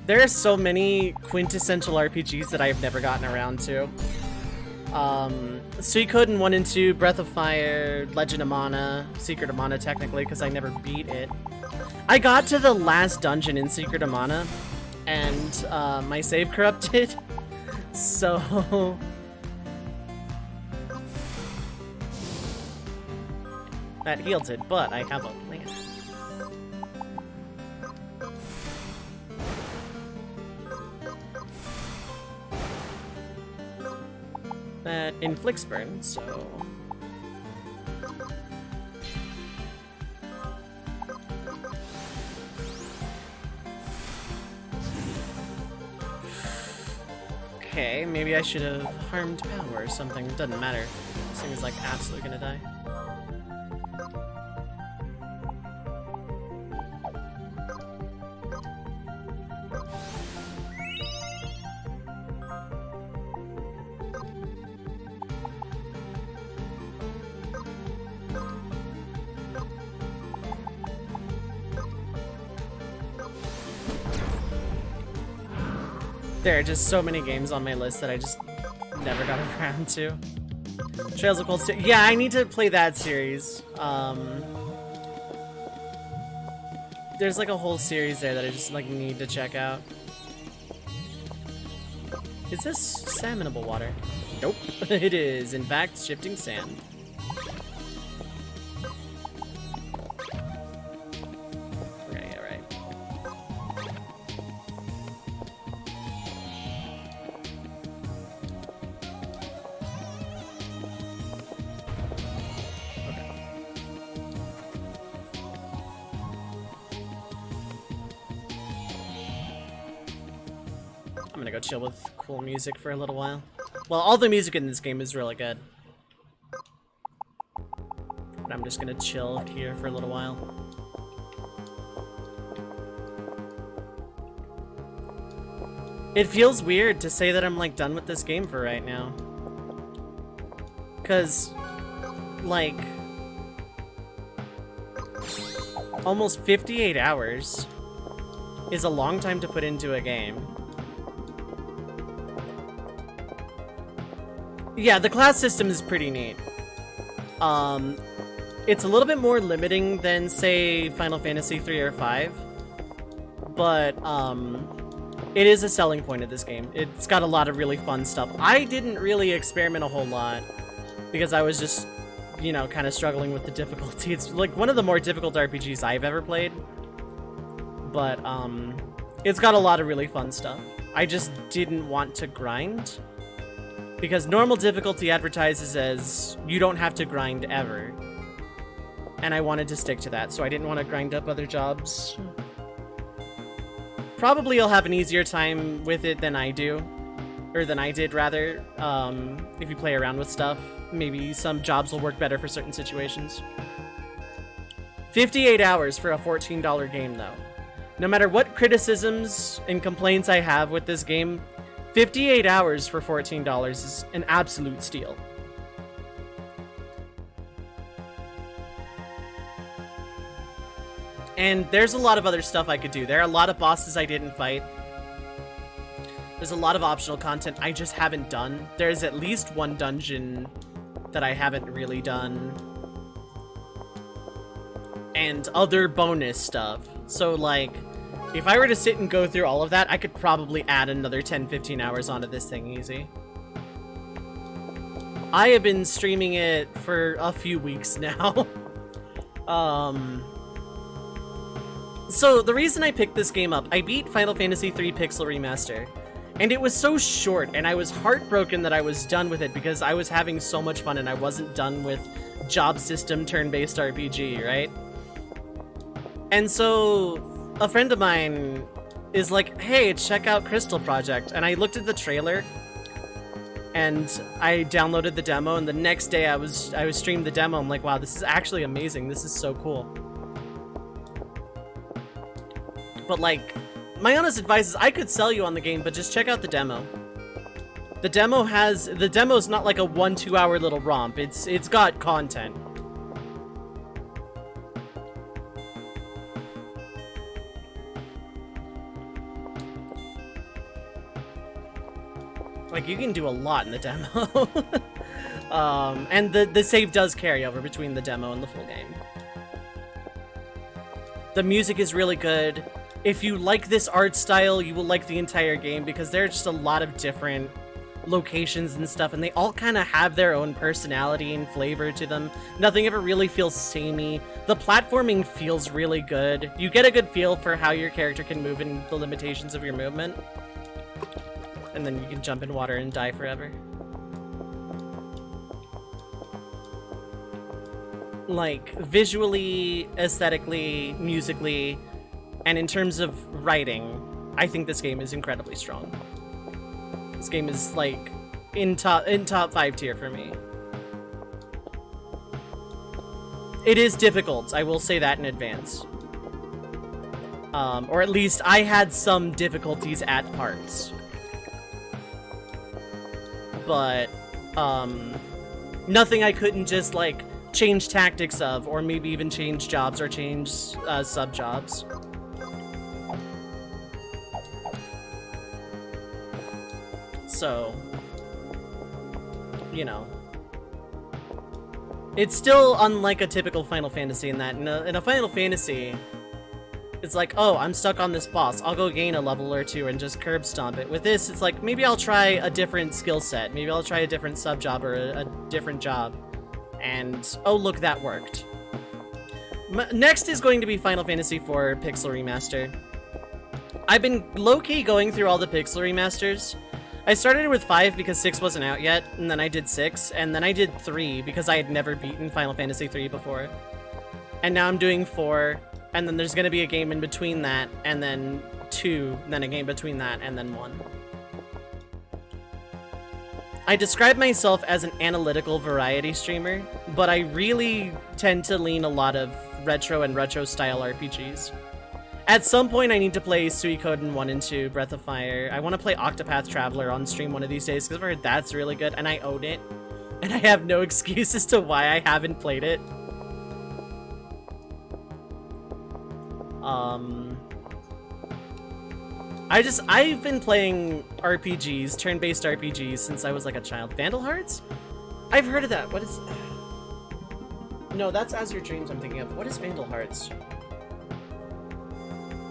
There are so many quintessential RPGs that I've never gotten around to. Suikoden 1 and 2, Breath of Fire, Legend of Mana, Secret of Mana technically, because I never beat it. I got to the last dungeon in Secret of Mana, and my save corrupted, so... That healed it, but I have a plan. that inflicts burn, so... Okay, maybe I should have harmed power or something. It doesn't matter. This thing is like absolutely gonna die. There are just so many games on my list that I just never got around to. Trails of Cold Steel. Yeah, I need to play that series. There's like a whole series there that I just like need to check out. Is this salmonable water? Nope. It is, in fact, shifting sand. Okay, yeah, right. I'm gonna go chill with cool music for a little while. Well, all the music in this game is really good. But I'm just gonna chill here for a little while. It feels weird to say that I'm like done with this game for right now. 'Cause, like, almost 58 hours is a long time to put into a game. Yeah, the class system is pretty neat. It's a little bit more limiting than, say, Final Fantasy 3 or 5, but it is a selling point of this game. It's got a lot of really fun stuff. I didn't really experiment a whole lot because I was just, you know, kind of struggling with the difficulty. It's like one of the more difficult RPGs I've ever played, but it's got a lot of really fun stuff. I just didn't want to grind. Because normal difficulty advertises as you don't have to grind ever. And I wanted to stick to that, so I didn't want to grind up other jobs. Probably you'll have an easier time with it than I do. Or than I did, rather. If you play around with stuff. Maybe some jobs will work better for certain situations. 58 hours for a $14 game, though. No matter what criticisms and complaints I have with this game, 58 hours for $14 is an absolute steal. And there's a lot of other stuff I could do. There are a lot of bosses I didn't fight. There's a lot of optional content I just haven't done. There's at least one dungeon that I haven't really done. And other bonus stuff. So, like, if I were to sit and go through all of that, I could probably add another 10-15 hours onto this thing easy. I have been streaming it for a few weeks now. So the reason I picked this game up, I beat Final Fantasy III Pixel Remaster, and it was so short, and I was heartbroken that I was done with it because I was having so much fun and I wasn't done with job system turn-based RPG, right? And so a friend of mine is like, hey, check out Crystal Project. And I looked at the trailer and I downloaded the demo, and the next day I was streamed the demo. I'm like, wow, this is actually amazing. This is so cool. But like, my honest advice is I could sell you on the game, but just check out the demo. The demo's not like a 1-2 hour little romp. It's got content. Like, you can do a lot in the demo. And the save does carry over between the demo and the full game. The music is really good. If you like this art style, you will like the entire game because there are just a lot of different locations and stuff, and they all kind of have their own personality and flavor to them. Nothing ever really feels samey. The platforming feels really good. You get a good feel for how your character can move and the limitations of your movement. And then you can jump in water and die forever. like, visually, aesthetically, musically, and in terms of writing, I think this game is incredibly strong. This game is, like, in top 5 tier for me. It is difficult, I will say that in advance. Or at least I had some difficulties at parts. But, nothing I couldn't just, like, change tactics of, or maybe even change jobs or change sub-jobs. So, you know. It's still unlike a typical Final Fantasy in that in a Final Fantasy, it's like, oh, I'm stuck on this boss. I'll go gain a level or two and just curb stomp it. With this, it's like, maybe I'll try a different skill set. Maybe I'll try a different sub-job or a different job. And, oh, look, that worked. Next is going to be Final Fantasy IV Pixel Remaster. I've been low-key going through all the Pixel Remasters. I started with 5 because 6 wasn't out yet, and then I did 6, and then I did 3 because I had never beaten Final Fantasy 3 before. And now I'm doing 4, and then there's gonna be a game in between that, and then 2, then a game between that, and then 1. I describe myself as an analytical variety streamer, but I really tend to lean a lot of retro and retro-style RPGs. At some point, I need to play Suikoden 1 and 2, Breath of Fire. I want to play Octopath Traveler on stream one of these days, because I've heard that's really good, and I own it. And I have no excuse as to why I haven't played it. I've been playing RPGs, turn-based RPGs, since I was like a child. Vandal Hearts? I've heard of that. What is... No, that's As Your Dreams I'm thinking of. What is Vandal Hearts?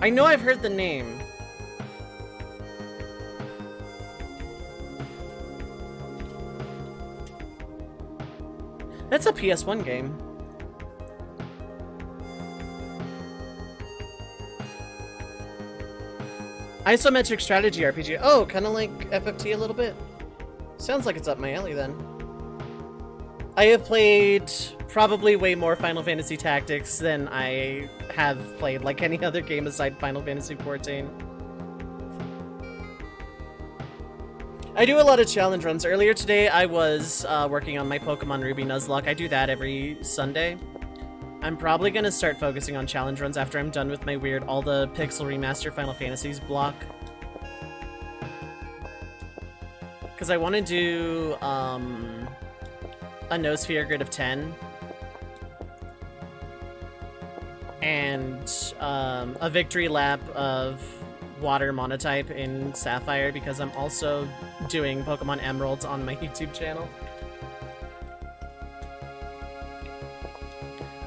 I know I've heard the name. That's a PS1 game. Isometric strategy RPG. Oh, kind of like FFT a little bit. Sounds like it's up my alley then. I have played probably way more Final Fantasy Tactics than I have played like any other game aside Final Fantasy XIV. I do a lot of challenge runs. Earlier today I was working on my Pokemon Ruby Nuzlocke. I do that every Sunday. I'm probably gonna start focusing on challenge runs after I'm done with my weird all the Pixel Remaster Final Fantasies block. Because I want to do a Nosphere grid of 10. And a victory lap of water monotype in Sapphire, because I'm also doing Pokemon Emeralds on my YouTube channel.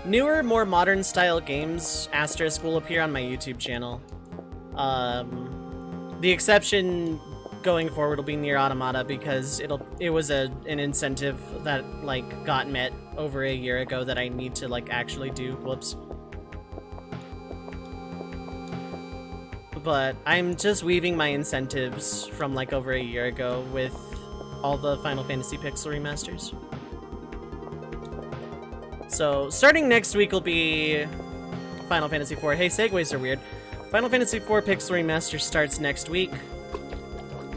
Newer, more modern style games, asterisk, will appear on my YouTube channel. The exception going forward will be Nier Automata, because it was an incentive that like got met over a year ago that I need to like actually do. Whoops. But I'm just weaving my incentives from like over a year ago with all the Final Fantasy Pixel remasters. So starting next week will be Final Fantasy IV. Hey, segues are weird. Final Fantasy IV Pixel Remaster starts next week.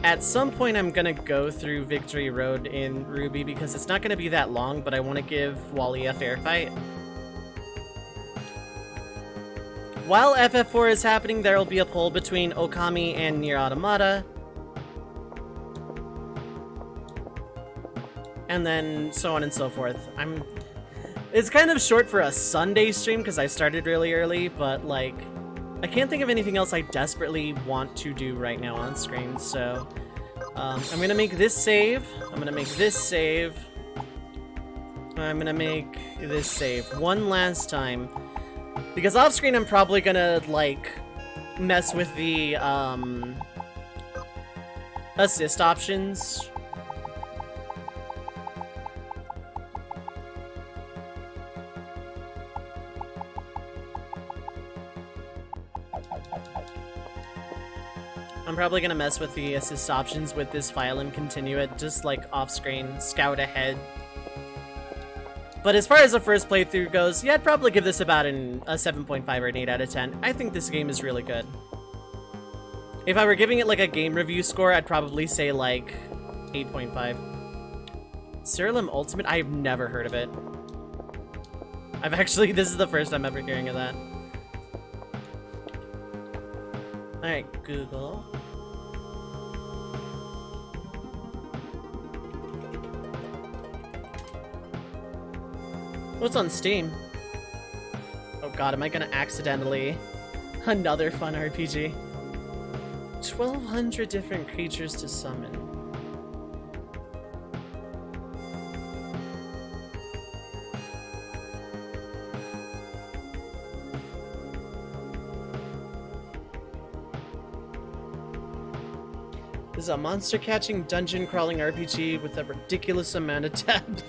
At some point I'm gonna go through Victory Road in Ruby because it's not gonna be that long, but I want to give Wally a fair fight. While FF4 is happening, there will be a poll between Okami and Nier Automata. And then so on and so forth. It's kind of short for a Sunday stream because I started really early, but like, I can't think of anything else I desperately want to do right now on screen, so I'm gonna make this save, I'm gonna make this save, I'm gonna make this save one last time, because off screen I'm probably gonna like mess with the assist options. I'm probably gonna mess with the assist options with this file and continue it just like off screen, scout ahead. But as far as the first playthrough goes, yeah, I'd probably give this about a 7.5 or an 8 out of 10. I think this game is really good. If I were giving it like a game review score, I'd probably say like 8.5. Surilim Ultimate? I've never heard of it. This is the first time ever hearing of that. Alright, Google. What's on Steam? Oh god, am I gonna accidentally... Another fun RPG. 1,200 different creatures to summon. This is a monster catching dungeon crawling RPG with a ridiculous amount of depth.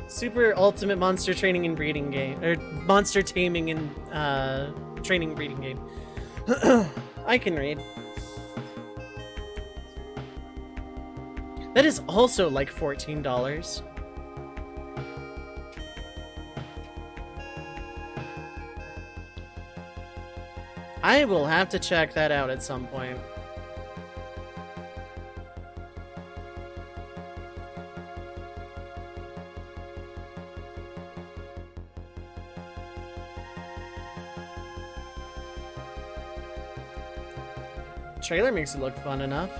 Super ultimate monster training and breeding game, or monster taming and training and breeding game. I can read. That is also like $14. I will have to check that out at some point. Trailer makes it look fun enough.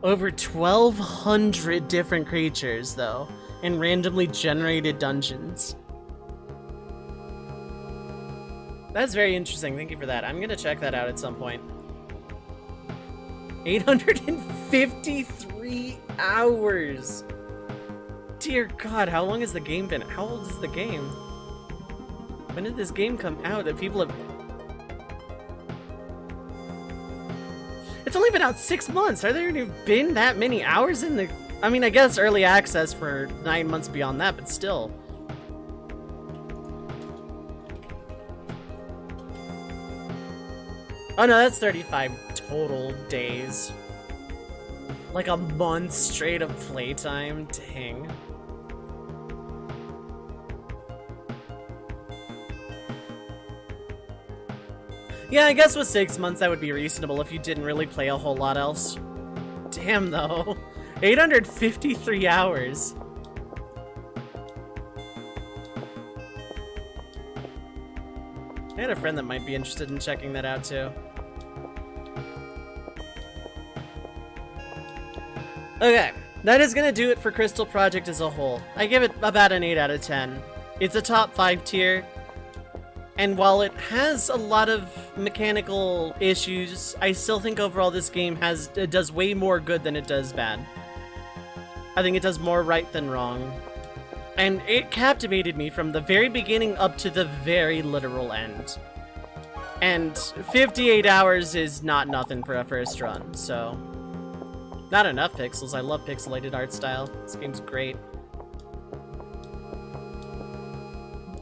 Over 1,200 different creatures, though, and randomly generated dungeons. That's very interesting. Thank you for that. I'm gonna check that out at some point. 853 hours! Dear God, how long has the game been? How old is the game? When did this game come out that people have... It's only been out 6 months! Are there been that many hours in the... I mean, I guess early access for 9 months beyond that, but still. Oh no, that's 35 total days. Like a month straight of playtime? Dang. Yeah, I guess with 6 months that would be reasonable if you didn't really play a whole lot else. Damn, though. 853 hours. I had a friend that might be interested in checking that out, too. Okay, that is gonna do it for Crystal Project as a whole. I give it about an 8 out of 10. It's a top 5 tier. And while it has a lot of mechanical issues, I still think overall this game does way more good than it does bad. I think it does more right than wrong. And it captivated me from the very beginning up to the very literal end. And 58 hours is not nothing for a first run, so... Not enough pixels. I love pixelated art style. This game's great.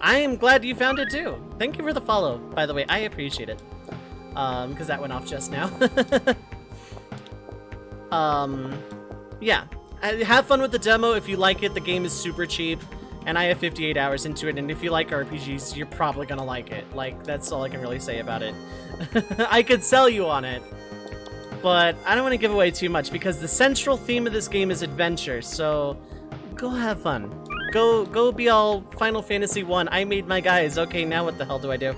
I am glad you found it too. Thank you for the follow, by the way. I appreciate it. Because that went off just now. Yeah. Have fun with the demo. If you like it, the game is super cheap. And I have 58 hours into it. And if you like RPGs, you're probably gonna like it. Like, that's all I can really say about it. I could sell you on it. But I don't want to give away too much because the central theme of this game is adventure. So go have fun. Go be all Final Fantasy 1. I made my guys. Okay, now what the hell do I do?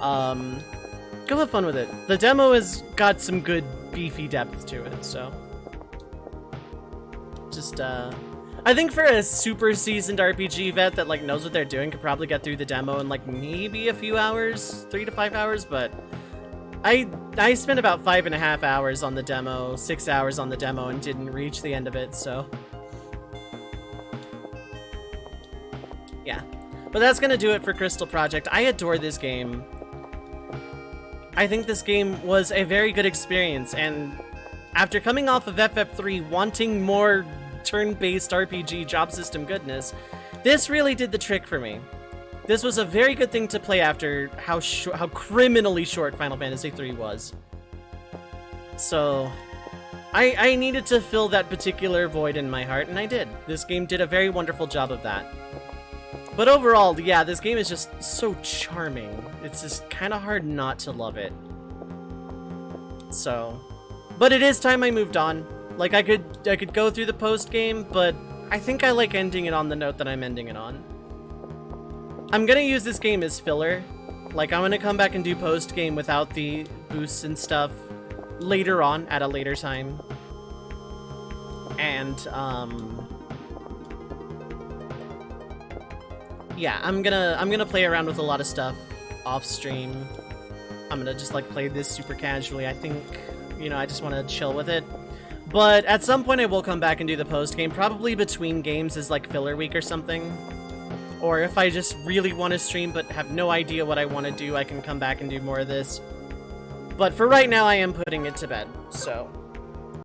Go have fun with it. The demo has got some good beefy depth to it, so. Just, I think for a super seasoned RPG vet that, like, knows what they're doing could probably get through the demo in, like, maybe a few hours, 3 to 5 hours, but I spent about 5.5 hours on the demo, 6 hours on the demo, and didn't reach the end of it, so. Yeah. But that's gonna do it for Crystal Project. I adore this game. I think this game was a very good experience, and after coming off of FF3 wanting more turn-based RPG job system goodness, this really did the trick for me. This was a very good thing to play after how criminally short Final Fantasy 3 was. So, I needed to fill that particular void in my heart, and I did. This game did a very wonderful job of that. But overall, yeah, this game is just so charming. It's just kind of hard not to love it. So, but it is time I moved on. Like, I could go through the post-game, but I think I like ending it on the note that I'm ending it on. I'm gonna use this game as filler. Like, I'm gonna come back and do post-game without the boosts and stuff later on, at a later time. And, yeah, I'm gonna play around with a lot of stuff off-stream. I'm gonna just, like, play this super casually. I think, you know, I just want to chill with it. But at some point I will come back and do the post-game, probably between games as, like, filler week or something. Or if I just really want to stream but have no idea what I want to do, I can come back and do more of this. But for right now, I am putting it to bed, so...